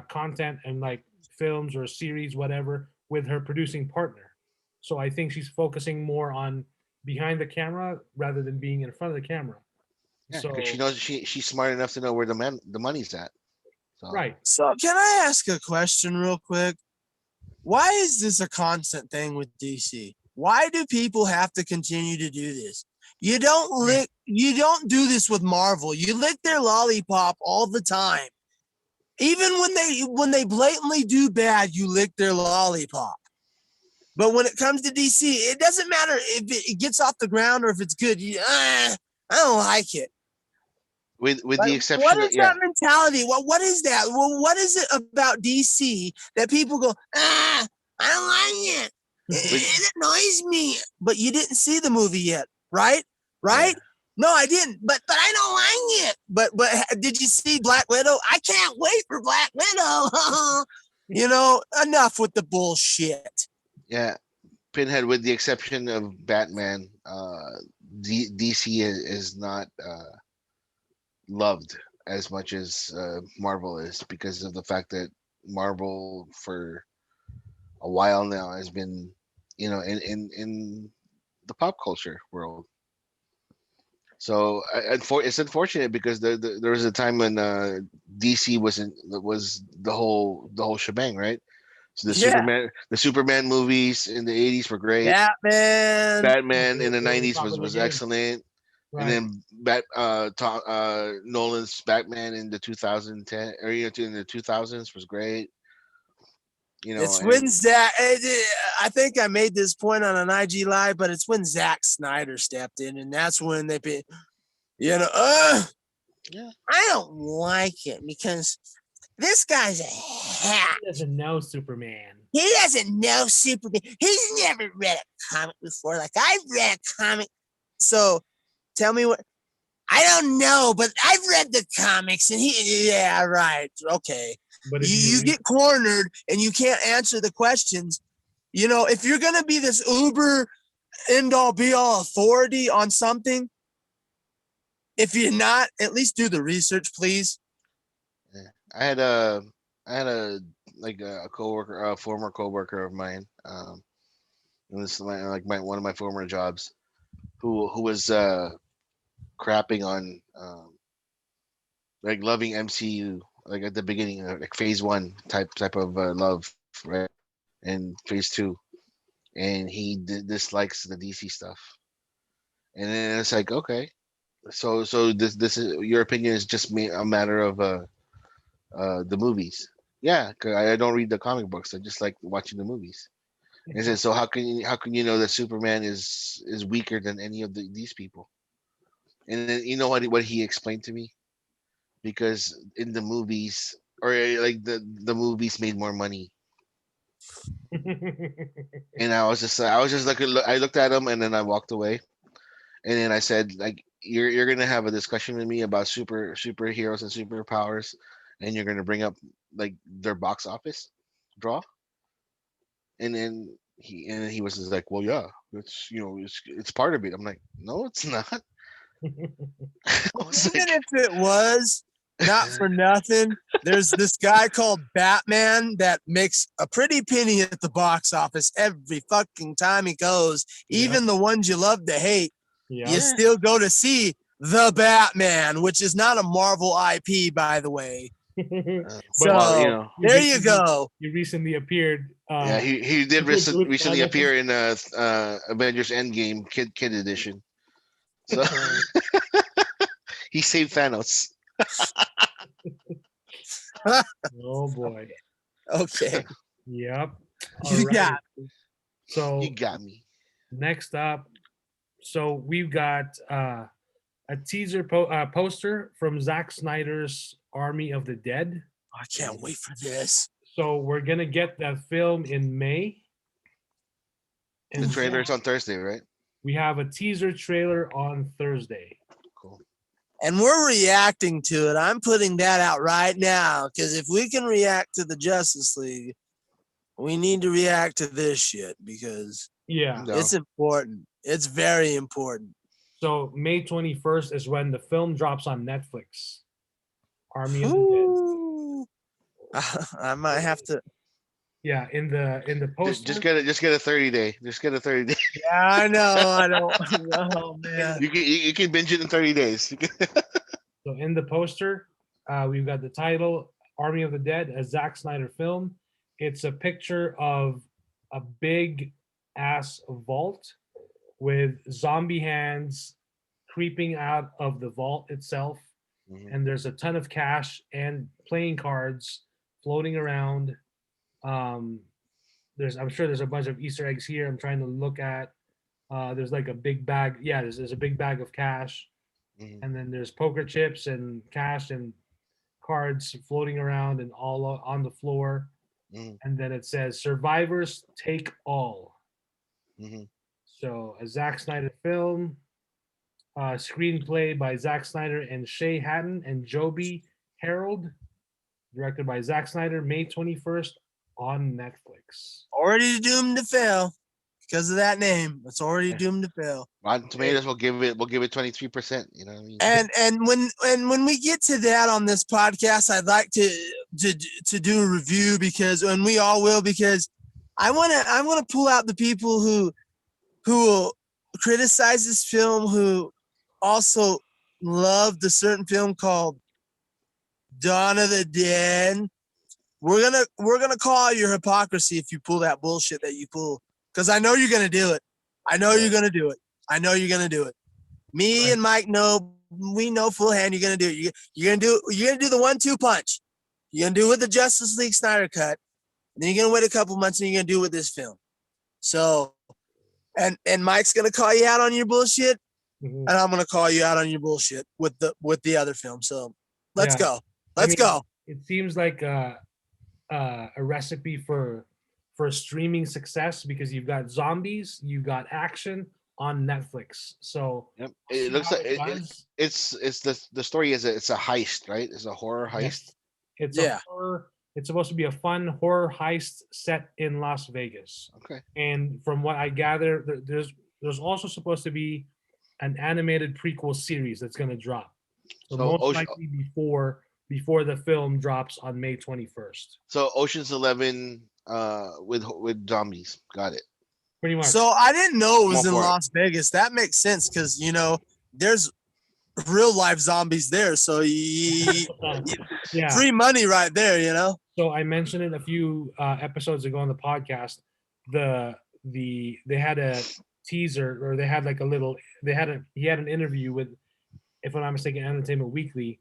content and like films or series, whatever, with her producing partner. So I think she's focusing more on behind the camera rather than being in front of the camera. Yeah, So because she knows she's smart enough to know where the money's at. So, right. So can I ask a question real quick? Why is this a constant thing with DC? Why do people have to continue to do this? You don't do this with Marvel. You lick their lollipop all the time. Even when they blatantly do bad, you lick their lollipop. But when it comes to DC, it doesn't matter if it gets off the ground or if it's good. I don't like it. with Like, the exception what of is that mentality? What is that? Well, what is it about DC that people go, I don't like it. It annoys me. But you didn't see the movie yet, right? Right? Yeah. No, I didn't. But I don't like it. But did you see Black Widow? I can't wait for Black Widow. Enough with the bullshit. Yeah, Pinhead, with the exception of Batman, DC is not loved as much as Marvel is because of the fact that Marvel for a while now has been, in the pop culture world. So it's unfortunate because there was a time when DC was the whole shebang, right? So the Superman movies in the 80s were great. Batman in the 90s was excellent. Right. And then Nolan's Batman in the 2010 or in the 2000s was great. It's when Zack. I think I made this point on an IG live, but it's when Zack Snyder stepped in, and that's when they be, I don't like it because this guy's a hack. He doesn't know Superman. He doesn't know Superman. He's never read a comic before. Like I've read a comic. So tell me what. I don't know, but I've read the comics, and right, okay. But you get cornered, and you can't answer the questions. If you're gonna be this uber end-all be-all authority on something, if you're not, at least do the research, please. Yeah. I had a coworker, a former coworker of mine. This is like one of my former jobs, who was crapping on like loving MCU, like at the beginning, like phase 1 type of love, right? And phase 2, and he dislikes the DC stuff. And then it's like, okay, so this is your opinion is just a matter of the movies. Yeah, 'cause I don't read the comic books. I just like watching the movies. And I said, so how can you know that Superman is weaker than any of these people? And then you know what he explained to me, because in the movies, or like the movies made more money. And I was just looking. I looked at him and then I walked away. And then I said, like, you're gonna have a discussion with me about superheroes and superpowers, and you're gonna bring up like their box office draw. And then he was just like, well, yeah, it's it's part of it. I'm like, no, it's not. I was Even like, if it was, not for nothing, there's this guy called Batman that makes a pretty penny at the box office every fucking time he goes. Even the ones you love to hate, you still go to see the Batman, which is not a Marvel IP, by the way. So well, there you go. He recently appeared. Yeah, he did recently I appear in Avengers Endgame Kid Edition. So he saved Thanos. Oh boy. Okay. Yep. You Alright. got So You got me. next up, so we've got a teaser poster from Zack Snyder's Army of the Dead. I can't wait for this. So we're gonna get that film in May. The trailer's on Thursday, right? We have a teaser trailer on Thursday. Cool. And we're reacting to it. I'm putting that out right now because if we can react to the Justice League, we need to react to this shit because Yeah. No. it's important. It's very important. So May 21st is when the film drops on Netflix. Army of the Dead. Ooh. I might have to. Yeah, in the poster. Just get a 30-day. Just get a 30-day. Yeah, I know. I don't know, man. You can binge it in 30 days. So in the poster, we've got the title Army of the Dead, a Zack Snyder film. It's a picture of a big ass vault with zombie hands creeping out of the vault itself. Mhm. And there's a ton of cash and playing cards floating around. I'm sure there's a bunch of Easter eggs here. I'm trying to look at. There's like a big bag. Yeah, there's a big bag of cash, Mhm. and then there's poker chips and cash and cards floating around and all on the floor. Mhm. And then it says "Survivors take all." Mhm. So a Zack Snyder film, screenplay by Zack Snyder and Shay Hatton and Joby Harold, directed by Zack Snyder, May 21st on Netflix. Already doomed to fail because of that name. It's already doomed to fail. Rotten Tomatoes will give it 23%. You know what I mean? And when we get to that on this podcast, I'd like to do a review and we all will, because I want to pull out the people who will criticize this film, who also loved a certain film called Dawn of the Dead. We're gonna call your hypocrisy if you pull that bullshit that you pull, because I know you're gonna do it. I know you're gonna do it. I know you're gonna do it. Me and Mike know, we know full hand you're gonna do it. You're gonna do the 1-2 punch. You're gonna do it with the Justice League Snyder cut. Then you're gonna wait a couple months and you're gonna do it with this film. So, and Mike's gonna call you out on your bullshit, and I'm gonna call you out on your bullshit with the other film. So let's go. Let's go. It seems like a recipe for streaming success, because you've got zombies, you've got action on Netflix. So Yep. It looks like it's the story is it's a heist, right? It's a horror heist. It's a horror. It's supposed to be a fun horror heist set in Las Vegas. Okay. And from what I gather, there's also supposed to be an animated prequel series that's going to drop. So most likely before the film drops on May 21st. So Ocean's 11 with zombies. Got it. Pretty much. So I didn't know it was in Las Vegas. That makes sense because there's real life zombies there. So free money right there. So I mentioned it a few episodes ago on the podcast. The they had a teaser, or they had like a little, he had an interview with, if I'm not mistaken, Entertainment Weekly,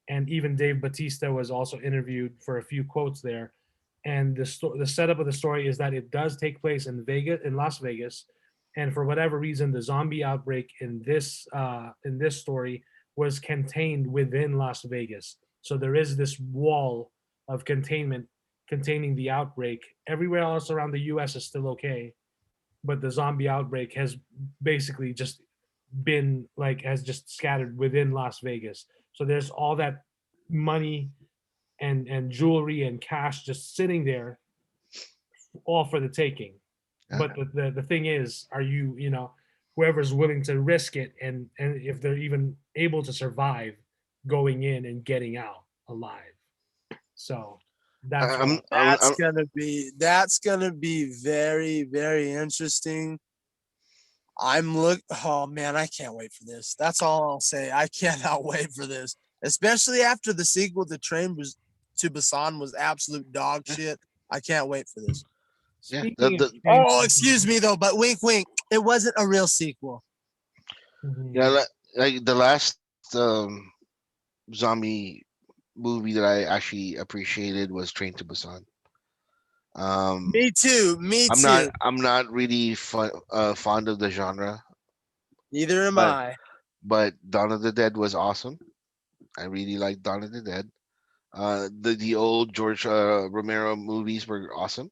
and even Dave Batista was also interviewed for a few quotes there. And the setup of the story is that it does take place in Las Vegas, and for whatever reason, the zombie outbreak in this story was contained within Las Vegas. So there is this wall of containment containing the outbreak. Everywhere else around the U.S. is still okay, but the zombie outbreak has basically just been like has just scattered within Las Vegas. So there's all that money and jewelry and cash just sitting there, all for the taking. But the thing is, are you, whoever's willing to risk it, and if they're even able to survive going in and getting out alive. So that's I'm, what I'm, That's I'm, gonna be very, very interesting. Oh man, I can't wait for this. That's all I'll say. I cannot wait for this, especially after the sequel to Busan was absolute dog shit. I can't wait for this. yeah. speaking of Oh, excuse me though, but wink, wink. It wasn't a real sequel. Yeah, Mhm. like the last zombie movie that I actually appreciated was Train to Busan. Um, Me too. Me I'm not too. I'm not really fond of the genre, Neither am but I. Dawn of the Dead was awesome. I really liked Dawn of the Dead. The old George Romero movies were awesome.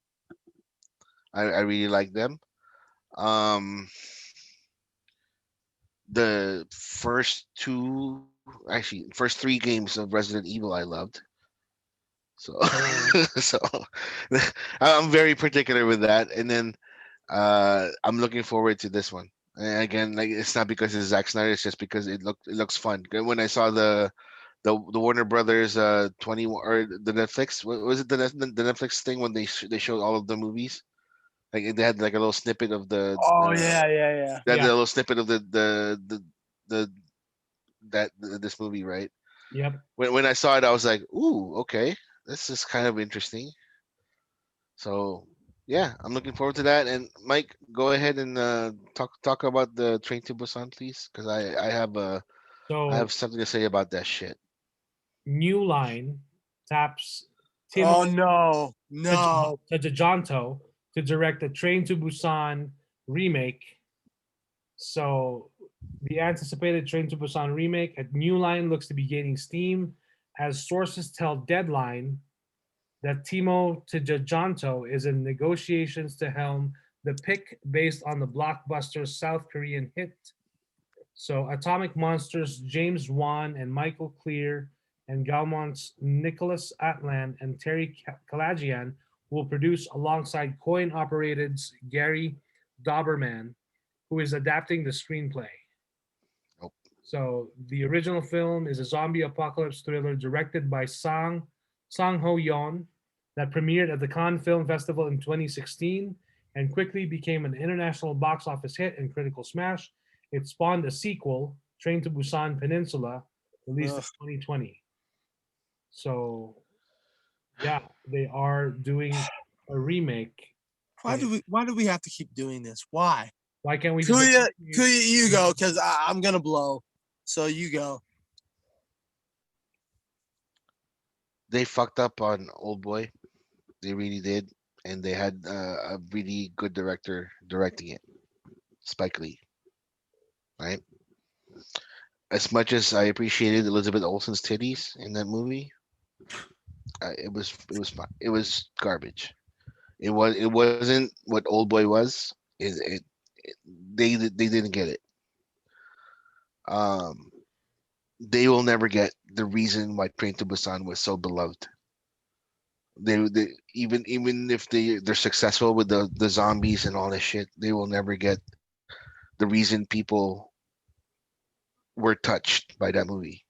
I really liked them. Um, the first three games of Resident Evil I loved. So so I'm very particular with that. And then I'm looking forward to this one. And again, like it's not because it's Zack Snyder, it's just because it looks fun. When I saw the Warner Brothers 21 or the Netflix, what was it, the Netflix thing when they showed all of the movies? Like they had like a little snippet of Oh yeah, yeah, yeah. they had a Yeah. little snippet of the this movie, right? Yep. When I saw it, I was like, ooh, okay, this is kind of interesting. So yeah, I'm looking forward to that. And Mike, go ahead and talk about the Train to Busan, please, because I have So something to say about that shit. New Line taps Oh Timo no, no. Tajajanto to direct the Train to Busan remake. So the anticipated Train to Busan remake at New Line looks to be gaining steam as sources tell Deadline that Timo Tajajanto is in negotiations to helm the pick based on the blockbuster South Korean hit. So Atomic Monsters' James Wan and Michael Clear and Galmont's Nicholas Atlan and Terry Kalajian will produce alongside Coin Operated's Gary Doberman, who is adapting the screenplay. Nope. So the original film is a zombie apocalypse thriller directed by Sang Ho Yeon that premiered at the Cannes Film Festival in 2016 and quickly became an international box office hit and critical smash. It spawned a sequel, Train to Busan Peninsula, released in Ugh. 2020. So yeah, they are doing a remake. And Why do we have to keep doing this? Why? why can't we just Kuya, appreciate- you go, because I'm gonna blow. So you go. They fucked up on Old Boy. They really did, and they had a really good director directing it, Spike Lee. Right. As much as I appreciated Elizabeth Olsen's titties in that movie, it was garbage. It wasn't what Old Boy was. It they didn't get it. Um, they will never get the reason why Train to Busan was so beloved. They even if they're successful with the zombies and all this shit, they will never get the reason people were touched by that movie.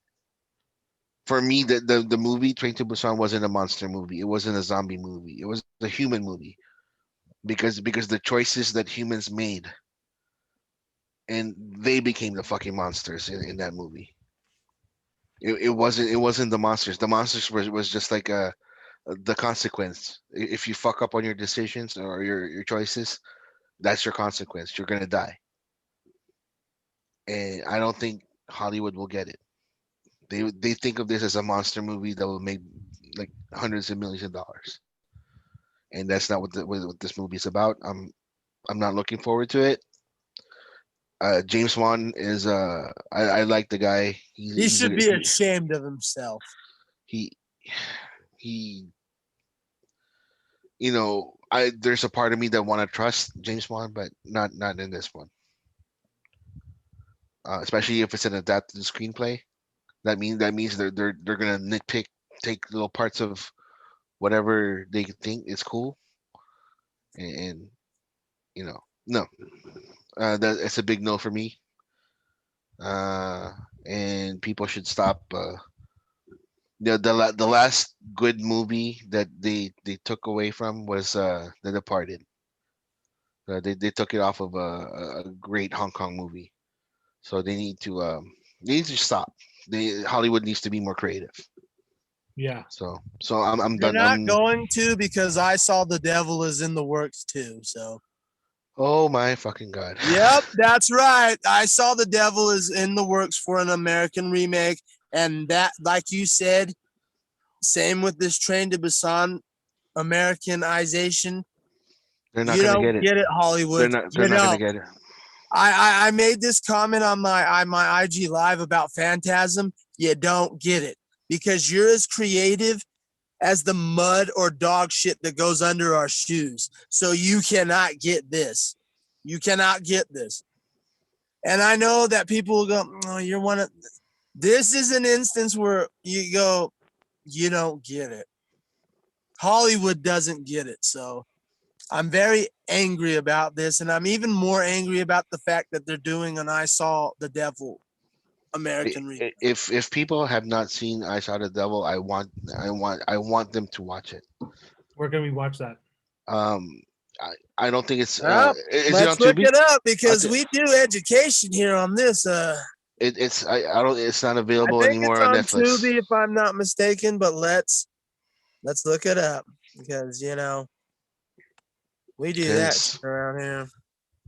For me, the movie Train to Busan wasn't a monster movie. It wasn't a zombie movie. It was a human movie because the choices that humans made and they became the fucking monsters in that movie. It wasn't the monsters. The monsters was just like the consequence. If you fuck up on your decisions or your choices, That's your consequence. You're gonna die. And I don't think Hollywood will get it. They think of this as a monster movie that will make like hundreds of millions of dollars, and that's not what this movie is about. I'm not looking forward to it. James Wan is I like the guy. He should be ashamed of himself. He he you know, there's a part of me that want to trust James Wan, but not in this one. Especially if it's an adapted screenplay. That means they're gonna nitpick, take little parts of whatever they think is cool, and no, that it's a big no for me. And people should stop. The last good movie that they took away from was The Departed. They took it off of a great Hong Kong movie, so they need to stop. Hollywood needs to be more creative. Yeah. So I'm They're done. not going to, because I Saw the Devil is in the works too. So. Oh my fucking god. Yep, that's right. I Saw the Devil is in the works for an American remake, and that, like you said, same with this Train to Busan Americanization. They're not You gonna don't get it. Hollywood. They're not gonna get it. I made this comment on my IG Live about Phantasm. You don't get it because you're as creative as the mud or dog shit that goes under our shoes. So you cannot get this. You cannot get this. And I know that people will go, oh, you're one of. This is an instance where you go, you don't get it. Hollywood doesn't get it. So I'm very angry about this. And I'm even more angry about the fact that they're doing an I Saw the Devil American remake. If people have not seen I Saw the Devil, I want them to watch it. Where can we watch that? I don't think it's. Is Let's it on look Tubi? it up because we do education here on this. It's I don't. It's not available I think anymore it's on on Netflix. Tubi if I'm not mistaken, but let's look it up because we do that shit around here.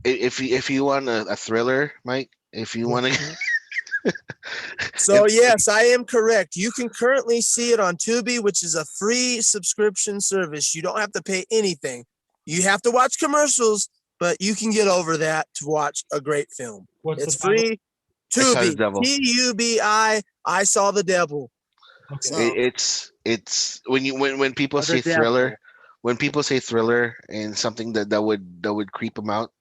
If you want a thriller, Mike, if you want to. So yes, I am correct. You can currently see it on Tubi, which is a free subscription service. You don't have to pay anything. You have to watch commercials, but you can get over that to watch a great film. It's free. Tubi. Tubi. I Saw the Devil. Okay. So, It's when people say thriller, when people say thriller and something that would creep them out,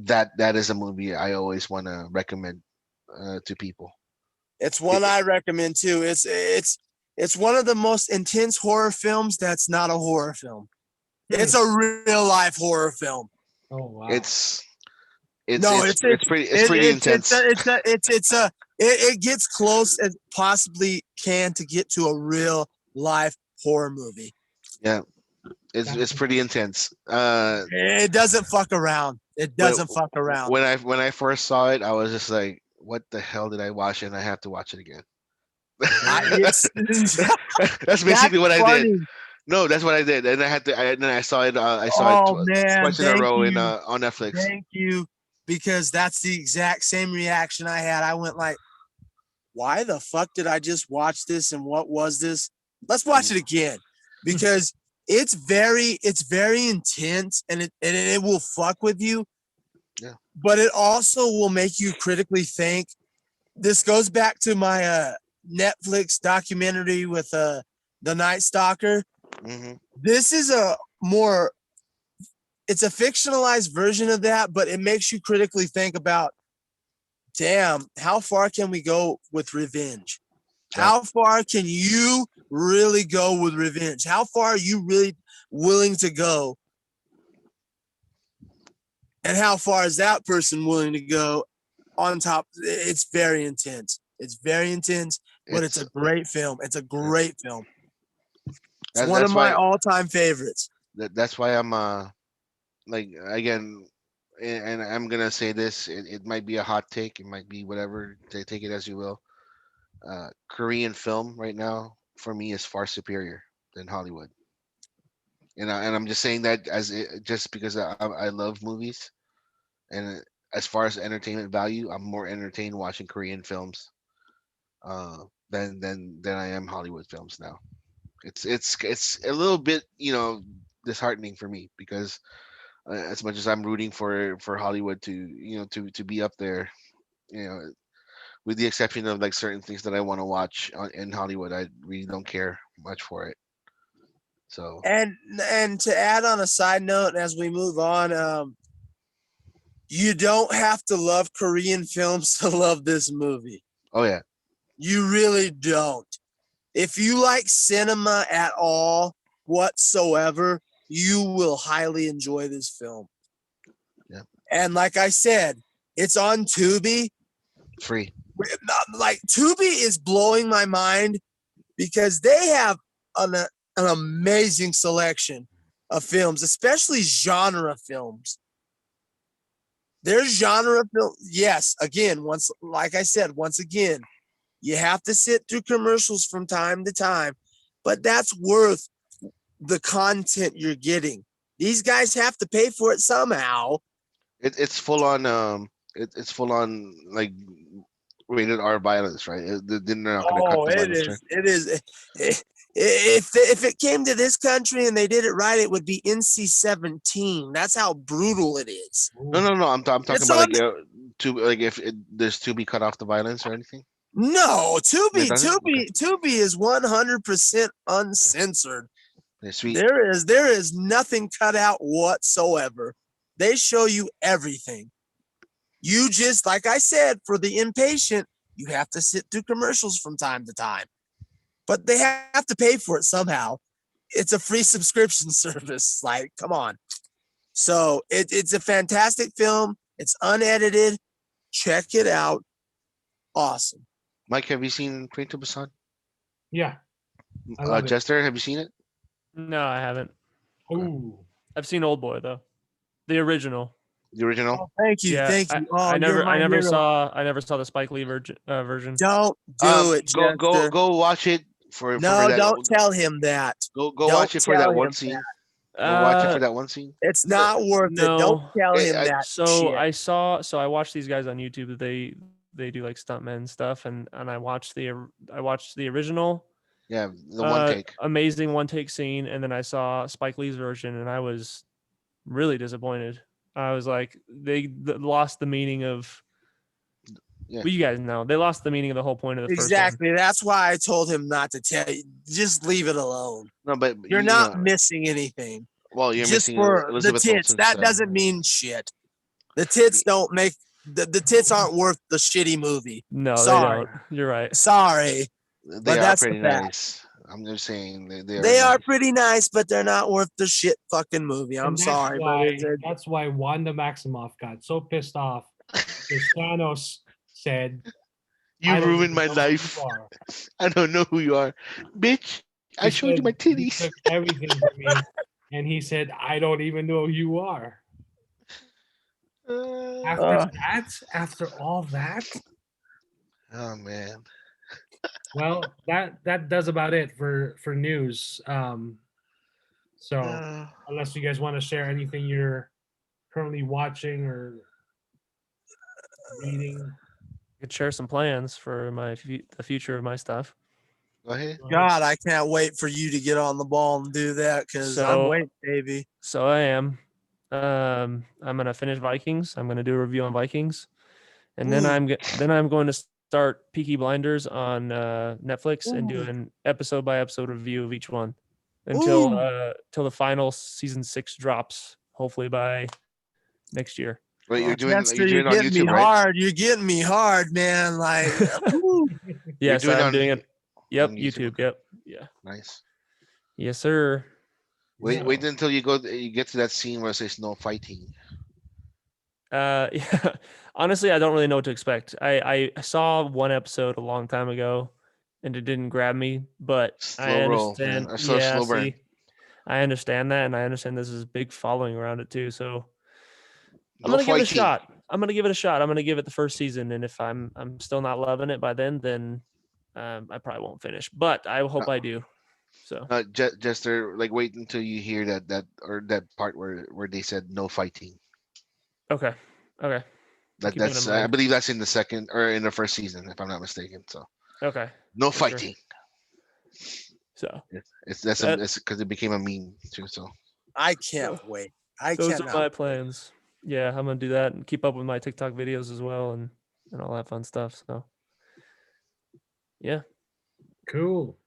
that is a movie I always want to recommend to people. It's one I recommend too. It's one of the most intense horror films that's not a horror film. It's a real life horror film. Oh wow. It's pretty intense. It gets close as possibly can to get to a real life horror movie. Yeah. It's pretty intense. It doesn't fuck around. It doesn't fuck around. When I first saw it, I was just like, what the hell did I watch? And I have to watch it again. That's basically what I did. No, that's what I did, and I had to. Then I saw it. I saw it twice in a row on Netflix. Thank you, because that's the exact same reaction I had. I went like, "Why the fuck did I just watch this? And what was this? Let's watch it again," because it's very intense, and it will fuck with you. Yeah. But it also will make you critically think. This goes back to my Netflix documentary with the Night Stalker. Mm-hmm. This is it's a fictionalized version of that, but it makes you critically think about, damn, how far can we go with revenge? Yeah. How far can you really go with revenge? How far are you really willing to go? And how far is that person willing to go on top? It's very intense. It's very intense, but it's a great film. It's a great film. It's one of my all-time favorites. That's why I'm like, again, and I'm gonna say this. It might be a hot take. It might be whatever. Take it as you will. Korean film right now for me is far superior than Hollywood. And I'm just saying that just because I love movies, and as far as entertainment value, I'm more entertained watching Korean films than I am Hollywood films now. It's a little bit disheartening for me because as much as I'm rooting for Hollywood to to be up there, you know, with the exception of like certain things that I want to watch in Hollywood, I really don't care much for it. So And to add on a side note, as we move on, you don't have to love Korean films to love this movie. oh yeah, You really don't. If you like cinema at all whatsoever, you will highly enjoy this film. Yeah. And like I said, it's on Tubi. free. Like Tubi is blowing my mind because they have an amazing selection of films, especially genre films. There's genre film. Yes, again, like I said, once again, you have to sit through commercials from time to time, but that's worth the content you're getting. These guys have to pay for it somehow. It's full on it's full on like rated R violence, right? They're not going to cut Oh, the it violence, right? is. It is. If it came to this country and they did it right, it would be NC-17. That's how brutal it is. No. I'm talking It's about on like to like if there's to be cut off the violence or anything. No, It doesn't? Okay. Tubi is 100% uncensored. Yeah, sweet. There is nothing cut out whatsoever. They show you everything. You just, like I said, for the impatient, you have to sit through commercials from time to time. But they have to pay for it somehow. It's a free subscription service. Like, come on. So it's a fantastic film. It's unedited. Check it out. Awesome. Mike, have you seen Train to Busan? Yeah. I love it. Jester, have you seen it? No, I haven't. Ooh. I've seen Old Boy though, the original. The original? Oh, thank you. Yeah, Thank you. Oh, I never I never saw the Spike Lee version. Don't do it, Jester. Go watch it for No, that. don't tell him that. Go Don't watch it for that tell one him scene. Go watch it for that one scene. It's not worth it. no. Don't tell Hey, him that. So shit. I watched these guys on YouTube. They do like stuntmen stuff, and I watched the original. Yeah, the one take. Amazing one take scene, and then I saw Spike Lee's version, and I was really disappointed. I was like, they lost the meaning of. Yeah. Well, you guys know they lost the meaning of the whole point of the first one. Exactly. That's why I told him not to tell you. Just leave it alone. No, but You're not missing anything. Well, you're Just missing for Elizabeth the tits. Olsen's, That doesn't mean shit. The tits don't make the tits aren't worth the shitty movie. No, Sorry. they don't. You're right. Sorry. They but are that's the pretty fact. nice. I'm just saying They are nice. pretty nice, but they're not worth the shit fucking movie. I'm And that's sorry, why, but that's why Wanda Maximoff got so pissed off because Thanos said, You "I don't ruined even my know who life. you are." I don't know who you are, bitch. I He showed you said, my "You titties." took everything from me," and he said, "I don't even know who you are." After all that, Oh man. well, that does about it for news. So unless you guys want to share anything you're currently watching or reading, I could share some plans for the future of my stuff. Go ahead. God, I can't wait for you to get on the ball and do that because I'm So- waiting, baby. So I am. I'm gonna finish Vikings. I'm gonna do a review on Vikings, and then Ooh. I'm going to start Peaky Blinders on Netflix and do Ooh. an episode by episode review of each one until till the final season 6 drops, hopefully by next year. Wait, you're doing Chester, you're doing it on getting me YouTube, right? hard. You're getting me hard, man. Like, ooh. Yes, doing it I'm on- doing it. Yep, on YouTube. YouTube. Yep. Yeah. Nice. Yes, sir. Wait until you get to that scene where it says no fighting. Yeah. Honestly, I don't really know what to expect. I saw one episode a long time ago, and it didn't grab me. But I Slow roll, man. understand. Or slow burn. See, I understand that, and I understand this is a big following around it too. So I'm No gonna give it a fighting. shot. I'm gonna give it a shot. I'm gonna give it the first season, and if I'm still not loving it by then I probably won't finish. But I hope I do. So Jester, like wait until you hear that part where they said no fighting. okay. I'll keep that in That's I mind. believe that's in the second or in the first season, if I'm not mistaken. So Okay. no For sure. fighting. So It's because it became a meme too. So I can't wait. I those cannot. are my plans. Yeah, I'm gonna do that and keep up with my TikTok videos as well and all that fun stuff. So yeah. Cool.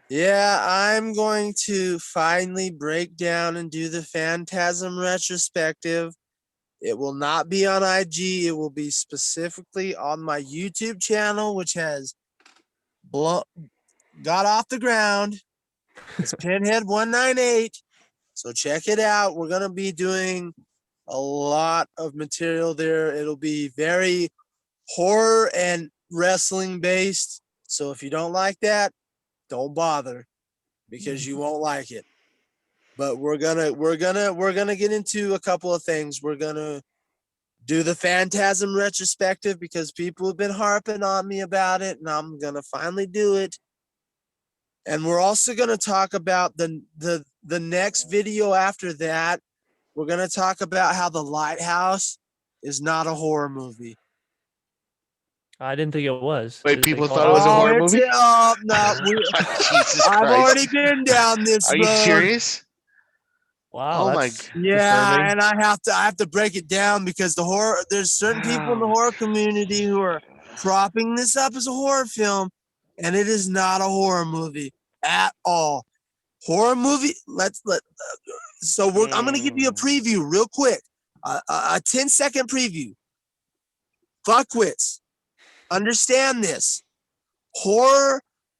Yeah, I'm going to finally break down and do the Phantasm retrospective. It will not be on IG. It will be specifically on my YouTube channel, which has got off the ground. It's Pinhead 198. So check it out. We're going to be doing a lot of material there. It'll be very horror and wrestling based. So if you don't like that, don't bother because you won't like it. But we're gonna get into a couple of things. We're gonna do the Phantasm retrospective because people have been harping on me about it, and I'm gonna finally do it. And we're also gonna talk about the next video after that. We're gonna talk about how The Lighthouse is not a horror movie. I didn't think it was. Wait, They people call thought it was a horror movie? No, Jesus I've Christ! already been down this Are road. you serious? Wow, Oh my that's Yeah, disturbing. and I have to break it down because there's certain people in the horror community who are propping this up as a horror film, and it is not a horror movie at all. Horror movie. I'm gonna give you a preview real quick, a 10-second preview. Fuckwits, understand this.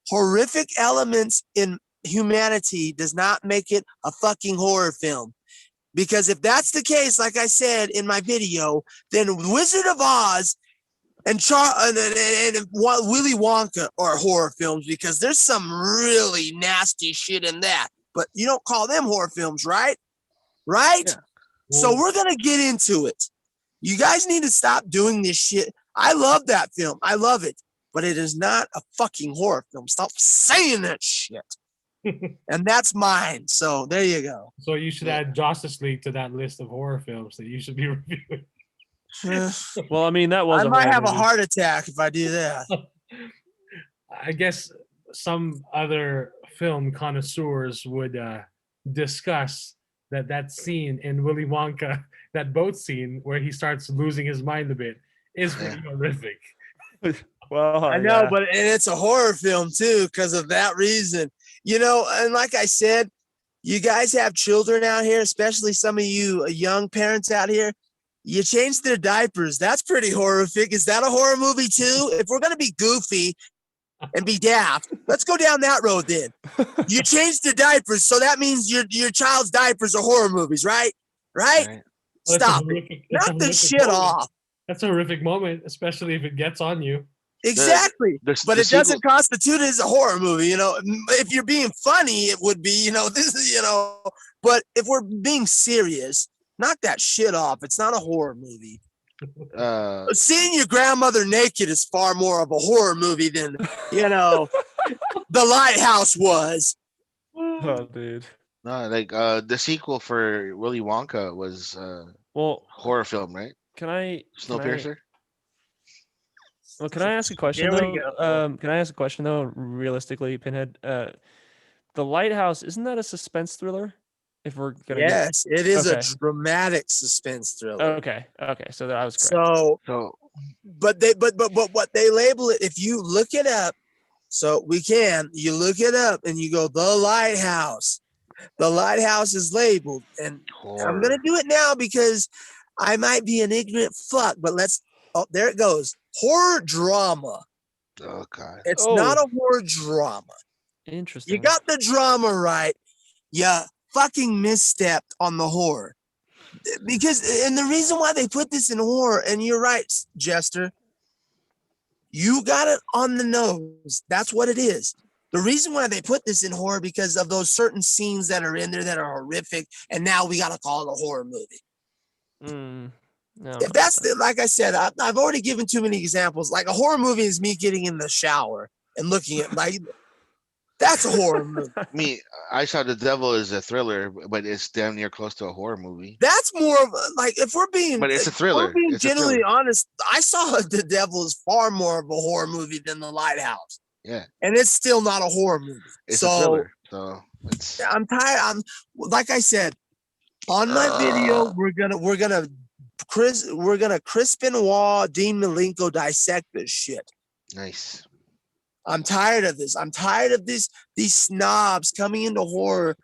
Horrific elements in humanity does not make it a fucking horror film. Because if that's the case, like I said in my video, then Wizard of Oz and Willy Wonka are horror films because there's some really nasty shit in that. But you don't call them horror films, right? Right? Yeah. So we're going to get into it. You guys need to stop doing this shit. I love that film. I love it. But it is not a fucking horror film. Stop saying that shit. And that's mine. So there you go. So you should add Justice League to that list of horror films that you should be reviewing. Well, I mean, that was I might have movie. a heart attack if I do that. I guess some other film connoisseurs would discuss that scene in Willy Wonka, that boat scene where he starts losing his mind a bit, is pretty horrific. Well, I know, yeah. but it's a horror film too because of that reason. You know, and like I said, you guys have children out here, especially some of you young parents out here. You change their diapers. That's pretty horrific. Is that a horror movie too? If we're going to be goofy and be daft, let's go down that road then. You change the diapers, so that means your child's diapers are horror movies, right? Right? Right. Stop it. Knock this shit off. That's a horrific moment, especially if it gets on you. Exactly. The But it sequel- doesn't constitute as a horror movie, you know. If you're being funny, it would be, you know, this is, you know, but if we're being serious, knock that shit off. It's not a horror movie. Seeing your grandmother naked is far more of a horror movie than, you know, The Lighthouse was. Oh, dude. No, like the sequel for Willy Wonka was Well, horror film, right? can I Snowpiercer. Well, can I ask a question Here we though? Can I ask a question though? Realistically, Pinhead, The Lighthouse, isn't that a suspense thriller? If we're gonna Yes, it is Okay. a dramatic suspense thriller. Okay, so that I was correct. So, So but what they label it, if you look it up, so you look it up and you go, The Lighthouse. The Lighthouse is labeled, and horror. I'm gonna do it now because I might be an ignorant fuck, but there it goes. Horror drama. Oh god. It's Oh. not a horror drama. Interesting. You got the drama right. You fucking misstepped on the horror. And the reason why they put this in horror, and you're right, Jester, you got it on the nose. That's what it is. The reason why they put this in horror because of those certain scenes that are in there that are horrific, and now we got to call it a horror movie. No, If that's like I said, I've already given too many examples. Like a horror movie is me getting in the shower and looking at That's a horror movie. I mean, I saw The Devil is a thriller, but it's damn near close to a horror movie. That's more of like if we're being, But it's a if thriller. we're being It's a genuinely thriller. honest. I saw The Devil is far more of a horror movie than The Lighthouse, Yeah, and it's still not a horror movie. it's a thriller. So it's I'm tired. I'm like I said on my video. We're gonna Chris Benoit, Dean Malenko dissect this shit. nice. I'm tired of this. I'm tired of these snobs coming into horror.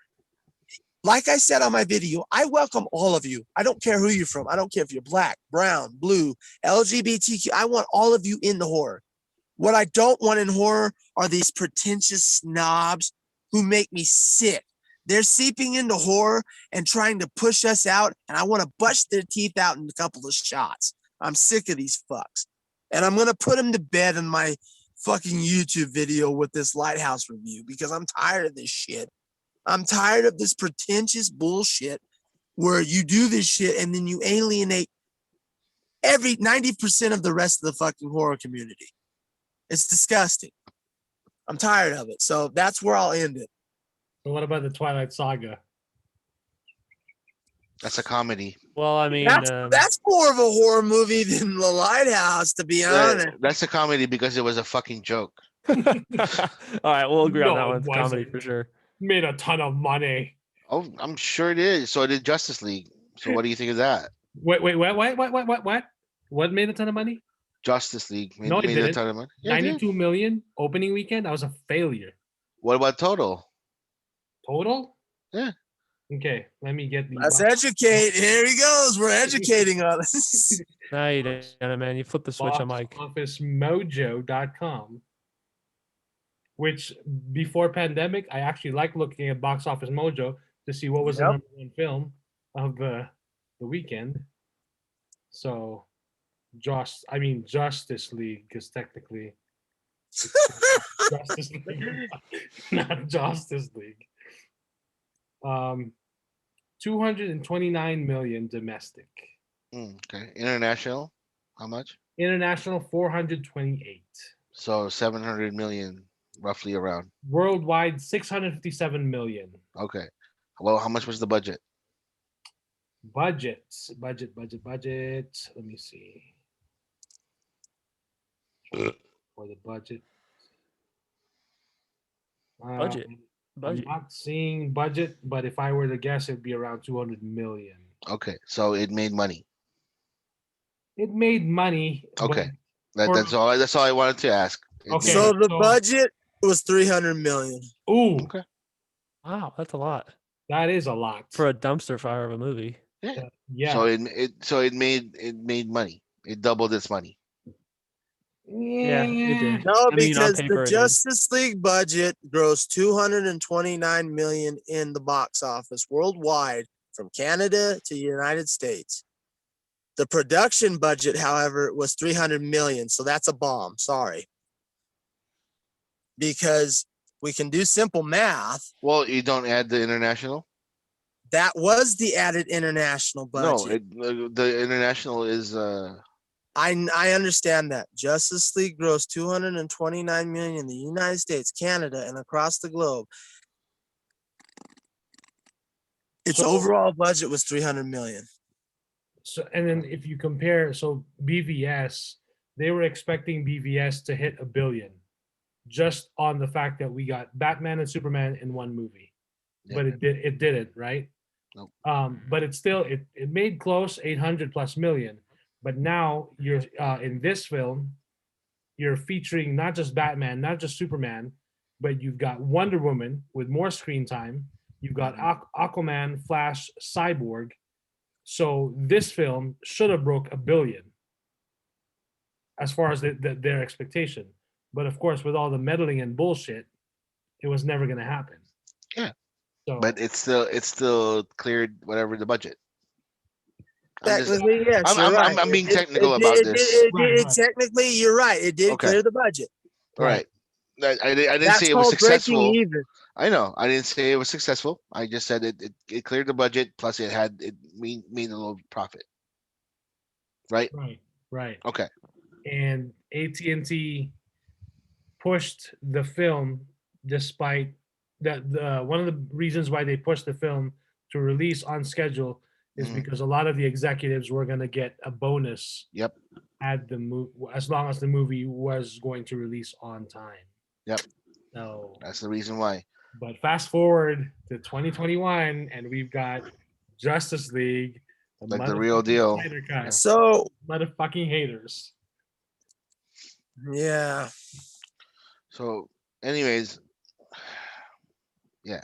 Like I said on my video, I welcome all of you. I don't care who you're from. I don't care if you're black, brown, blue, LGBTQ. I want all of you in the horror. What I don't want in horror are these pretentious snobs who make me sick. They're seeping into horror and trying to push us out, and I want to bust their teeth out in a couple of shots. I'm sick of these fucks. And I'm going to put them to bed in my fucking YouTube video with this Lighthouse review because I'm tired of this shit. I'm tired of this pretentious bullshit where you do this shit and then you alienate every 90% of the rest of the fucking horror community. It's disgusting. I'm tired of it. So that's where I'll end it. So what about the Twilight Saga? That's a comedy. Well, I mean, That's more of a horror movie than The Lighthouse, to be honest. That's a comedy because it was a fucking joke. all right, we'll agree on No, that one. it It's comedy wasn't. for sure. Made a ton of money. Oh, I'm sure it is. So did Justice League. So what do you think of that? Wait, what? What made a ton of money? Justice League No, it made a didn't. ton of money. Yeah, it did. 92 million opening weekend. That was a failure. What about total? Total? Yeah. Okay, let me get the. Let's box- educate. Here he goes. We're educating us. No, you didn't, man. You flipped the switch on Mike. BoxOfficeMojo.com. Which before pandemic, I actually like looking at Box Office Mojo to see what was the Yep. number one film of the weekend. So, Justice League, because technically Justice League, not Justice League. 229 million domestic. Okay. International, how much? International 428. So 700 million, roughly around. Worldwide 657 million. Okay. Well, how much was the budget? Budget. Let me see. For the budget. Budget. I'm not seeing budget, but if I were to guess, it'd be around 200 million. Okay. So it made money. It made money. Okay. for- That's all I wanted to ask. Okay. So the so- budget was 300 million. Ooh, Okay. Wow, that's a lot that is a lot. for a dumpster fire of a movie. Yeah. So it made money. It doubled its money. Yeah, it did. No, I mean, on because paper the it is. Justice League budget grossed 229 million in the box office worldwide from Canada to the United States. The production budget, however, was 300 million. So that's a bomb. Sorry. Because we can do simple math. Well, you don't add the international? That was the added international budget. No, the international is I understand that. Justice League grossed 229 million in the United States, Canada, and across the globe. Its So- overall budget was 300 million. So, and then if you compare, so BVS, they were expecting BVS to hit 1 billion just on the fact that we got Batman and Superman in one movie. But it didn't, right? Nope. But it still it made close 800 plus million. But now you're in this film, you're featuring not just Batman, not just Superman, but you've got Wonder Woman with more screen time. You've got Aquaman, Flash, Cyborg. So this film should have broke 1 billion as far as their expectation. But of course, with all the meddling and bullshit, it was never going to happen. Yeah. So, but it's still cleared whatever the budget. I'm just- Technically, yes. I'm- you're I'm- right. I'm being It- technical it about did- this. Right. Technically, you're right. It did Okay. clear the budget. all right. I didn't That's say it was called successful. breaking even. I know. I didn't say it was successful. I just said it cleared the budget. Plus, it made a little profit. Right. right. Okay. And AT&T pushed the film despite that the one of the reasons why they pushed the film to release on schedule is Mhm. because a lot of the executives were going to get a bonus Yep. at the as long as the movie was going to release on time. Yep. So, That's the reason why. but fast forward to 2021, and we've got Justice League, Like the real deal. Snyder Cut. Yeah. So Motherfucking haters. yeah. So, anyways, yeah.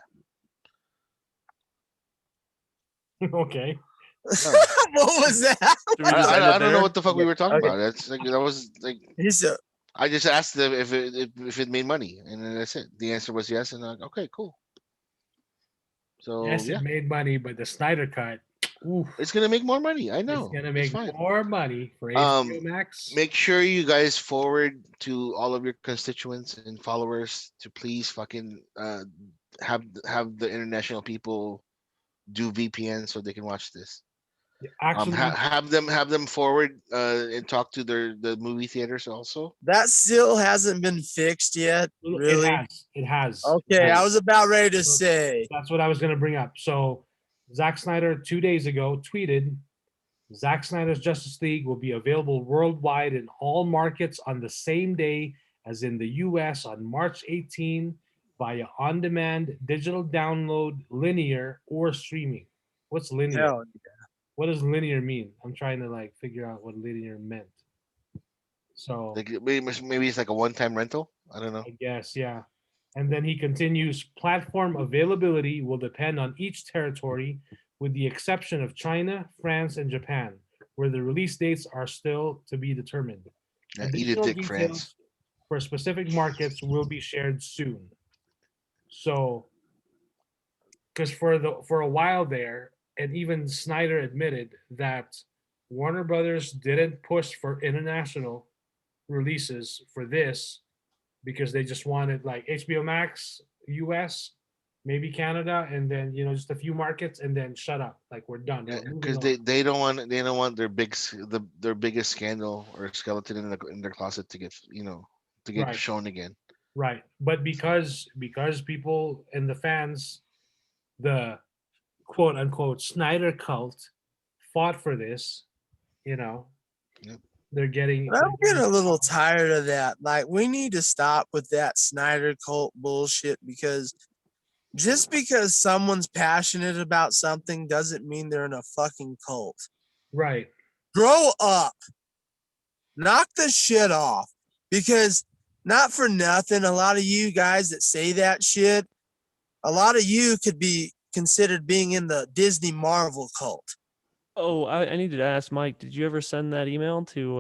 Okay. No. What was that? Should we just end it I don't know there? what the fuck we were talking Okay. about. That's like that was like He said, I just asked them if it made money, and then that's it. The answer was yes, and I'm like, okay, cool. So Yes, yeah, it made money, but the Snyder Cut, oof, it's gonna make more money. I know. it's gonna It's make fine. more money for HBO Max. Make sure you guys forward to all of your constituents and followers to please fucking have the international people do VPN so they can watch this. Actually, Have them forward and talk to the movie theaters also. that still hasn't been fixed yet. Really? it has. Okay, I was about ready to So- say. That's what I was going to bring up. So, Zack Snyder 2 days ago tweeted, Zack Snyder's Justice League will be available worldwide in all markets on the same day as in the US on March 18 via on-demand, digital download, linear, or streaming. What's linear? Hell, What does linear mean? I'm trying to like figure out what linear meant. So Like maybe it's like a one-time rental. I don't know. I guess, yeah. And then he continues, platform availability will depend on each territory with the exception of China, France, and Japan, where the release dates are still to be determined. Yeah, eat a Additional dick, details France. for specific markets will be shared soon. So, because for a while there, and even Snyder admitted that Warner Brothers didn't push for international releases for this because they just wanted like HBO Max, US, maybe Canada, and then just a few markets, and then shut up. Like we're done. Yeah, We're moving because on. they don't want their biggest scandal or skeleton in their closet to get Right. shown again. Right. But because people and the fans, the quote unquote Snyder cult, fought for this, Yep. they're getting. But I'm getting a little tired of that. Like, we need to stop with that Snyder cult bullshit because just because someone's passionate about something doesn't mean they're in a fucking cult. Right. Grow up. Knock the shit off. Because not for nothing, a lot of you guys that say that shit, a lot of you could be considered being in the Disney Marvel cult. Oh, I needed to ask Mike. Did you ever send that email to?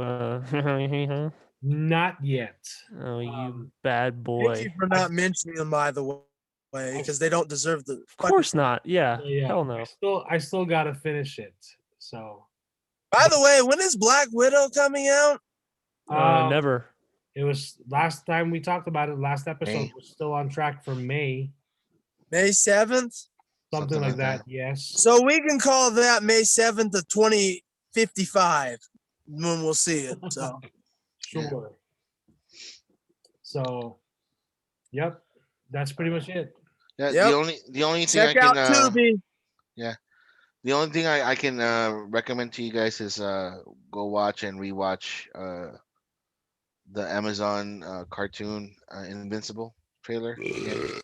Not yet. Oh, you Um, bad Thank boy. you for not mentioning them, by the way, because they don't deserve the. Of course not. Yeah. Yeah. Hell no. I still gotta finish it. So By the way, when is Black Widow coming out? Never. it was last time we talked about it. Last episode May. was still on track for May, May 7th? something like that. Yes. So we can call that May 7th of 2055 when we'll see it. So Sure. So, yep, that's pretty much it. Yeah, Yep. the only thing check I out can Tubi. the only thing I can recommend to you guys is go watch and rewatch the Amazon cartoon Invincible trailer. Again.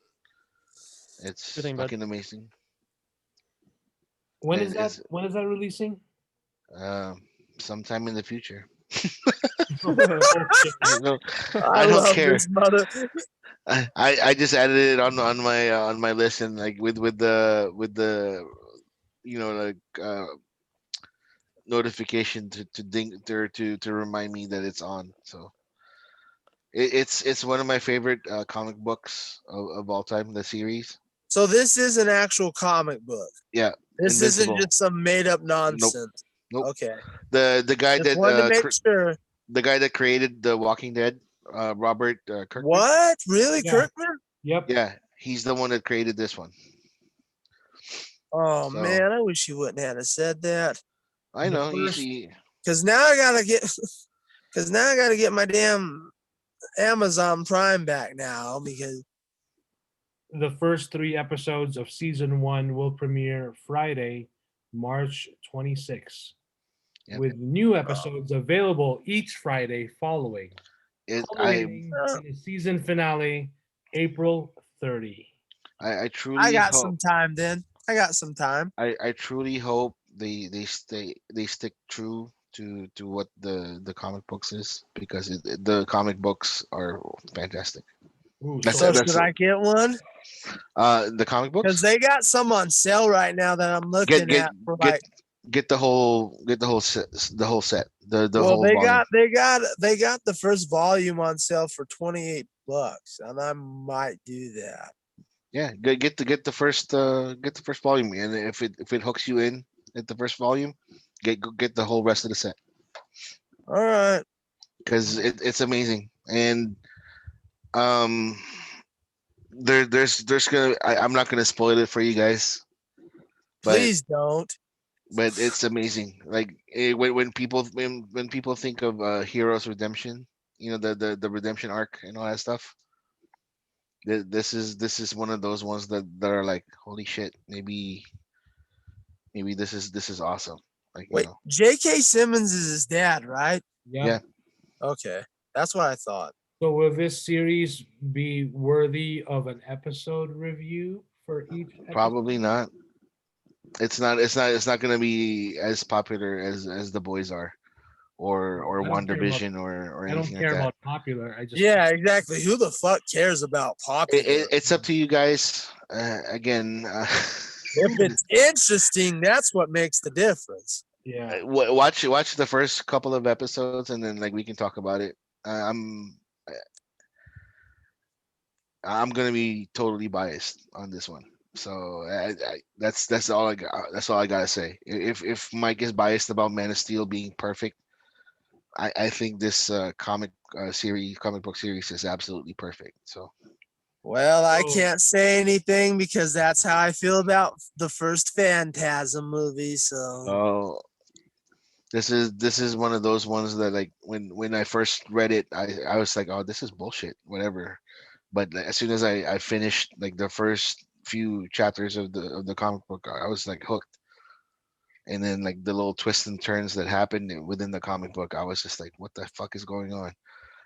It's Good thing, bud. fucking amazing. When And is that? When is that releasing? Sometime in the future. Okay. No, I don't love care. this mother. I just added it on my list and like with the notification to ding to remind me that it's on. So it's one of my favorite comic books of all time. The series. So this is an actual comic book. Yeah. This Invincible. isn't just some made up nonsense. Nope. Okay. The guy Just wanted to that make sure. the guy that created The Walking Dead, Robert Kirkman. What? Really, Yeah. Kirkman? Yep. Yeah, he's the one that created this one. Oh So- man, I wish you wouldn't have said that. I The know. You first- see, Cause now I gotta get my damn Amazon Prime back now because the first 3 episodes of season 1 will premiere Friday, March 26th, Yep. with new episodes available each Friday following, culminating in the season finale, April 30. I I truly got hope some time then. I got some time. I truly hope they stick true to what the comic books is, because the comic books are fantastic. Ooh, That's So so should I get one? the comic Because books. they got some on sale right now that I'm looking Get at for get like. get the whole set, the Well, whole volume. they got the first volume on sale for $28, and I might do that. Yeah, get the first volume, and if it hooks you in at the first volume, get the whole rest of the set, All right, because it's amazing. And um there's gonna I'm not gonna spoil it for you guys, but please don't. it's amazing. Like when people think of heroes redemption, the redemption arc and all that stuff. This is one of those ones that are like, holy shit, maybe this is awesome. Like, Wait, J.K. Simmons is his dad, right? yeah. Yeah. Okay, that's what I thought. So will this series be worthy of an episode review for each episode? Probably not. It's not gonna be as popular as the boys are, or I don't care about- WandaVision or I don't anything care like that. about popular. I just Yeah, exactly. Who the fuck cares about popular? It's up to you guys. Again, If it's interesting, that's what makes the difference. yeah. watch the first couple of episodes, and then like we can talk about it. I'm gonna be totally biased on this one. So that's all I got. That's all I gotta say. If Mike is biased about Man of Steel being perfect, I think this comic book series is absolutely perfect. So Well, I So- can't say anything because that's how I feel about the first Phantasm movie. So oh, this is one of those ones that, like, when I first read it, I was like, oh, this is bullshit, whatever. But as soon as I finished like the first few chapters of the comic book, I was like hooked. And then like the little twists and turns that happened within the comic book, I was just like, what the fuck is going on?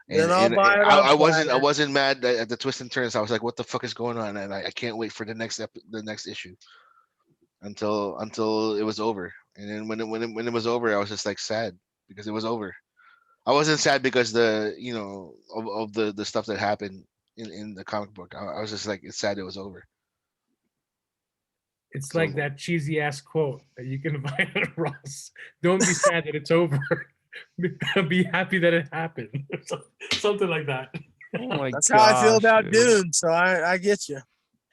then I'll buy it on I wasn't Planet. mad at the twists and turns. I was like, what the fuck is going on? And I can't wait for the next issue until it was over. And then when it was over, I was just like sad because it was over. I wasn't sad because of the stuff that happened in the comic book. I was just like, it's sad it was over. It's So- like that cheesy ass quote that you can find at Ross. Don't be sad that it's over. Be happy that it happened. Something like that. Oh my That's how I feel gosh, about dude. Dune. So I get you.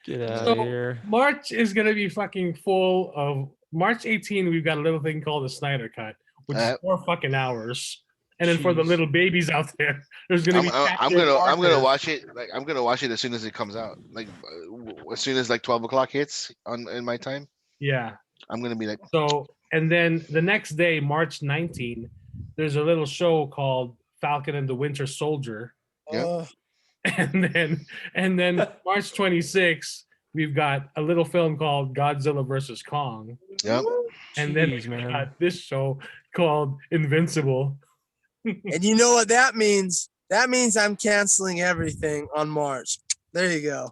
Get out So of here. March is gonna be fucking full of March 18. We've got a little thing called the Snyder Cut, which is 4 fucking hours. And then for the Jeez. little babies out there, there's gonna be. I'm chapter gonna markers. watch it. Like, I'm gonna watch it as soon as it comes out. Like as soon as like 12 o'clock hits in my time, Yeah. I'm gonna be like, So, and then the next day, March 19, there's a little show called Falcon and the Winter Soldier. Yep. And then March 26, we've got a little film called Godzilla versus Kong. yep. And then Jeez, we man. got this show called Invincible. And you know what that means? That means I'm canceling everything on March. There you go.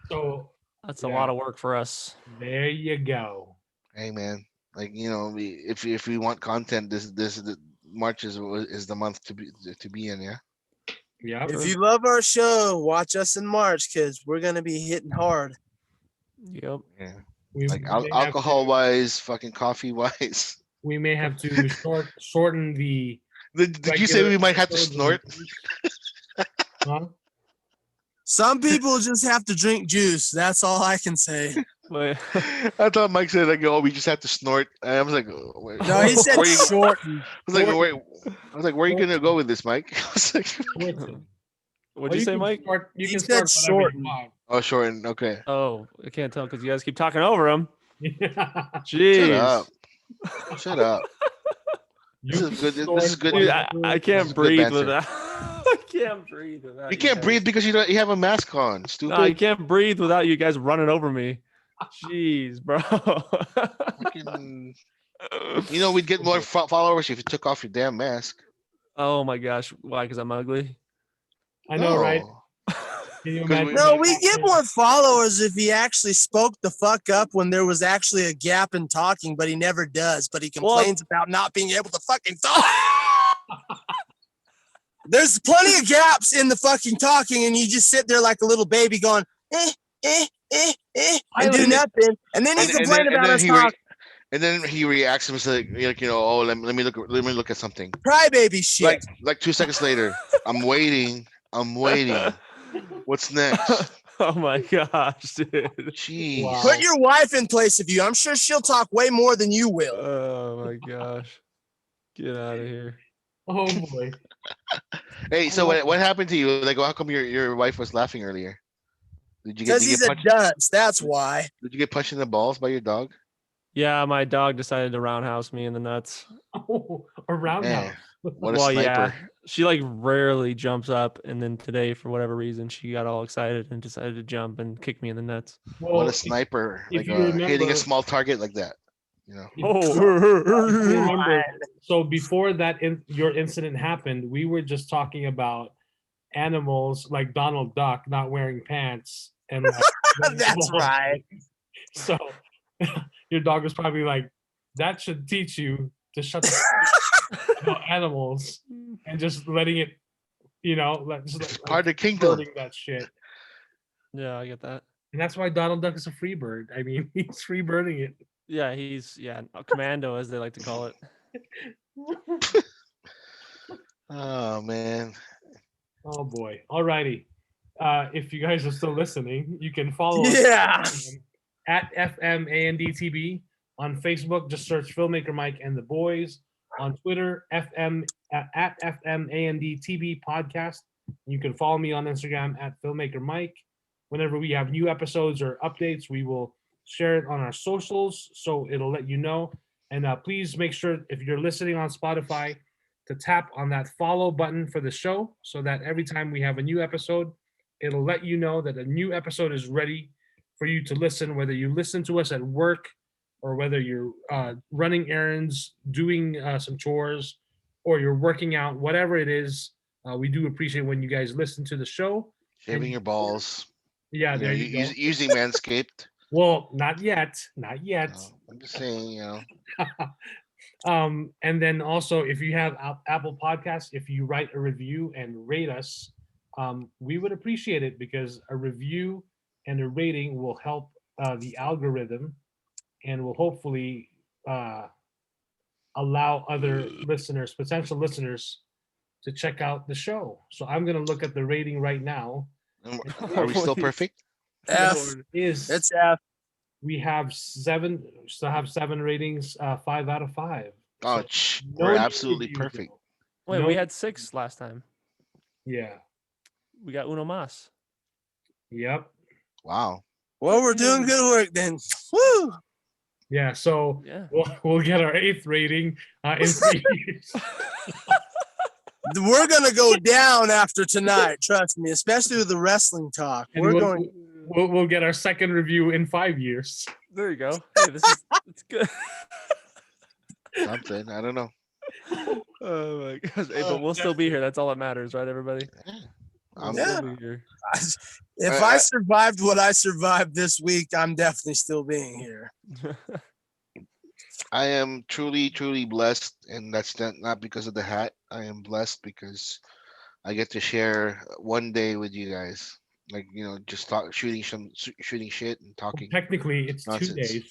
So That's a Yeah. lot of work for us. there you go. Hey man, like if we want content, the March is the month to be in. Yeah. Yep. If you love our show, watch us in March because we're gonna be hitting hard. Yep. Yeah. We Like may have alcohol to- wise, fucking coffee wise. we may have to shorten the. Did you say we might have to episodes snort? Huh? Some people just have to drink juice. That's all I can say. Wait. I thought Mike said like, oh, we just have to snort. And I was like, oh, wait. No, he said Where you- shorten. I was like, wait. I was like, where are you gonna go with this, Mike? I was like, Shorten. What'd Well, you say, can Mike? Start, you He can said start whatever shorten. you want. oh, shorten. Okay. Oh, I can't tell because you guys keep talking over him. Yeah. Jeez. up. Shut up. You This is can good. This snort is good. Dude, whatever I This can't is good breathe banter. with that. I can't breathe without You can't guys. breathe because you have a mask on. Stupid. No, I can't breathe without you guys running over me. Jeez, bro. Fucking- we'd get more followers if you took off your damn mask. Oh my gosh. Why? Because I'm ugly? I know, right? No. Can you 'Cause imagine? No, that we get accent? more followers if he actually spoke the fuck up when there was actually a gap in talking, but he never does. But he complains about not being able to fucking talk. There's plenty of gaps in the fucking talking, and you just sit there like a little baby going, and do nothing. And then you complain about us talking. And then he reacts and was like, oh, let me look at something. Crybaby shit. Like 2 seconds later, I'm waiting. What's next? Oh my gosh, dude. Jeez. Wow. Put your wife in place of you. I'm sure she'll talk way more than you will. Oh my gosh. Get out of here. Oh boy. Hey, so what happened to you? Like, how come your wife was laughing earlier? Because he's a dunce. That's why. Did you get punched in the balls by your dog? Yeah, my dog decided to roundhouse me in the nuts. Oh, a roundhouse. Man, what a sniper. Yeah. She like rarely jumps up, and then today, for whatever reason, she got all excited and decided to jump and kick me in the nuts. Well, What a sniper. if Like you hitting remember- a small target like that. Remember, so before that your incident happened, we were just talking about animals like Donald Duck not wearing pants and like, That's right. So your dog was probably like, that should teach you to shut the fuck about animals and just letting it, It's part of the kingdom. birding that shit. Yeah, I get that. And that's why Donald Duck is a free bird. I mean, he's free birding it. Yeah, he's a commando, as they like to call it. Oh man. Oh boy. Alrighty. If you guys are still listening, you can follow us Yeah. at FMANDTB. On Facebook, just search Filmmaker Mike and the Boys. On Twitter, at FMANDTB Podcast. You can follow me on Instagram at Filmmaker Mike. Whenever we have new episodes or updates, we will share it on our socials, so it'll let you know. And please make sure, if you're listening on Spotify, to tap on that follow button for the show, so that every time we have a new episode, it'll let you know that a new episode is ready for you to listen, whether you listen to us at work or whether you're running errands, doing some chores, or you're working out, whatever it is. We do appreciate when you guys listen to the show. Shaving your balls. Yeah, there you go. Using Manscaped. Well, not yet. I'm just saying, And then also, if you have Apple Podcasts, if you write a review and rate us, we would appreciate it, because a review and a rating will help the algorithm and will hopefully allow other listeners, potential listeners, to check out the show. So I'm going to look at the rating right now. Are we still perfect? F. It's F. We have still have 7 ratings, 5 out of 5. Oh, So we're no absolutely reviews, perfect. though. Wait, No- we had 6 last time. Yeah. We got uno mas. Yep. Wow. Well, we're doing good work then. Woo! Yeah. So Yeah. we'll get our 8th rating in 3 years. We're gonna go down after tonight. Trust me, especially with the wrestling talk. And We're we'll, going. we'll get our 2nd review in 5 years. There you go. Hey, it's good. Something. I don't know. Oh my gosh. Hey, but we'll still be here. That's all that matters, right, everybody? We'll Yeah. still be here. If I survived what I survived this week, I'm definitely still being here. I am truly, truly blessed, and that's not because of the hat. I am blessed because I get to share one day with you guys. Like, just shooting shit and talking. Technically, it's Nonsense. 2 days,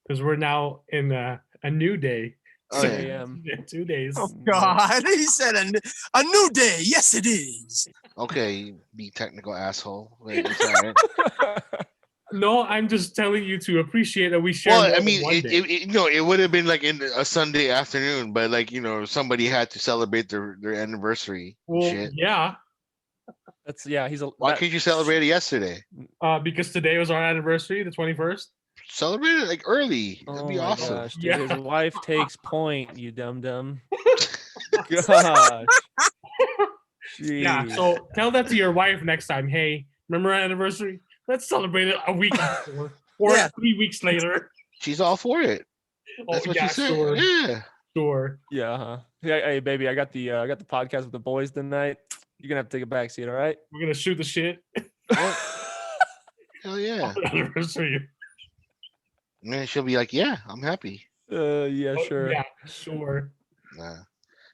because we're now in a new day. Oh, yeah. a.m. 2 days. Oh God, he said a new day. Yes, it is. Okay, you be technical asshole. Wait, it's all right. No, I'm just telling you to appreciate that we share. Well, more I than mean, one day. it would have been like in a Sunday afternoon, but like, somebody had to celebrate their anniversary. and Well, shit. yeah, That's he's a Why that- couldn't you celebrate it yesterday? because today was our anniversary, the 21st. Celebrate it like early. That'd Oh be my awesome. gosh, dude, Yeah. his wife takes point, you dum dum. Gosh. Yeah. Jeez. So tell that to your wife next time. Hey, remember our anniversary? Let's celebrate it a week before or Yeah. 3 weeks later. She's all for it. That's what she said. Sure. Yeah. Sure. Yeah, huh? Hey, baby, I got the podcast with the boys tonight. You're gonna have to take a back seat, all right? We're gonna shoot the shit. Hell yeah. on anniversary. And then she'll be like, "Yeah, I'm happy." Yeah, Oh, sure. Yeah, sure. Nah.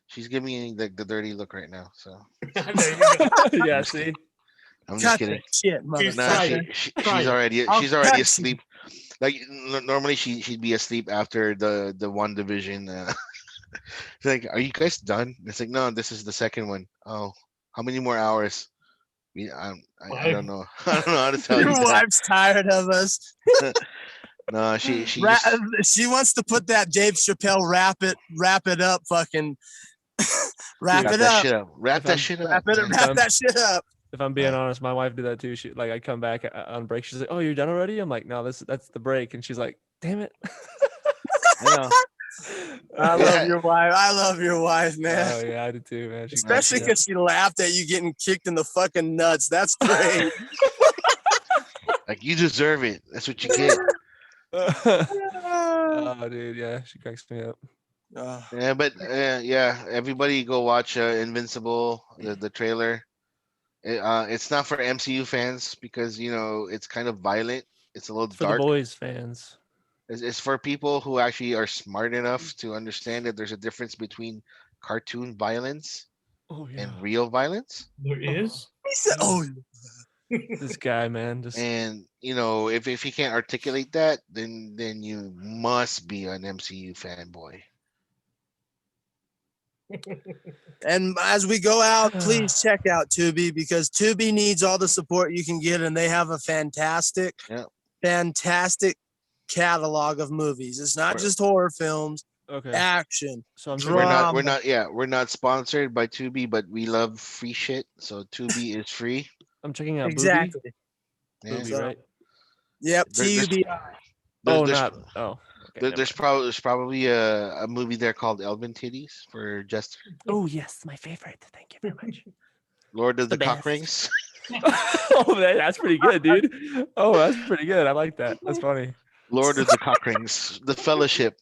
She's giving me the dirty look right now. So There you go. Yeah, see? I'm just Cut kidding. that shit, She's motherfucker. Nah, trying. Try she's it. already I'll she's already cut you. asleep. Like normally she'd be asleep after the one division. She's like, "Are you guys done?" It's like, "No, this is the second one." Oh, how many more hours? I don't know. I don't know how to tell you Your that. wife's tired of us. No, she Ra- just, she wants to put that Dave Chappelle wrap it up, fucking wrap wrap it that up, shit up. Wrap If that I'm- shit up. wrap it, man. wrap that shit up. If I'm being Uh. honest, my wife did that too. She like I come back on break. She's like, "Oh, you're done already?" I'm like, "No, that's the break." And she's like, "Damn it." I know. I Yeah. love your wife. I love your wife, man. Oh yeah, I did too, man. She cracks Especially me up. because she laughed at you getting kicked in the fucking nuts. That's great. Like, you deserve it. That's what you get. Oh, dude, yeah, she cracks me up. Yeah, but yeah, everybody go watch Invincible, the trailer. It's not for MCU fans because it's kind of violent. It's a little It's for the dark. boys fans. It's for people who actually are smart enough to understand that there's a difference between cartoon violence Oh yeah. and real violence. There is. He said, "Oh, This guy, man, just And if you can't articulate that, then you must be an MCU fanboy. And as we go out, please check out Tubi because Tubi needs all the support you can get, and they have a fantastic, Yeah. fantastic catalog of movies. It's not Right. just horror films, okay. action. So I'm We're not sponsored by Tubi, but we love free shit. So Tubi is free. I'm checking out Exactly. Yeah. Booby, So- right? Yep. There's- Tubi. Oh, there's, not. Oh. Okay, there's probably a movie there called Elvin Titties for Jester. oh yes, my favorite. Thank you very much. Lord of the the Cock best. Rings. Oh, that's pretty good, dude. Oh, that's pretty good. I like that. That's funny. Lord of the Cock Rings. The Fellowship.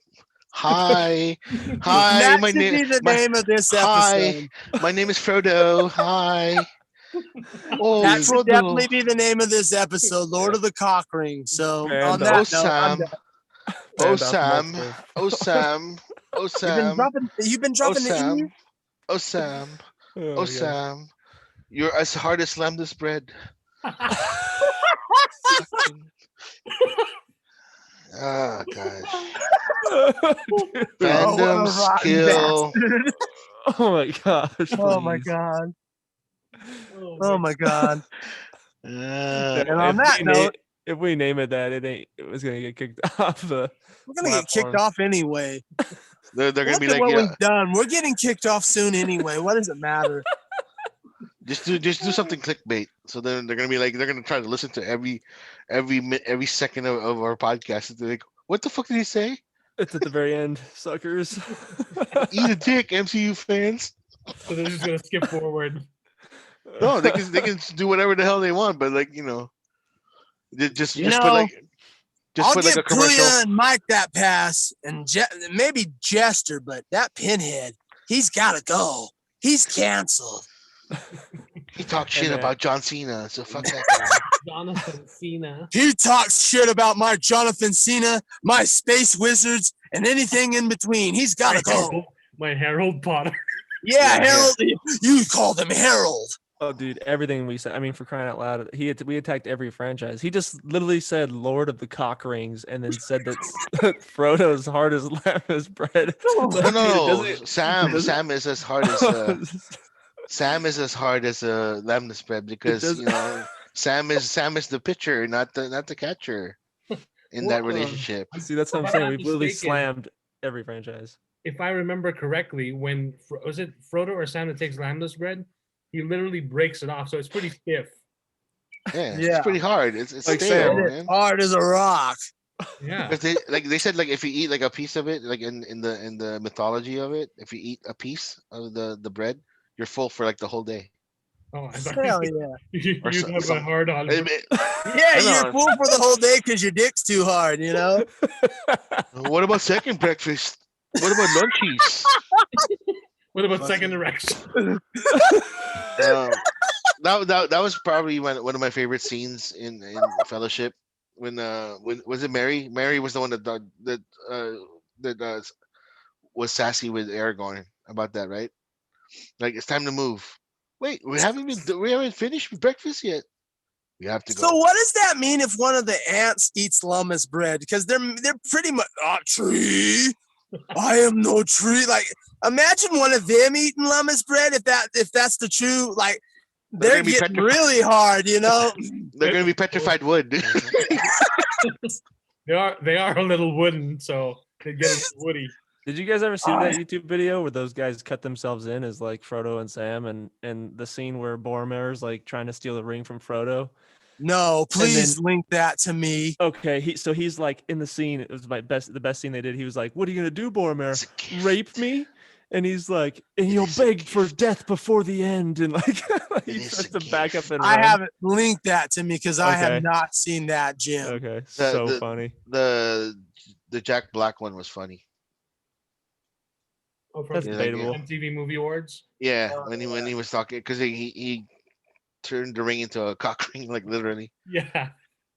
Hi. Hi, That my should be name the name of this Hi. episode. my name is Frodo. Hi. Oh, That should Frodo. definitely be the name of this episode, Lord of the Cock Ring. So And, on uh, that Oh note, Sam. I'm Oh And, Sam. multiple- Oh Sam. Oh You've been Sam. dropping. You've been Oh dropping the E. Sam. Oh Sam. Oh, Oh my God. Sam. You're as hard as lambda's bread. Oh gosh. Dude, Oh, what a Fandom rotten skill. bastard. oh my gosh. Oh my please. god. Oh my god. Uh, And on If that we note, if we name it that, it was gonna get kicked off the. we're gonna get kicked platform. off anyway. they're gonna Look be at like, what yeah, we've done. We're getting kicked off soon anyway. What does it matter? just do something clickbait. So then they're gonna be like, they're gonna try to listen to every second of our podcast. And they're like, what the fuck did he say? It's at the very end, suckers. Eat a dick, MCU fans. So they're just gonna skip forward. No, they can do whatever the hell they want, but like just You put know, like I'll put give like a commercial. Kuya and Mike that pass, and maybe Jester, but that Pinhead, he's got to go. He's canceled. He talked shit man. about John Cena, so fuck that guy. Jonathan Cena. He talks shit about my Jonathan Cena, my Space Wizards, and anything in between. He's got to go. My Harold Potter. Yeah, Yeah, Harold. You called him Harold. Oh, dude, everything we said. I mean, for crying out loud, we attacked every franchise. He just literally said "Lord of the Cock Rings" and then said that Frodo's hard as lamb bread. No. Sam is as hard as Sam is as hard as lamb spread because does- Sam is the pitcher, not the catcher in that Well, relationship. See, that's what I'm If I'm saying. not We've literally mistaken- slammed every franchise. If I remember correctly, when was it Frodo or Sam that takes lambda's bread? He literally breaks it off, so it's pretty stiff. Yeah, Yeah. it's pretty hard. It's Like stale, Sam. man. Hard as a rock. Yeah. Because they said like if you eat like a piece of it, like in the mythology of it, if you eat a piece of the bread, you're full for like the whole day. Oh, I thought Hell yeah. you Or have a some- hard on. I mean, Yeah, I you're know. full for the whole day because your dick's too hard, you know? What about second breakfast? What about lunchies? What about Fucking- second erection? That was probably one of my favorite scenes in Fellowship. When was it Mary? Mary was the one that was sassy with Aragorn about that, right? Like, it's time to move. Wait, we haven't finished breakfast yet. We have to go. So what does that mean if one of the ants eats Lummus bread? Because they're pretty much tree. I am no tree. Like, imagine one of them eating Lummus bread. If that's the true, like, They're they're gonna be getting petrified. really hard, you know. They're gonna be petrified wood. They are a little wooden, so they get a little woody. Did you guys ever see that YouTube video where those guys cut themselves in as like Frodo and Sam, and the scene where Boromir's like trying to steal the ring from Frodo? No, please link that to me. Okay, he's like in the scene. It was the best scene they did. He was like, "What are you gonna do, Boromir? It's a gift. Rape me?" And he's like, "And you'll is a beg for death before the end." And like he is starts a to back up gift. and I run. haven't linked that to me because I have Okay. not seen that, Jim. Okay, so funny. The Jack Black one was funny. Oh, from That's the debatable. MTV Movie Awards. Yeah, when he was talking, because he turned the ring into a cock ring, like literally. Yeah.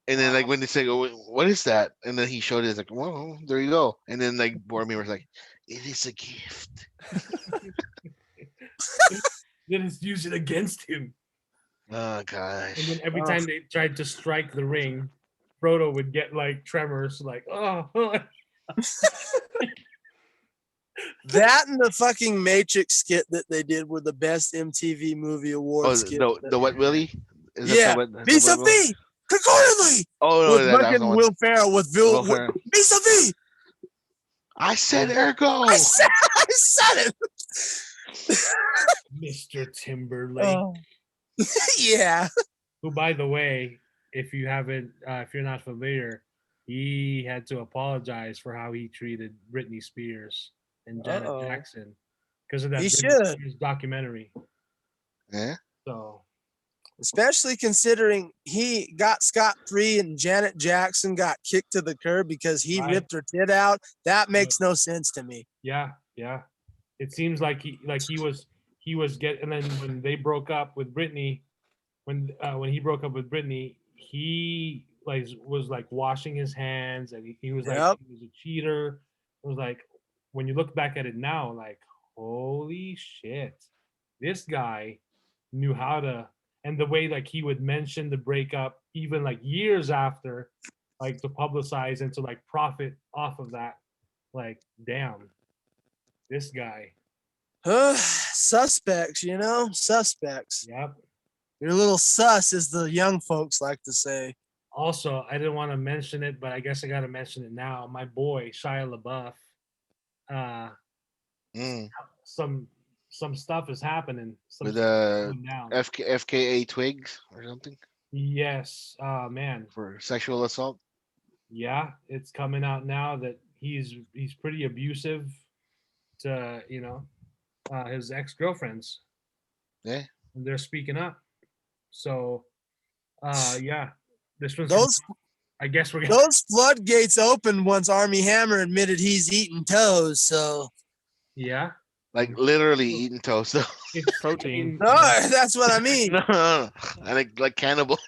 And then like when they say, "Oh, what is that?" And then he showed it, it's like, "Well, there you go." And then like Boromir was like, "It is a gift." Then it's used it against him. Oh And gosh. then every time they tried to strike the ring, Frodo would get like tremors, like, oh. That and the fucking Matrix skit that they did were the best MTV Movie Awards Oh, skit. the Wet Willie? Is Yeah. that the Wet Vis a Willie? vis, concordantly. Oh no, With that was fucking the one. Will Ferrell with Will Ferrell. vis a vis. I said ergo. I said it. Mr. Timberlake. Oh. Yeah. Who, by the way, if you're not familiar, he had to apologize for how he treated Britney Spears and Janet Uh-oh. Jackson because of that He Britney should. Spears documentary. Yeah. So Especially considering he got scot-free and Janet Jackson got kicked to the curb because he Right. ripped her tit out. That makes no sense to me. yeah. It seems like he and then when they broke up with Britney, when he broke up with Britney, he like was like washing his hands and he was like Yep. he was a cheater. It was like when you look back at it now, like holy shit, this guy knew how to, and the way like he would mention the breakup even like years after, like to publicize and to like profit off of that. Like damn, this guy. Suspects, you know? Suspects. Yep. You're a little sus, as the young folks like to say. Also, I didn't want to mention it, but I guess I got to mention it now. My boy Shia LaBeouf. Some stuff is happening. Some With stuff is going down. FKA Twigs or something Yes, man. for sexual assault. Yeah, it's coming out now that he's pretty abusive to his ex-girlfriends. Yeah. And they're speaking up. So, yeah, this one's. I guess we're. Those floodgates opened once Army Hammer admitted he's eating toes. So. Yeah. Like literally eating toast. No, It's Protein. No, that's what I mean. no. I like cannibal.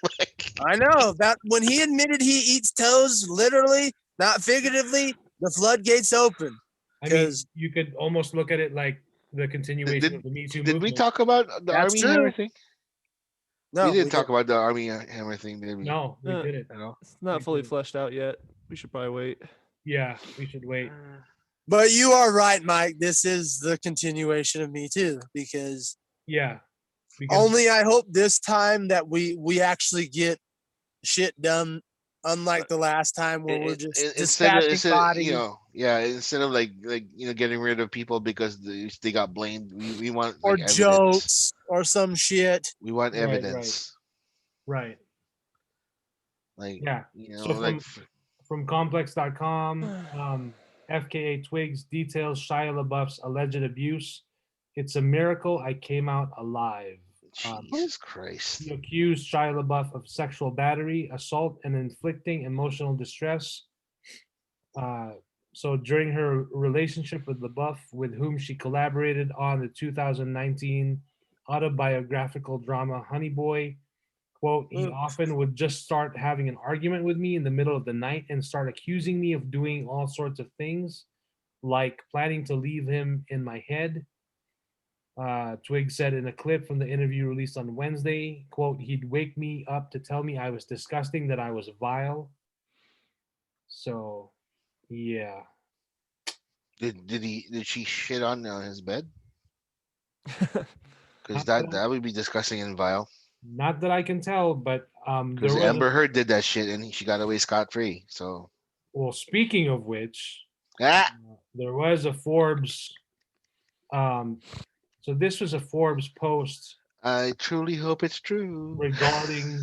I know that when he admitted he eats toes, literally, not figuratively, the floodgates open. I mean, 'Cause- you could almost look at it like the continuation of the Me Too Did movement. we talk about the That's Army true. Hammer thing? No, we didn't talk about the Army Hammer thing, did we? No, we Uh, didn't. You know? It's not We fully did. fleshed out yet. We should probably wait. Yeah, we should wait. But you are right, Mike. This is the continuation of Me Too, because Yeah. Because only I hope this time that we actually get shit done, unlike the last time where we're just dispatching bodies. Instead of like getting rid of people because they got blamed, we want or like, evidence. jokes or some shit. We want Right, evidence. right. Like Yeah. you So know, like from complex.com, FKA Twigs details Shia LaBeouf's alleged abuse. It's a miracle I came out alive. Jesus Christ. He accused Shia LaBeouf of sexual battery, assault, and inflicting emotional distress. So during her relationship with LaBeouf, with whom she collaborated on the 2019 autobiographical drama Honey Boy, quote, he often would just start having an argument with me in the middle of the night and start accusing me of doing all sorts of things, like planning to leave him in my head. Twig said in a clip from the interview released on Wednesday, quote, he'd wake me up to tell me I was disgusting, that I was vile. So, yeah. Did she shit on his bed? Because Not that would be disgusting and vile. Not that I can tell, but Because Amber Heard did that shit and she got away scot free. So, well, speaking of which, ah, there was a Forbes. So this was a Forbes post I truly hope it's true. regarding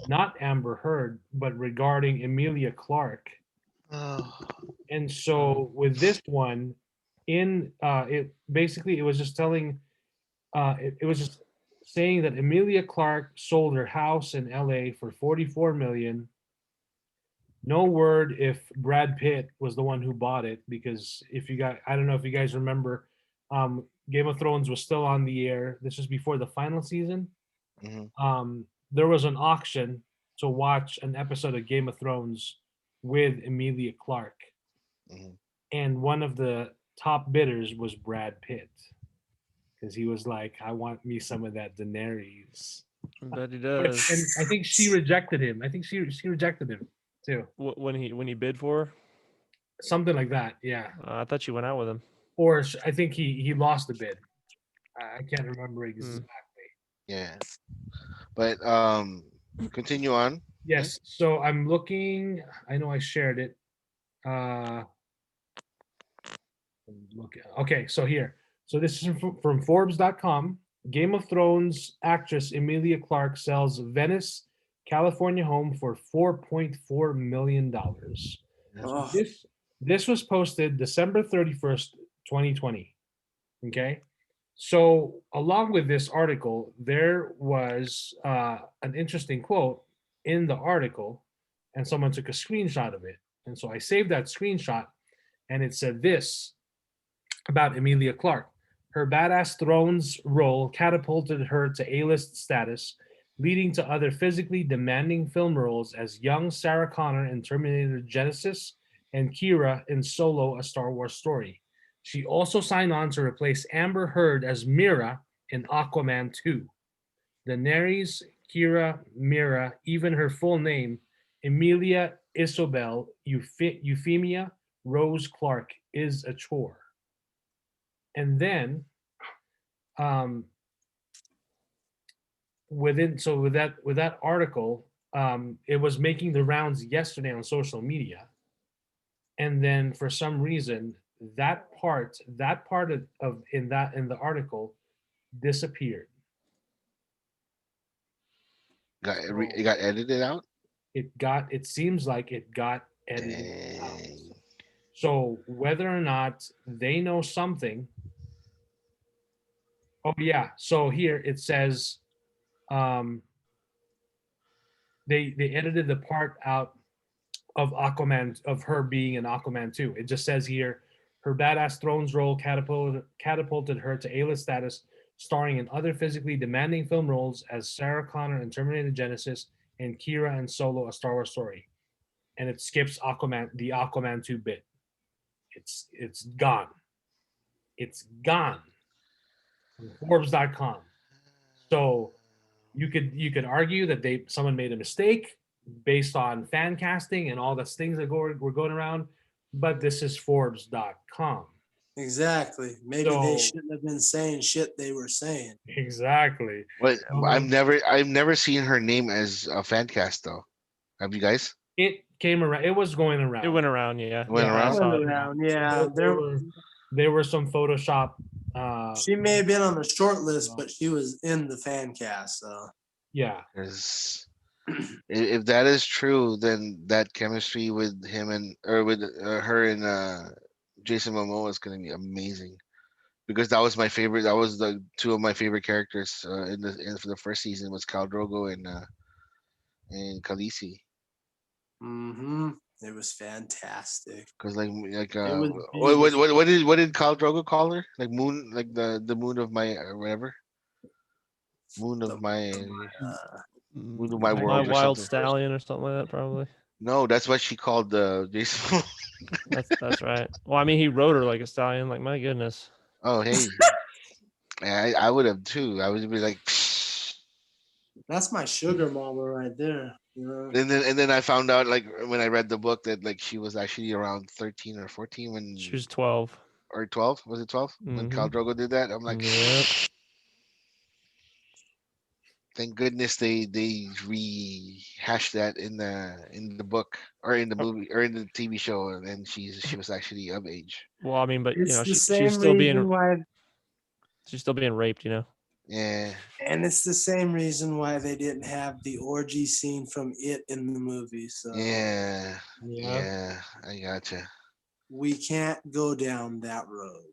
not Amber Heard, but regarding Emilia Clarke. Oh, And so with this one, in it basically it was just telling, it was just saying that Emilia Clarke sold her house in LA for 44 million. No word if Brad Pitt was the one who bought it, because if you got, I don't know if you guys remember, Game of Thrones was still on the air. This was before the final season. mhm. There was an auction to watch an episode of Game of Thrones with Emilia Clarke, Mhm. and one of the top bidders was Brad Pitt, because he was like, "I want me some of that Daenerys." I bet he And does. I think she rejected him. I think she rejected him too. When he bid for her? Something like that. Yeah. I thought you went out with him. Or I think he lost the bid. I can't remember exactly. Yeah. But continue on. Yes. So I'm looking. I know I shared it. Okay. So here. So this is from Forbes.com. Game of Thrones actress Emilia Clarke sells Venice, California home for $4.4 million. Oh, This was posted December 31st, 2020. Okay. So along with this article, there was an interesting quote in the article, and someone took a screenshot of it. And so I saved that screenshot, and it said this about Emilia Clarke. Her badass Thrones role catapulted her to A-list status, leading to other physically demanding film roles as young Sarah Connor in Terminator Genesis and Kira in Solo: A Star Wars Story. She also signed on to replace Amber Heard as Mira in Aquaman 2. Daenerys, Kira, Mira, even her full name, Emilia Isobel Euphemia Rose Clarke, is a chore. And then with that article, it was making the rounds yesterday on social media, and then for some reason that part of in the article disappeared. It got edited out. It seems like it got edited out. Dang. So whether or not they know something. Oh yeah. So here it says they edited the part out of Aquaman, of her being in Aquaman 2. It just says here her badass Thrones role catapulted her to A-list status, starring in other physically demanding film roles as Sarah Connor in Terminator Genesis and Kira in Solo: A Star Wars Story. And it skips the Aquaman 2 bit. It's gone. It's gone. From Forbes.com. So you could argue that someone made a mistake based on fan casting and all the things that were going around, but this is Forbes.com. exactly. Maybe they shouldn't have been saying shit they were saying. Exactly. But I've never seen her name as a fan cast though. Have you guys? It came around. It was going around. It went around, yeah. It went Yeah, I around? saw it. Yeah, There were some Photoshop. she may have been on the short list, but she was in the fan cast. So Yeah. If that is true, then that chemistry with him with her and Jason Momoa is going to be amazing. because that was my favorite. That was the two of my favorite characters for the first season was Khal Drogo and Khaleesi. Mm-hmm. It was fantastic. Because like It was what did Khal Drogo call her? Like moon, like the moon of my whatever, moon of my moon of my My world or wild something. stallion or something like that, probably. No, that's what she called Jason. That's right. Well, I mean, he rode her like a stallion. Like, my goodness. Oh hey, I would have too. I would be like. That's my sugar mama right there. You know? And then I found out like when I read the book that like she was actually around 13 or 14 when She was 12. or 12, was it 12 when Khal Drogo did that? I'm like, Yep. thank goodness they rehashed that in the book or in the movie or in the TV show, and she was actually of age. Well, I mean, but It's the she's same still being reason why, raped. Yeah, and it's the same reason why they didn't have the orgy scene from It in the movie. So yeah, Yeah. I gotcha. we can't go down that road.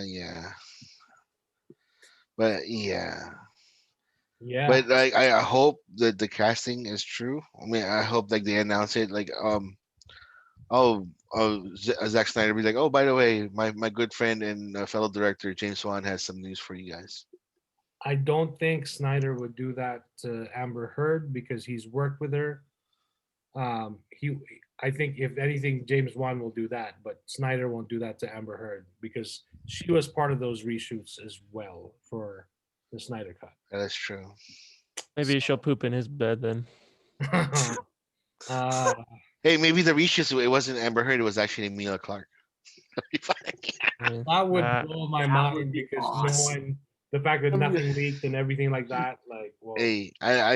Yeah, but yeah. Yeah. But like, I hope that the casting is true. I mean, I hope like they announce it like Zack Snyder be like, oh, by the way, my good friend and fellow director James Wan has some news for you guys. I don't think Snyder would do that to Amber Heard because he's worked with her. I think if anything, James Wan will do that, but Snyder won't do that to Amber Heard because she was part of those reshoots as well for the Snyder cut. That is true. Maybe she'll poop in his bed then. Hey, maybe the reshoots it wasn't Amber Heard, it was actually Emilia Clarke. I mean, that would that- blow my That would mind be because awesome. the fact that nothing leaked and everything like that, like, well, Hey, I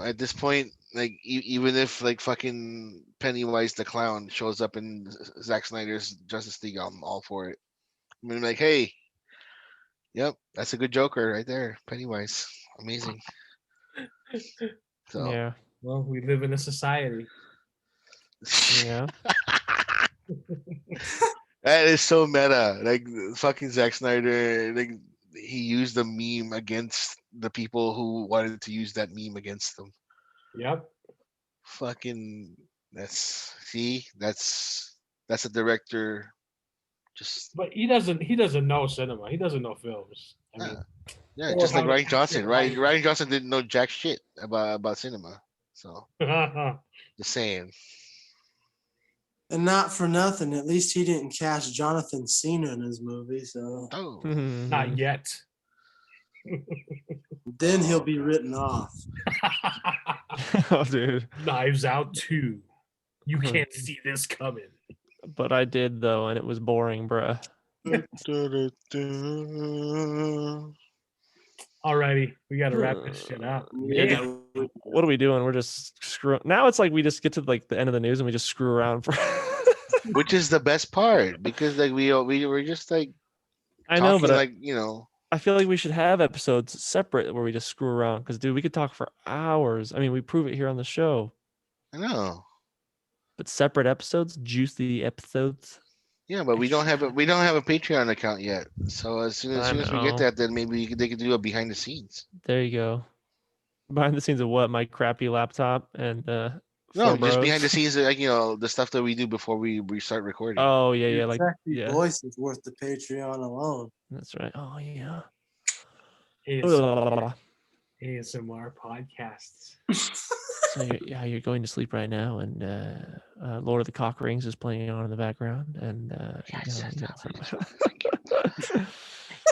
at this point, like even if like fucking Pennywise the clown shows up in Zack Snyder's Justice League, I'm all for it. I mean, like, hey, yep, that's a good Joker right there, Pennywise, amazing. So yeah. well, we live in a society. Yeah. that is so meta. Like fucking Zack Snyder, like he used the meme against the people who wanted to use that meme against them. Yep. Fucking that's a director. Just But he doesn't know cinema. He doesn't know films. I mean, yeah, or just like how to Ryan Johnson. capture Ryan Johnson didn't know jack shit about cinema. So light. just saying. And not for nothing, at least he didn't cast Jonathan Cena in his movie. So Oh, Not yet. then he'll be written off. Oh, dude. Knives Out 2. You can't see this coming. But I did though, and it was boring, bruh. Alrighty, we gotta wrap this shit up. Yeah, Man, What are we doing? We're just screw. Now it's like we just get to like the end of the news and we just screw around for. which is the best part because like we were just like I know, talking but like I feel like we should have episodes separate where we just screw around because, dude, we could talk for hours. I mean, we prove it here on the show, I know. but separate episodes, juicy episodes. Yeah, but we don't have a Patreon account yet. So as soon I as we get know. that, then maybe they could do a behind the scenes. There you go. Behind the scenes of what? My crappy laptop and No, four just behind the bros? scenes, like the stuff that we do before we start recording. Oh yeah, Your yeah, like sexy yeah, voice is worth the Patreon alone. that's right. Oh yeah. ASMR podcasts. So you're going to sleep right now, and Lord of the Cock Rings is playing on in the background, and Yes, you got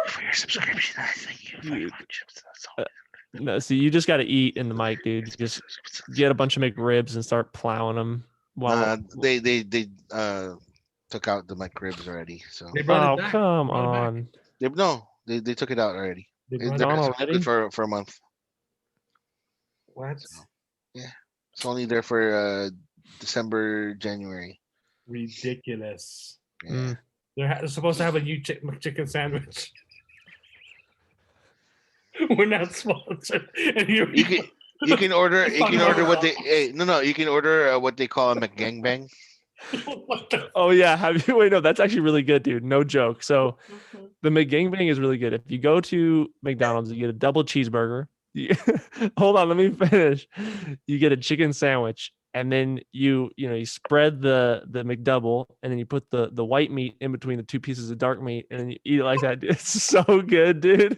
for your subscription. I thank you very much. That's all. No, see, you just got to eat in the mic, dude. You just get a bunch of McRibs and start plowing them. While They took out the McRibs already. So They brought oh it back. come Brought it back. on, they took it out already. They They're brought it Gone back. only already? good for a month. What? It's only there for December, January. Ridiculous. Yeah. Mm. They're supposed to have a new chicken sandwich. We're not sponsored. And here we You can order Fucking what they you can order what they call a McGangbang. What the Oh yeah, have you? Wait, no, that's actually really good, dude. No joke. So the McGangbang is really good. If you go to McDonald's, you get a double cheeseburger. Hold on, let me finish. You get a chicken sandwich, and then you spread the McDouble, and then you put the white meat in between the two pieces of dark meat, and then you eat it like that. It's so good, dude.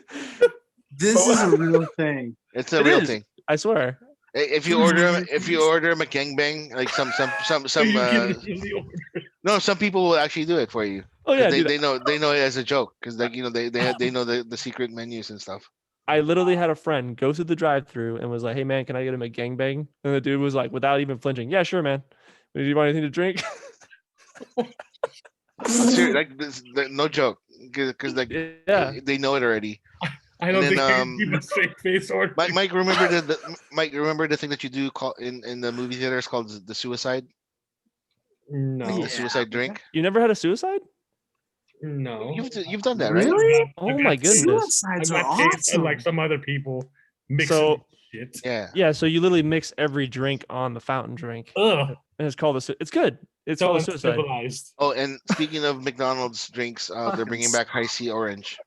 This is a real thing. It's a It real is. thing. I swear. If you order a McGangbang, like some you can really order. no, some people will actually do it for you. Oh yeah, they, dude. they know it as a joke because like they know the secret menus and stuff. I literally had a friend go through the drive-through and was like, "Hey man, can I get him a gangbang?" And the dude was like, without even flinching, "Yeah, sure, man. Do you want anything to drink?" Like this, no joke, because like Yeah. they know it already. I don't And think then, I can give a straight face order. Mike, remember remember the thing that you do call in the movie theater is called the suicide, No, the suicide drink. You never had a suicide? no. You've done that, right? Really? Oh my goodness. Suicides I'm are not taste awesome. like some other people mixing So- shit. Yeah. Yeah, so you literally mix every drink on the fountain drink, Ugh, and it's called it's good. It's so called a suicide. uncivilized. Oh, and speaking of McDonald's drinks, they're bringing back High C Orange.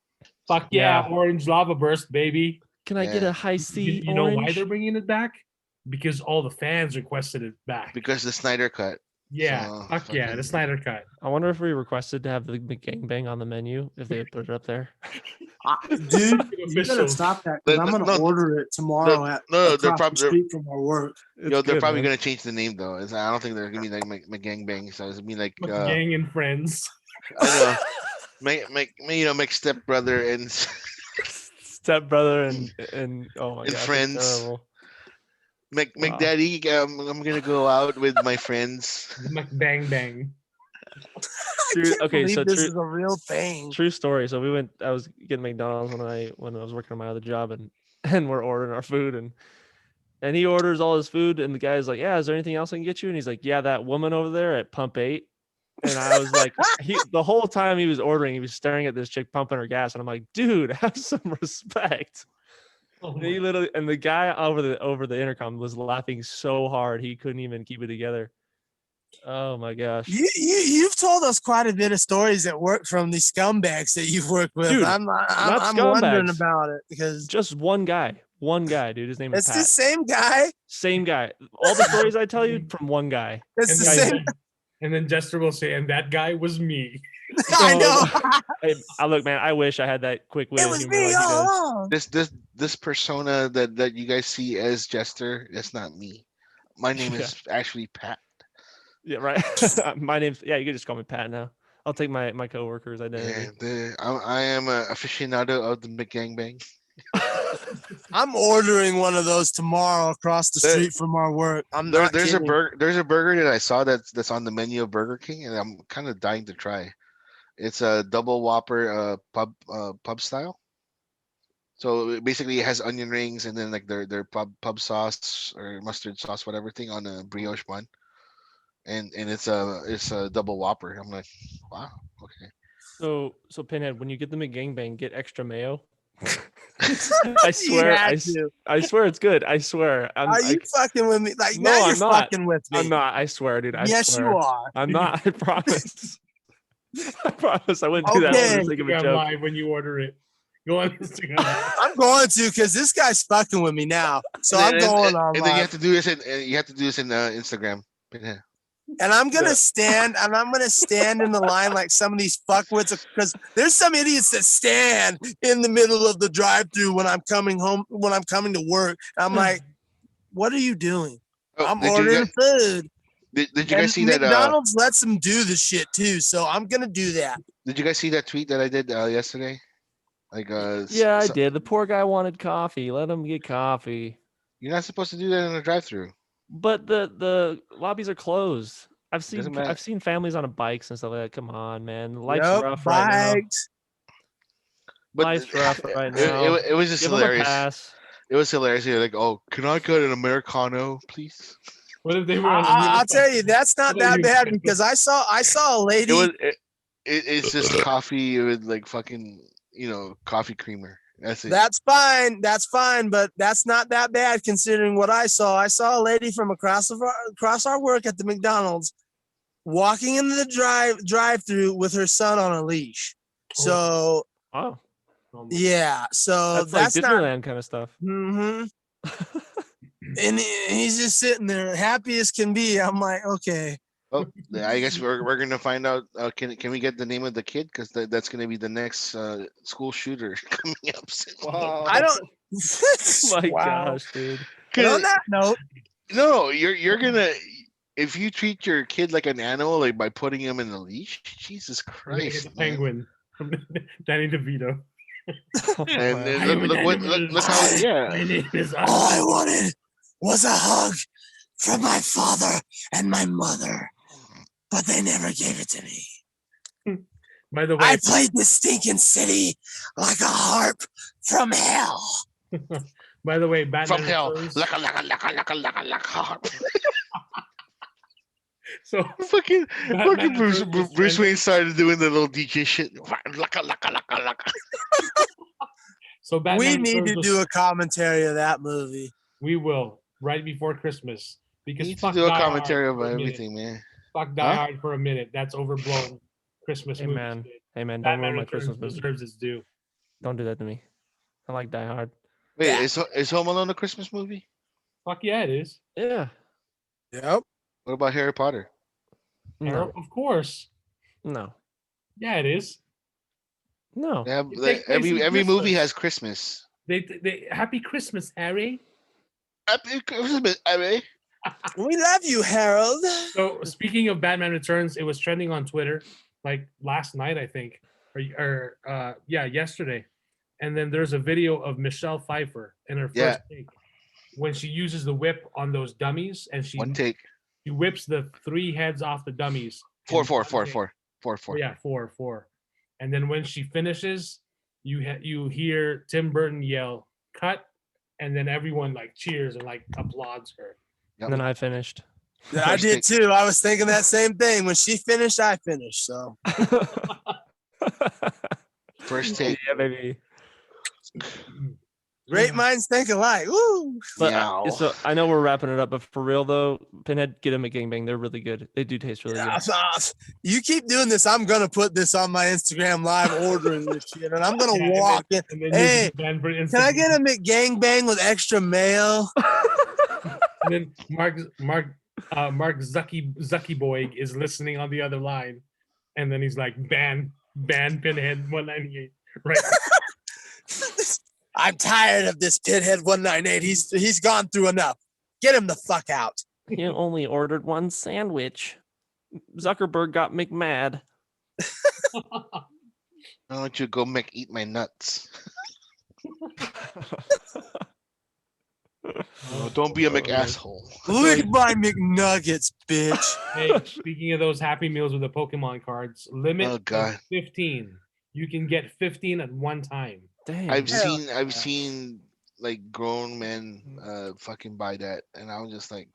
Fuck yeah, Yeah. orange lava burst, baby. Can I get Yeah. a high C You know why orange? they're bringing it back? Because all the fans requested it back. Because the Snyder cut. Yeah, So, fuck yeah, the fucking- Snyder cut. I wonder if we requested to have the McGangbang on the menu if they put it up there. Dude, you Official. gotta stop that because I'm gonna No, order it tomorrow at no, they're across the street from our work. They're It's good, probably man. gonna change the name though. I don't think they're gonna be like McGangbang. So it's gonna be like Gang and friends. I know, make stepbrother and Stepbrother and oh my And god, that's friends. terrible. Wow. McDaddy. I'm gonna go out with my friends. Bang bang. True- I can't okay, believe so this true- is a real thing. True story. So I was getting McDonald's when I was working on my other job, and and we're ordering our food, and he orders all his food, and the guy's like, "Yeah, is there anything else I can get you?" And he's like, "Yeah, that woman over there at Pump 8." And I was like, the whole time he was ordering, he was staring at this chick pumping her gas, and I'm like, "Dude, have some respect." Oh And he literally, and the guy over the intercom was laughing so hard he couldn't even keep it together. Oh my gosh. You've told us quite a bit of stories at work from these scumbags that you've worked with. Dude, I'm not wondering scumbags. about it because Just one guy, dude. His name is it's Pat. the same guy. Same guy. All the stories I tell you from one guy. It's and the then, same. and then Jester will say, and that guy was me. I know. I look, man. I wish I had that quick wit It of was humor me like he all does. along. This persona that you guys see as Jester, that's not me. My name is actually Pat. Yeah, right. My name's You can just call me Pat now. I'll take my coworker's identity. Yeah, I am a aficionado of the McGangbang. I'm ordering one of those tomorrow across the There- street from our work. I'm not There's kidding. there's a burger that I saw that's on the menu of Burger King, and I'm kind of dying to try. It's a double Whopper pub style. So basically, it has onion rings and then like their pub sauce or mustard sauce, whatever thing on a brioche bun, and it's a double Whopper. I'm like, wow, okay. So Pinhead, when you get the McGangbang, get extra mayo. I swear, I swear it's good. I swear. Are you fucking with me? Like No, now you're I'm not. fucking with me. I'm not. I swear, dude. I Yes, swear. you are. I'm not. I promise. I promise. I wouldn't do that for Okay. the sake of a Instagram joke. live when you order it. Go on Instagram. I'm going to because this guy's fucking with me now. So I'm going on And then you live. have to do this in Instagram. Yeah. And I'm gonna stand in the line like some of these fuckwits because there's some idiots that stand in the middle of the drive-through when I'm coming home, when I'm coming to work. I'm like, what are you doing? Oh, I'm did you ordering guys- food. Did you And guys see that? McDonald's lets them do the shit too, so I'm gonna do that. Did you guys see that tweet that I did yesterday? Like, Yeah, I did. The poor guy wanted coffee. Let him get coffee. You're not supposed to do that in a drive-through. But the lobbies are closed. Doesn't matter. I've seen families on bikes and stuff like that. Come on, man. Life's Yep, rough right now. bikes. But Life's rough right it, now. it was just Give him a hilarious. pass. It was hilarious. You're like, oh, can I get an Americano, please? What if they were on I'll tell you, that's not What are that you bad doing? because I saw a lady. It's just coffee with like fucking coffee creamer. That's it. That's fine, but that's not that bad considering what I saw. I saw a lady from across our work at the McDonald's walking into the drive-through with her son on a leash. So Wow. yeah, so That's like not. Disneyland kind of stuff. Mm-hmm. And he's just sitting there, happy as can be. I'm like, okay. Oh, I guess we're gonna find out. Can we get the name of the kid? Because that's gonna be the next school shooter coming up soon. Wow. I don't. My Wow. gosh, dude. And on that note, No, you're gonna if you treat your kid like an animal, like by putting him in a leash. Jesus We're gonna get Christ, the penguin from Danny DeVito. Oh, And man. then look how My name is all I wanted was a hug from my father and my mother, but they never gave it to me. By the way, I played this stinking city like a harp from hell. by the way, Batman from hell. Returns- Laka. So Fucking Batman Bruce, Returns was Bruce trending. Wayne started doing the little DJ shit. Laka. So Batman We need Returns to was- do a commentary of that movie. We will right before Christmas You because need to fuck do a Die commentary Hard for about a minute. everything, man. Fuck Die Huh? Hard for a minute. That's overblown Christmas Hey, movie. man. shit. Hey, man, don't Batman ruin my Returns Christmas movie. deserves its due. Don't do that to me. I like Die Hard. Wait, Yeah. is Home Alone a Christmas movie? Fuck yeah, it is. Yeah. Yep. What about Harry Potter? No. Of course. No. Yeah, it is. No. They have It takes place in every movie Christmas. has Christmas. They Happy Christmas, Harry. Happy Christmas, Harry. We love you, Harold. So speaking of Batman Returns, it was trending on Twitter like last night, I think, or yesterday. And then there's a video of Michelle Pfeiffer in her Yeah. first take when she uses the whip on those dummies, and she One take. whips the 3 heads off the dummies. in Four. one take. Yeah, four. And then when she finishes, you hear Tim Burton yell "cut," and then everyone like cheers and like applauds her. And then I finished. Yeah, I First did take. too. I was thinking that same thing. When she finished, I finished. So First take. Yeah, baby. great minds think alike. Woo! But Meow. so I know we're wrapping it up, but for real though, Pinhead, get him a gangbang. They're really good. They do taste really good. You keep doing this, I'm gonna put this on my Instagram live ordering this shit, and I'm gonna Yeah, and walk in. And then Hey, you ban for Can I get a McGangbang with extra mayo? And then Mark Zucky Boy is listening on the other line, and then he's like, ban Pinhead 198. Right. I'm tired of this Pinhead 198. He's gone through enough. Get him the fuck out. You only ordered one sandwich. Zuckerberg got McMad. Why don't you go eat my nuts? Oh, don't be a McAsshole. Lick my McNuggets, bitch. Hey, speaking of those Happy Meals with the Pokemon cards, limit Oh, of God. 15. You can get 15 at one time. Dang. I've Hell seen like grown men fucking buy that, and I was just like,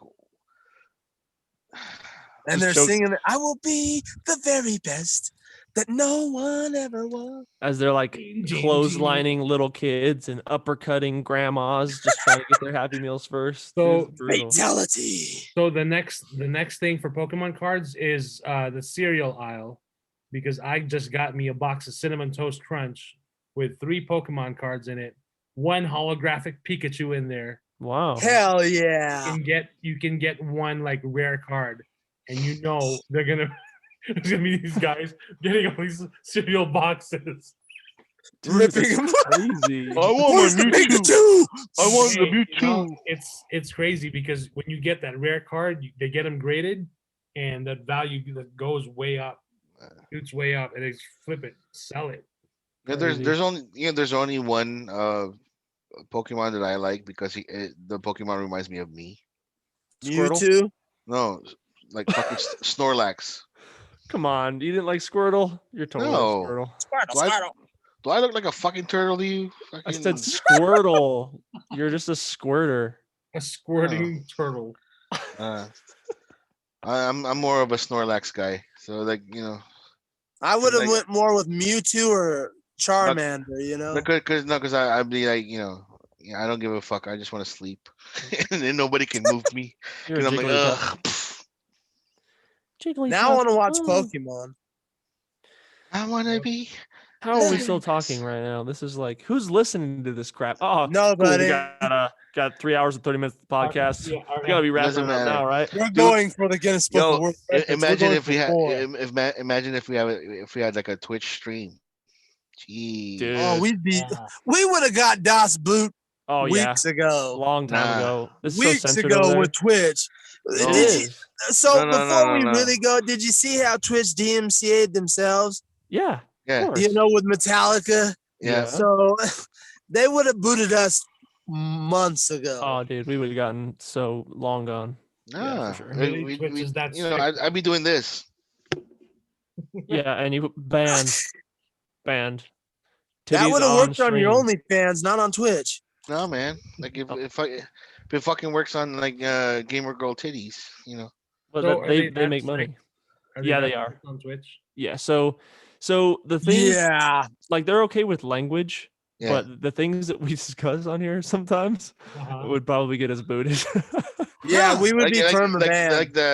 And Just they're joke- singing, I will be the very best that no one ever was. As they're like Ding, ding, clotheslining little kids and uppercutting grandmas, just trying to get their Happy Meals first. So- It's brutal. Fatality. So the next thing for Pokemon cards is the cereal aisle, because I just got me a box of Cinnamon Toast Crunch with 3 Pokemon cards in it, 1 holographic Pikachu in there. Wow. Hell yeah. You can get 1 like rare card, and you know they're gonna there's gonna be these guys getting all these cereal boxes. Ripping him. Crazy. I want Where's my the Mewtwo. Pikachu? I want the Hey, you know, Mewtwo. it's crazy because when you get that rare card, they get them graded, and that value that goes way up, shoots way up, and they flip it, sell it. Yeah, Crazy. there's only one Pokemon that I like because the Pokemon reminds me of me. Squirtle? Mewtwo. No, like fucking Snorlax. Come on. You didn't like Squirtle? You're totally No. Squirtle. Do I, do I look like a fucking turtle to you? I said Fucking- Squirtle. You're just a squirter. A squirting turtle. I'm more of a Snorlax guy. So like I would have Like- went more with Mewtwo or Charmander, you know? because I'd be like I don't give a fuck. I just want to sleep, and then nobody can move me. You're And a I'm like, Jigglypuff. ugh. pff. Now I want to watch Oh. Pokemon. I wanna be. How are we still talking right now? This is like, who's listening to this crap? Oh, Nobody. Cool. We got 3 hours and 30 minutes of the podcast. Yeah, We gotta be wrapping Doesn't it up now, matter. right? We're Dude, going for the Guinness Book of Yo, World Records. We're imagine going if we for had, four. imagine if we had like a Twitch stream. Jeez. Dude. Oh, we Yeah. would have got Das Boot Oh yeah, weeks ago. long time Nah. ago. This is Weeks so censored over ago there. with Twitch. No. It Did you, is. so No, before we no. really go, did you see how Twitch DMCA'd themselves? Yeah. Yeah. Of course. You know, with Metallica. Yeah. So they would have booted us months ago. Oh, dude, we would have gotten so long gone. Nah. for sure. Really, Twitch is that you know, strict? I'd be doing this. Yeah, and you banned. That Titties would have on worked on your stream. OnlyFans, not on Twitch. No, man. Like Oh. if it fucking works on like gamer girl titties, you know. But So are they that make money. strict? Yeah, that they are. strict on Twitch? Yeah. So the things Yeah. like they're okay with language, Yeah. but the things that we discuss on here sometimes Uh-huh. would probably get us booted. Yeah, we would like, be like, perma-banned.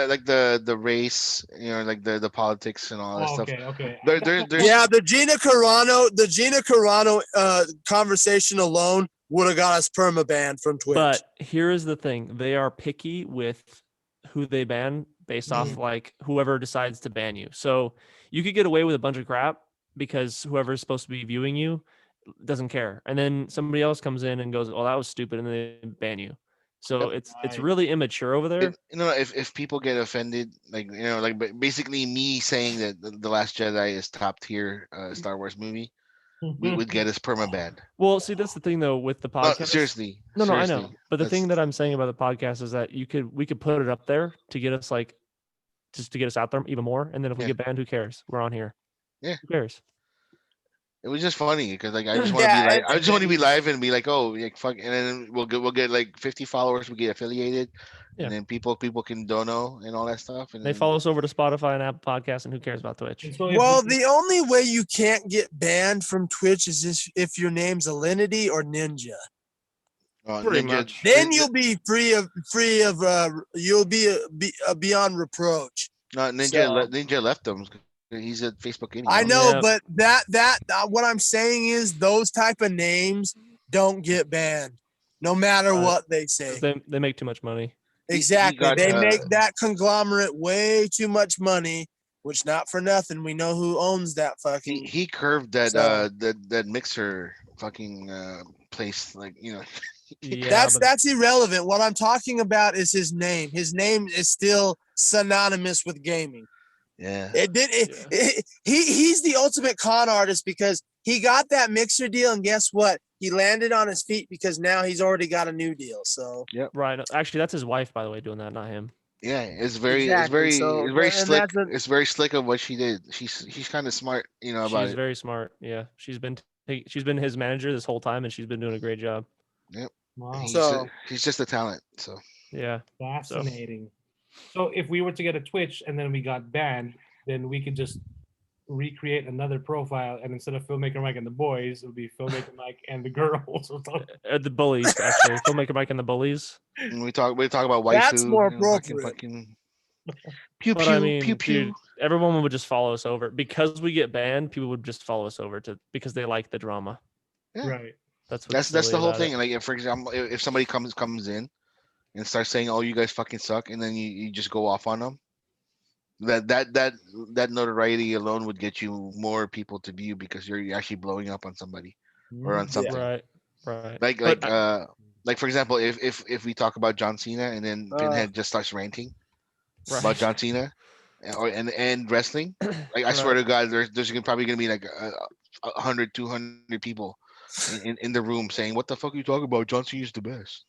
like the race, you know, like the politics and all that Oh, stuff. okay. There's Yeah, the Gina Carano conversation alone would have got us perma-banned from Twitch. But here is the thing: they are picky with who they ban based off like whoever decides to ban you. So you could get away with a bunch of crap because whoever's supposed to be viewing you doesn't care, and then somebody else comes in and goes, "Oh, that was stupid," and they ban you. So Yep. it's Right. really immature over there. you know, if people get offended, like, you know, like basically me saying that the Last Jedi is top tier Star Wars movie would get us perma-banned. Well, see, that's the thing though with the No, podcast. seriously. No, I know. seriously. But the That's- thing that I'm saying about the podcast is that we could put it up there to get us like just to get us out there even more. And then if we Yeah. get banned, who cares? We're on here. Yeah. Who cares? It was just funny because like I just want to Yeah, be like it's- I just want to be live and be like, oh, like, fuck, and then we'll get like 50 followers, we get affiliated, Yeah. and then people can dono and all that stuff. And They then, follow us over to Spotify and Apple Podcasts, and who cares about Twitch? And so if Well, we- the only way you can't get banned from Twitch is if your name's Alinity or Ninja. Pretty Ninja- much. Then you'll be free of you'll be beyond reproach. no, Ninja so- Ninja left them. He's at Facebook anyway. I know, Yeah. but that what I'm saying is those type of names don't get banned, no matter Right. what they say. They make too much money. He Exactly, got, they make that conglomerate way too much money, which not for nothing. We know who owns that fucking. he curved that So- that mixer fucking place, like, you know. Yeah, That's irrelevant. What I'm talking about is his name. His name is still synonymous with gaming. Yeah. He's the ultimate con artist because he got that mixer deal, and guess what? He landed on his feet because now he's already got a new deal. So right. Actually, that's his wife, by the way, doing that, not him. Yeah, it's very Exactly, so- it's very and slick. that's a- It's very slick of what she did. She's kind of smart, you know, about She's it. very smart. Yeah, she's been his manager this whole time, and she's been doing a great job. wow, He's just a talent. So Yeah. fascinating. So if we were to get a Twitch and then we got banned, then we could just recreate another profile, and instead of Filmmaker Mike and the boys, it would be Filmmaker Mike and the girls or something. The bullies, actually. Filmmaker Mike and the bullies. and we talk about waifu. That's more you know, fucking- appropriate. fucking pew But pew I mean, pew pew. dude, everyone would just follow us over because we get banned. People would just follow us over because they like the drama. Yeah. Right. That's what's That's the silly whole about it. thing. Like, if, for example, if somebody comes in and starts saying, "Oh, you guys fucking suck," and then you just go off on them, that notoriety alone would get you more people to view because you're actually blowing up on somebody or on something. Right. Right. Like But like for example, if we talk about John Cena and then Pinhead just starts ranting about Right. John Cena and wrestling, like I swear to God, there's probably gonna be like 100, 200 people in the room saying, "What the fuck are you talking about? John Cena's the best."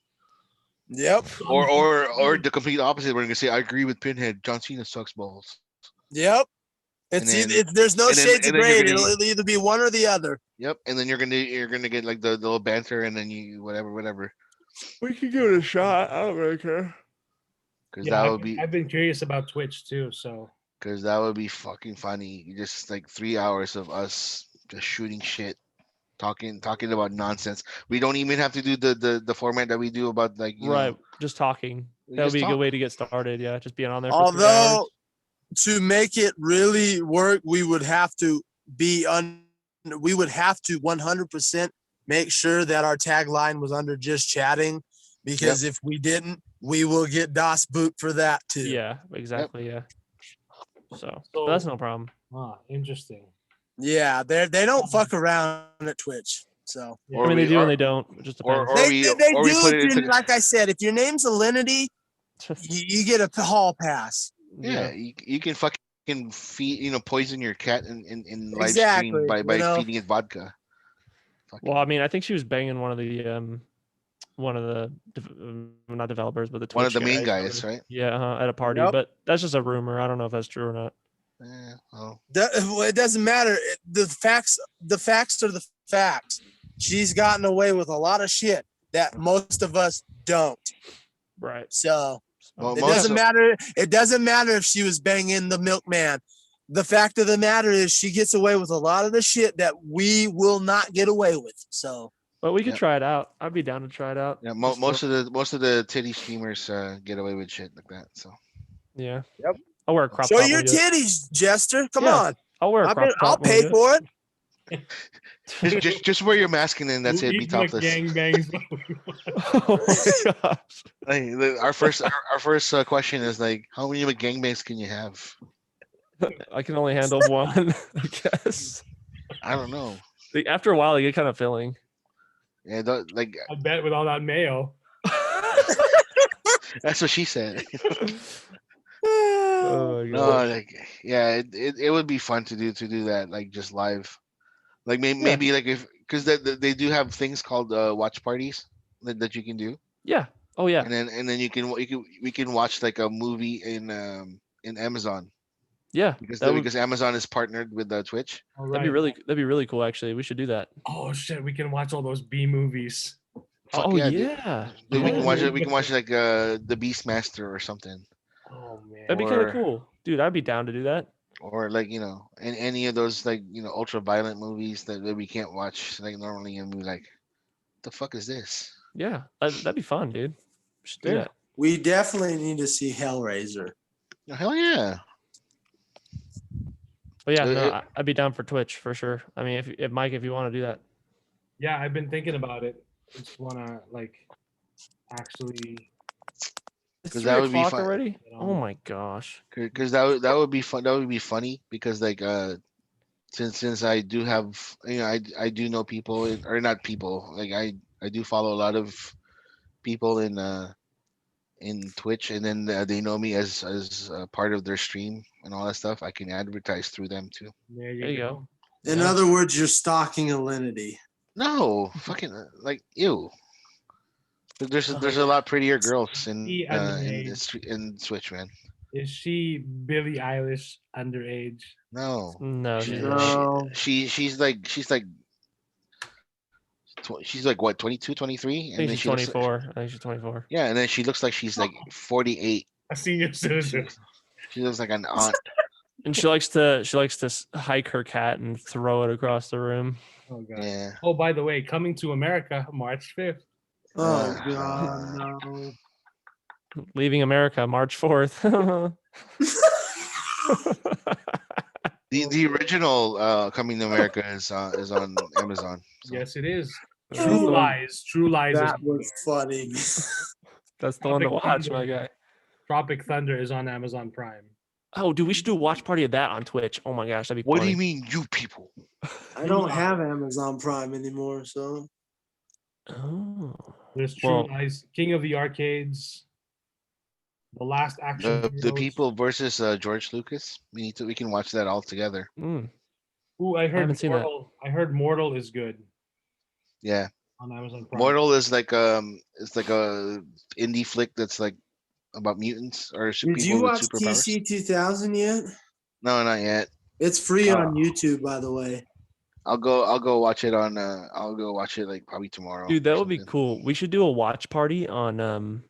Yep, Or the complete opposite. We're gonna say, "I agree with Pinhead. John Cena sucks balls." yep. And It's, then- there's no and then- shades of and then gray. you're gonna- It'll either be one or the other. Yep. And then you're gonna get like the little banter, and then you whatever. We could give it a shot. I don't really care. Because Yeah, that would be I've been curious about Twitch too. So fucking funny. Just like 3 hours of us just shooting shit, talking about nonsense. We don't even have to do the format that we do about like, you Right. know, Just talking. we That would just be a good talk. way to get started. Yeah. Just being on there. For 3 Although hours. to make it really work, we would have to 100% make sure that our tagline was under just chatting, because if we didn't, we will get DOS boot for that too. Yeah, exactly. Yeah. So but that's no problem. Interesting. Yeah, they don't fuck around at Twitch. So Yeah. I mean, we- they do or- and they don't. It just depends. or they we do put it if into you're, like I said, if your name's Alinity, you get a hall pass. yeah, you can fucking feed poison your cat in live Exactly, stream by you know? feeding it vodka. Well, I mean, I think she was banging one of the not developers, but the Twitch One of the main guys. guys, right? Yeah, at a party. Yep. But that's just a rumor. I don't know if that's true or not. Well, Well, it doesn't matter. The facts are the facts. She's gotten away with a lot of shit that most of us don't. Right. So well, it most doesn't of- matter. It doesn't matter if she was banging the milkman. The fact of the matter is she gets away with a lot of the shit that we will not get away with. So But we could Yeah. try it out. I'd be down to try it out. Yeah, Just most of the titty streamers get away with shit like that. So Yeah. Yep. I'll wear a crop show top. your when we do it. titties, Jester. Come Yeah, on. I'll wear a crop I'll top. when we pay do it. for it. just wear your mask and then that's it. Be topless. Gangbangs. Oh my gosh. Like, our first question is like, how many gangbangs can you have? I can only handle one, I guess. I don't know. After a while, you get kind of filling. Yeah, like I bet with all that mayo. that's what she said. Oh my No, gosh. like yeah, it would be fun to do that like just live, like maybe like if because they do have things called watch parties that you can do, Yeah. Oh yeah. and then we can watch like a movie in Amazon Yeah. because Amazon is partnered with Twitch. All That'd be right. really cool. Actually, we should do that. Oh shit, we can watch all those B movies. Fuck Oh yeah, yeah. dude. We can watch Oh. it. We can watch like the Beastmaster or something, Oh man. That'd be kind or- of cool, dude. I'd be down to do that. or like any of those like ultra violent movies that we can't watch like normally, and be like, the fuck is this? Yeah, that'd be fun, dude. We should do Yeah. that. We definitely need to see Hellraiser. Oh, hell yeah! But yeah, Uh, no, it- I'd be down for Twitch for sure. I mean, if Mike, if you want to do that. Yeah, I've been thinking about it. Just wanna like actually. It's 'Cause 3 that would be o'clock fun. already. Oh my gosh. Because that would be fun. That would be funny because like since I do have I do know people or not people like I do follow a lot of people in Twitch, and then they know me as part of their stream and all that stuff. I can advertise through them too. There There you go. In Yeah. other words, you're stalking Alinity. No, fucking like ew. There's a lot prettier girls in Switch, man. Is she Billie Eilish underage? No, No, She- she's she- not. she's like what 22, 23, I think she's she looks like- 24. I think she's 24. yeah, and then she looks like she's like 48. A senior citizen. She looks like an aunt. And she likes to hike her cat and throw it across the room. Oh god. Yeah. Oh, by the way, coming to America, March 5th. Oh Uh, God, no. Leaving America March 4th. The original Coming to America is on Amazon. So. Yes, it is. Oh. True Lies. True Lies. is- That was funny. That's the one to Tropic watch, Thunder. my guy. Tropic Thunder is on Amazon Prime. Oh, dude, we should do a watch party of that on Twitch. Oh my gosh, that'd be What do funny. you mean, you people? I don't have Amazon Prime anymore, so Oh. There's True Well- Lies, King of the Arcades, The Last Action. The Heroes. people versus George Lucas. We can watch that all together. Mm. Ooh, I heard haven't seen that. Mortal. I heard Mortal is good Yeah, on Amazon Prime. Mortal is like it's like a indie flick that's like about mutants or did people you with watch superpowers. TC 2000 yet? No, not yet. It's free on YouTube, by the way. I'll go watch it on I'll go watch it like probably tomorrow. Dude, or that would be something. cool. We should do a watch party on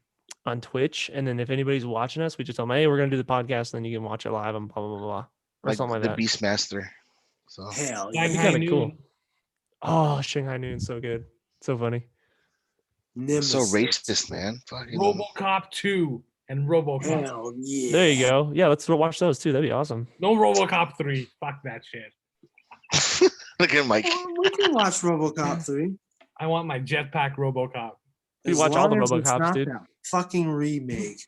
Twitch, and then if anybody's watching us, we just tell them, hey, we're gonna do the podcast, and then you can watch it live and blah blah blah blah, or Like something like the that. Beastmaster. So Hell Shanghai yeah. That'd be kind of cool. Noon. Oh, Shanghai Noon, so good, so funny. so Nemesis. racist, man. Fucking RoboCop 2 and RoboCop. Hell yeah. There you go. Yeah, let's watch those too. That'd be awesome. No RoboCop 3. Fuck that shit. Look at Mike. Well, we can watch RoboCop 3. I want my jetpack RoboCop. We As watch all the long as it's RoboCops, not dude. that fucking remake.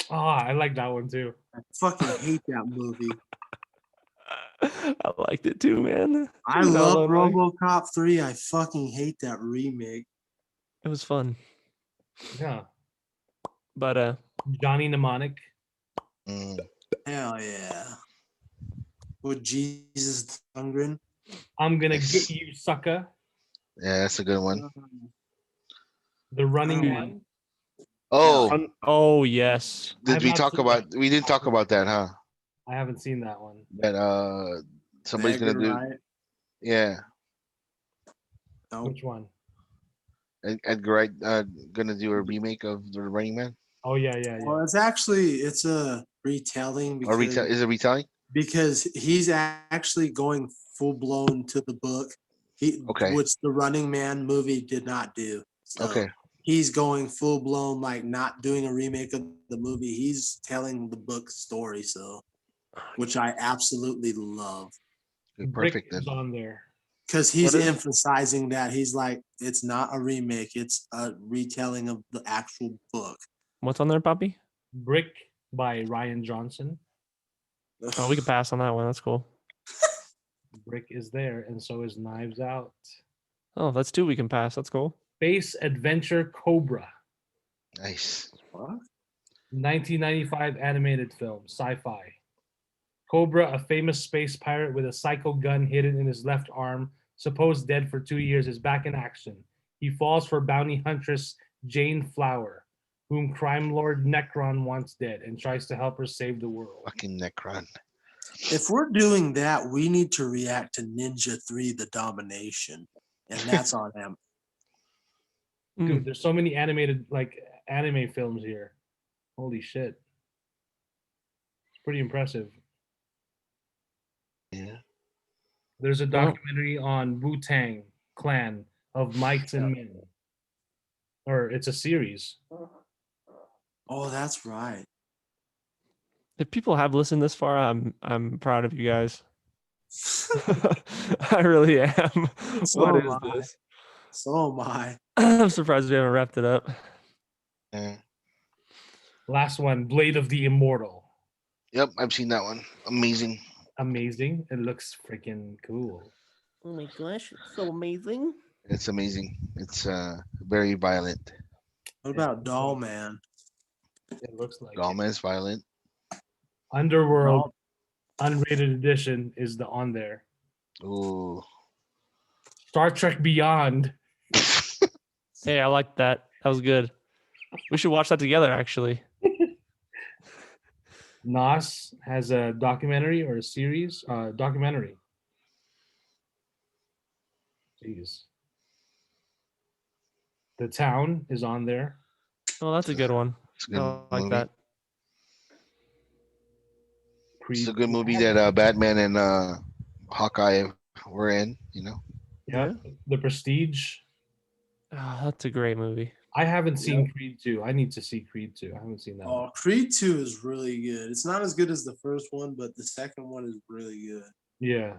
Oh, I like that one too. I fucking hate that movie. I liked it too, man. I Dude, love like- RoboCop 3. I fucking hate that remake. It was fun, Yeah. but Johnny Mnemonic. Mm. Hell yeah. With Jesus Lundgren. I'm gonna Nice. get you, sucker. Yeah, that's a good one. The Running Oh. Man. Oh, oh yes, I've did we not talk seen about? We didn't talk about that, huh? I haven't seen that one. That somebody's gonna Edgar do. Wright. Yeah, No. Which one? Edgar Wright gonna do a remake of The Running Man Oh yeah, yeah, yeah. Well, it's a retelling or because, is it retelling? because he's actually going full blown to the book. Okay. Which the Running Man movie did not do. So Okay, he's going full blown, like not doing a remake of the movie. He's telling the book story, so which I absolutely love. good, Brick perfect then. is on there. Because he's What is- emphasizing that he's like, it's not a remake, it's a retelling of the actual book. what's on there, Poppy? Brick by Ryan Johnson. Oh, we can pass on that one. That's cool. Brick is there, and so is Knives Out. Oh, that's two we can pass. That's cool. Space Adventure Cobra. Nice. What? 1995 animated film, sci-fi. Cobra, a famous space pirate with a psycho gun hidden in his left arm, supposed dead for 2 years, is back in action. He falls for bounty huntress Jane Flower, whom crime lord Necron wants dead, and tries to help her save the world. Fucking Necron. If we're doing that, we need to react to Ninja 3 The Domination. And that's on him. Dude, there's so many animated, like, anime films here. Holy shit. It's pretty impressive. Yeah. There's a Well- documentary on Wu-Tang Clan of Mics and Men. Or it's a series. Oh, that's right. If people have listened this far, I'm proud of you guys. I really am. So What is am I. this? So am I. I'm surprised we haven't wrapped it up. Yeah. Last one, Blade of the Immortal. Yep, I've seen that one. Amazing. Amazing. It looks freaking cool. Oh my gosh, it's so amazing. It's amazing. It's very violent. What about Doll Man? It looks like Galma is violent. Underworld Unrated Edition is the on there. Ooh. Star Trek Beyond. Hey, I liked that. That was good. We should watch that together, actually. Nas has a documentary or a series. Documentary. Jeez. The Town is on there. Oh, that's a good one. It's a good I like movie. that. It's a good movie that Batman and Hawkeye were in, you know. Yeah. The Prestige. Oh, that's a great movie. I haven't seen Creed 2. I need to see Creed 2. I haven't seen that one. Oh, Creed 2 is really good. It's not as good as the first one, but the second one is really good. Yeah.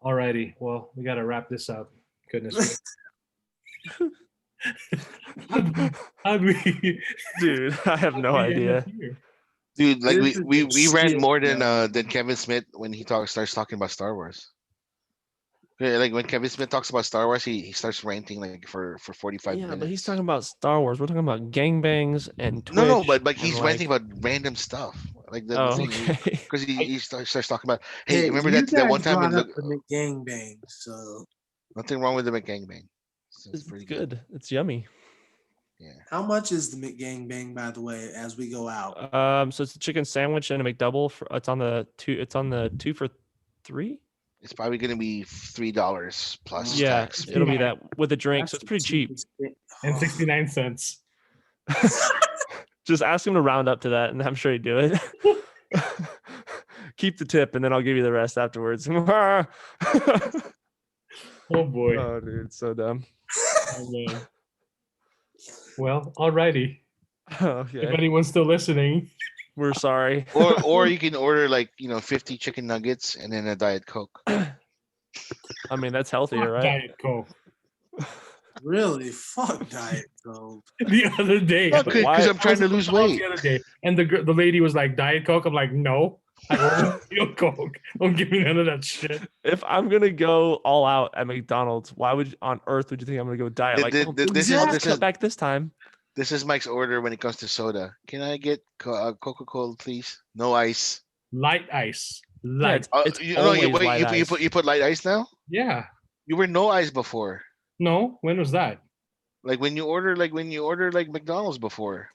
Alrighty. Well, we got to wrap this up. Goodness. How'd we? Dude, I have no how'd we end idea. up here? Dude, like This is we the ran shit, more yeah. than Kevin Smith when he starts talking about Star Wars. Yeah, like when Kevin Smith talks about Star Wars, he starts ranting like for 45 Yeah, minutes. but he's talking about Star Wars. We're talking about gangbangs and Twitch. No, but and, he's like- ranting about random stuff. Like the Oh, thing okay. because he starts talking about, hey, remember you that one guys time brought in up the McGangbang, so nothing wrong with the McGangbang. It's pretty good. It's yummy. Yeah. how much is the McGangbang, by the way, as we go out? So it's a chicken sandwich and a McDouble. It's on the two. It's on the 2 for $3. It's probably gonna be $3 plus Yeah, tax. it'll be maybe. that with a drink. So That's it's pretty the cheap. cheapest thing. And 69 cents. Just ask him to round up to that, and I'm sure he'd do it. Keep the tip, and then I'll give you the rest afterwards. Oh boy. Oh, dude, so dumb. Oh, man. Well, alrighty. If Okay, anyone's still listening. we're sorry. Or you can order like 50 chicken nuggets and then a Diet Coke. I mean, that's healthier, Fuck right? Diet Coke. Really? Fuck Diet Coke. The other day. No, Why- because I'm I trying was to at lose McDonald's weight. the other day, and the lady was like, Diet Coke. I'm like, no. I ordered real Coke. Don't give me none of that shit. If I'm gonna go all out at McDonald's, why on earth would you think I'm gonna go diet? Like, Th- well, th- this I'll is just cut back this time. this is Mike's order when it comes to soda. Can I get Coca-Cola, please? No ice. Light ice. Yeah, Light. it's You always wait, light you ice. put light ice now? Yeah. You were no ice before. No. When was that? Like when you order like McDonald's before.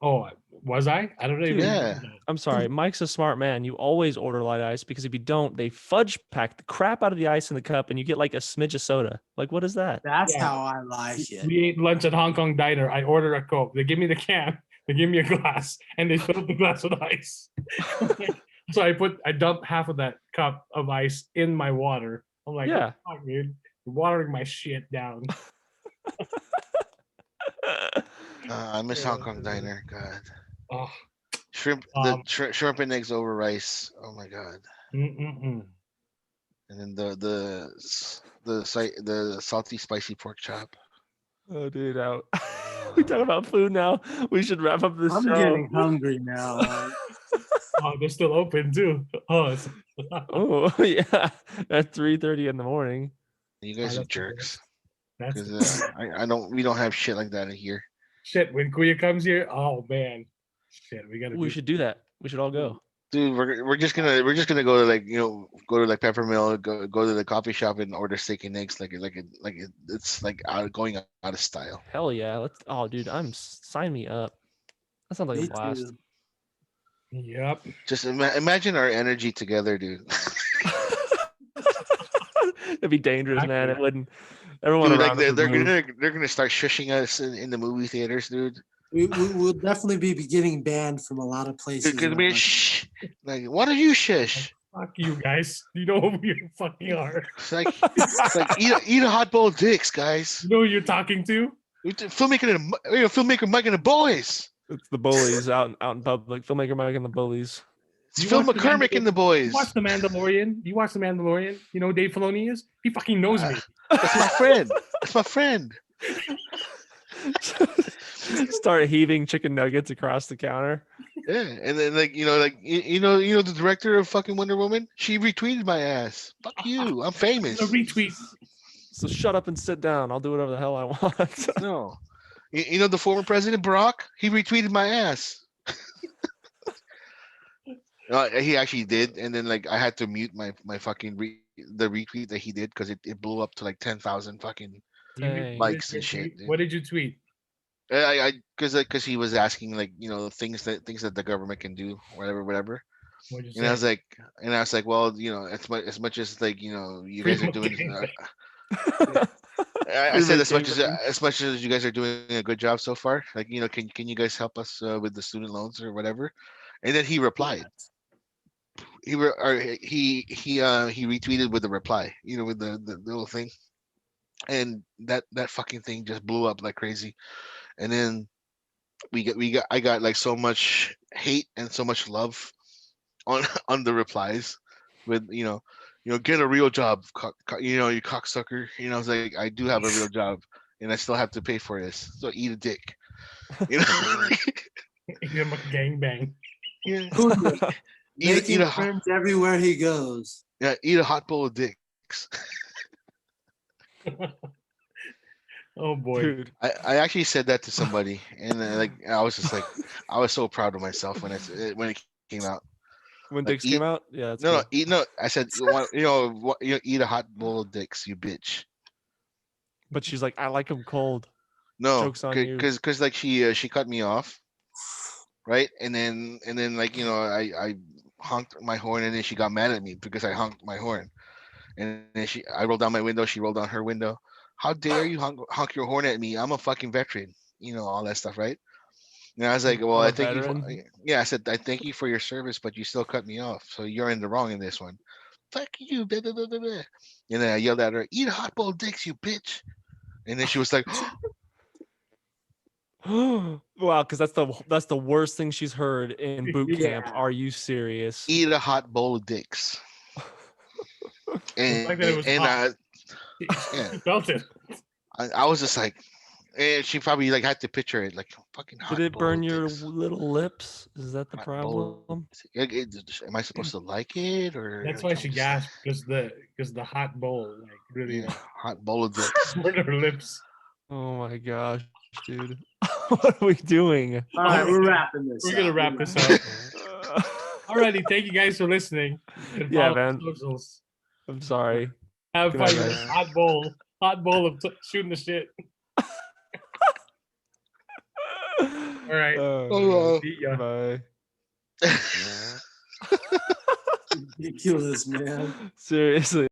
Oh, was I? I don't even Dude. Yeah. remember that. I'm sorry, Mike's a smart man. You always order light ice because if you don't, they fudge pack the crap out of the ice in the cup and you get like a smidge of soda. Like, what is that? That's Yeah. how I like it. We ate lunch at Hong Kong Diner. I ordered a Coke. They give me the can. They give me a glass, and they fill up the glass with ice. So I dumped half of that cup of ice in my water. I'm like, Yeah. "What the fuck, dude? You're watering my shit down." I miss Hong Kong diner. God, Oh, shrimp shrimp and eggs over rice. Oh my God. mm-mm-mm. And then the salty spicy pork chop. Oh, dude, out. We talk about food now. We should wrap up this I'm show. getting hungry now. Oh, they're still open too. Oh, Oh, yeah, at 3:30 in the morning. You guys are that's the jerks. that's Because we don't have shit like that in here. shit. When Kuya comes here, oh man, shit, we gotta. We should do that. We should all go. Dude, we're just gonna go to go to Peppermill, go to the coffee shop and order steak and eggs it's like going out of style. Hell yeah. Let's. Oh, dude, sign me up. That sounds like Me a blast. too. Yep. Just imagine our energy together, dude. It'd be dangerous, man. It Exactly. wouldn't. Everyone Dude, around like us would move. they're gonna start shushing us in the movie theaters, dude. We will definitely be getting banned from a lot of places. It's gonna in be our a shh. Like, what are you shush? Fuck you guys. You know who you fucking are. It's like eat a hot bowl of dicks, guys. You know who you're talking to. Filmmaker Mike and the boys. It's the bullies out in public. Filmmaker Mike and the bullies. It's You Phil watch the McCormick and the You boys. watch The Mandalorian? You watch The Mandalorian? You know who Dave Filoni is? He fucking knows me. That's my friend. That's my friend. Start heaving chicken nuggets across the counter. Yeah, and then you know the director of fucking Wonder Woman. She retweeted my ass. Fuck you. I'm famous. A retweet. So shut up and sit down. I'll do whatever the hell I want. No, you know the former president Barack. He retweeted my ass. He actually did, and then I had to mute my fucking the retweet that he did because it blew up to 10,000 fucking Dang. likes and shit. Dude. What did you tweet? Because he was asking things that the government can do, whatever. What did you And I was say? like, well, as much as you guys are doing. I said as much as you guys are doing a good job so far. Can you guys help us with the student loans or whatever? And then he replied. He retweeted with a reply, with the little thing, and that fucking thing just blew up like crazy. And then I got so much hate and so much love on the replies with get a real job, you cocksucker. I was like, I do have a real job and I still have to pay for this, so eat a dick. Give him a gangbang. Yeah. Making friends everywhere he goes. Yeah, eat a hot bowl of dicks. Oh boy. Dude. I actually said that to somebody, and I was just I was so proud of myself when it came out. When dicks came out? Yeah. That's No, cool. I said eat a hot bowl of dicks, you bitch. But she's like, I like them cold. No, Joke's on you. because she cut me off, right? And then I honked my horn, and then she got mad at me because I honked my horn, and then I rolled down my window, she rolled down her window. How dare you honk your horn at me? I'm a fucking veteran, all that stuff, right? And I was like, well, I'm a I thank you. veteran? I said I thank you for your service, but you still cut me off, so you're in the wrong in this one. Fuck you, blah, blah, blah, blah, blah. And then I yelled at her, "Eat a hot bowl of dicks, you bitch!" And then she was like, What Wow, because that's the worst thing she's heard in boot camp. Yeah. Are you serious? Eat a hot bowl of dicks. The fact that it was hot. Yeah. She felt it. I was just like, and she probably like had to picture it like fucking hot. Did it bowl burn of your dicks. little lips? Is that the Hot bowl problem? Am I supposed to like it or? That's like, why I'm she just- gasped because the hot bowl like really Yeah, hot bowl of dicks. burned her lips. Oh my gosh, dude. What are we doing? All right, we're wrapping this. We're gonna up. wrap this up. Alrighty, thank you guys for listening. You can Yeah, follow man. the socials. I'm sorry. Have Good fun night, with this guys. hot bowl of shooting the shit. All right. Oh, See ya. Bye. Ridiculous, man. Seriously.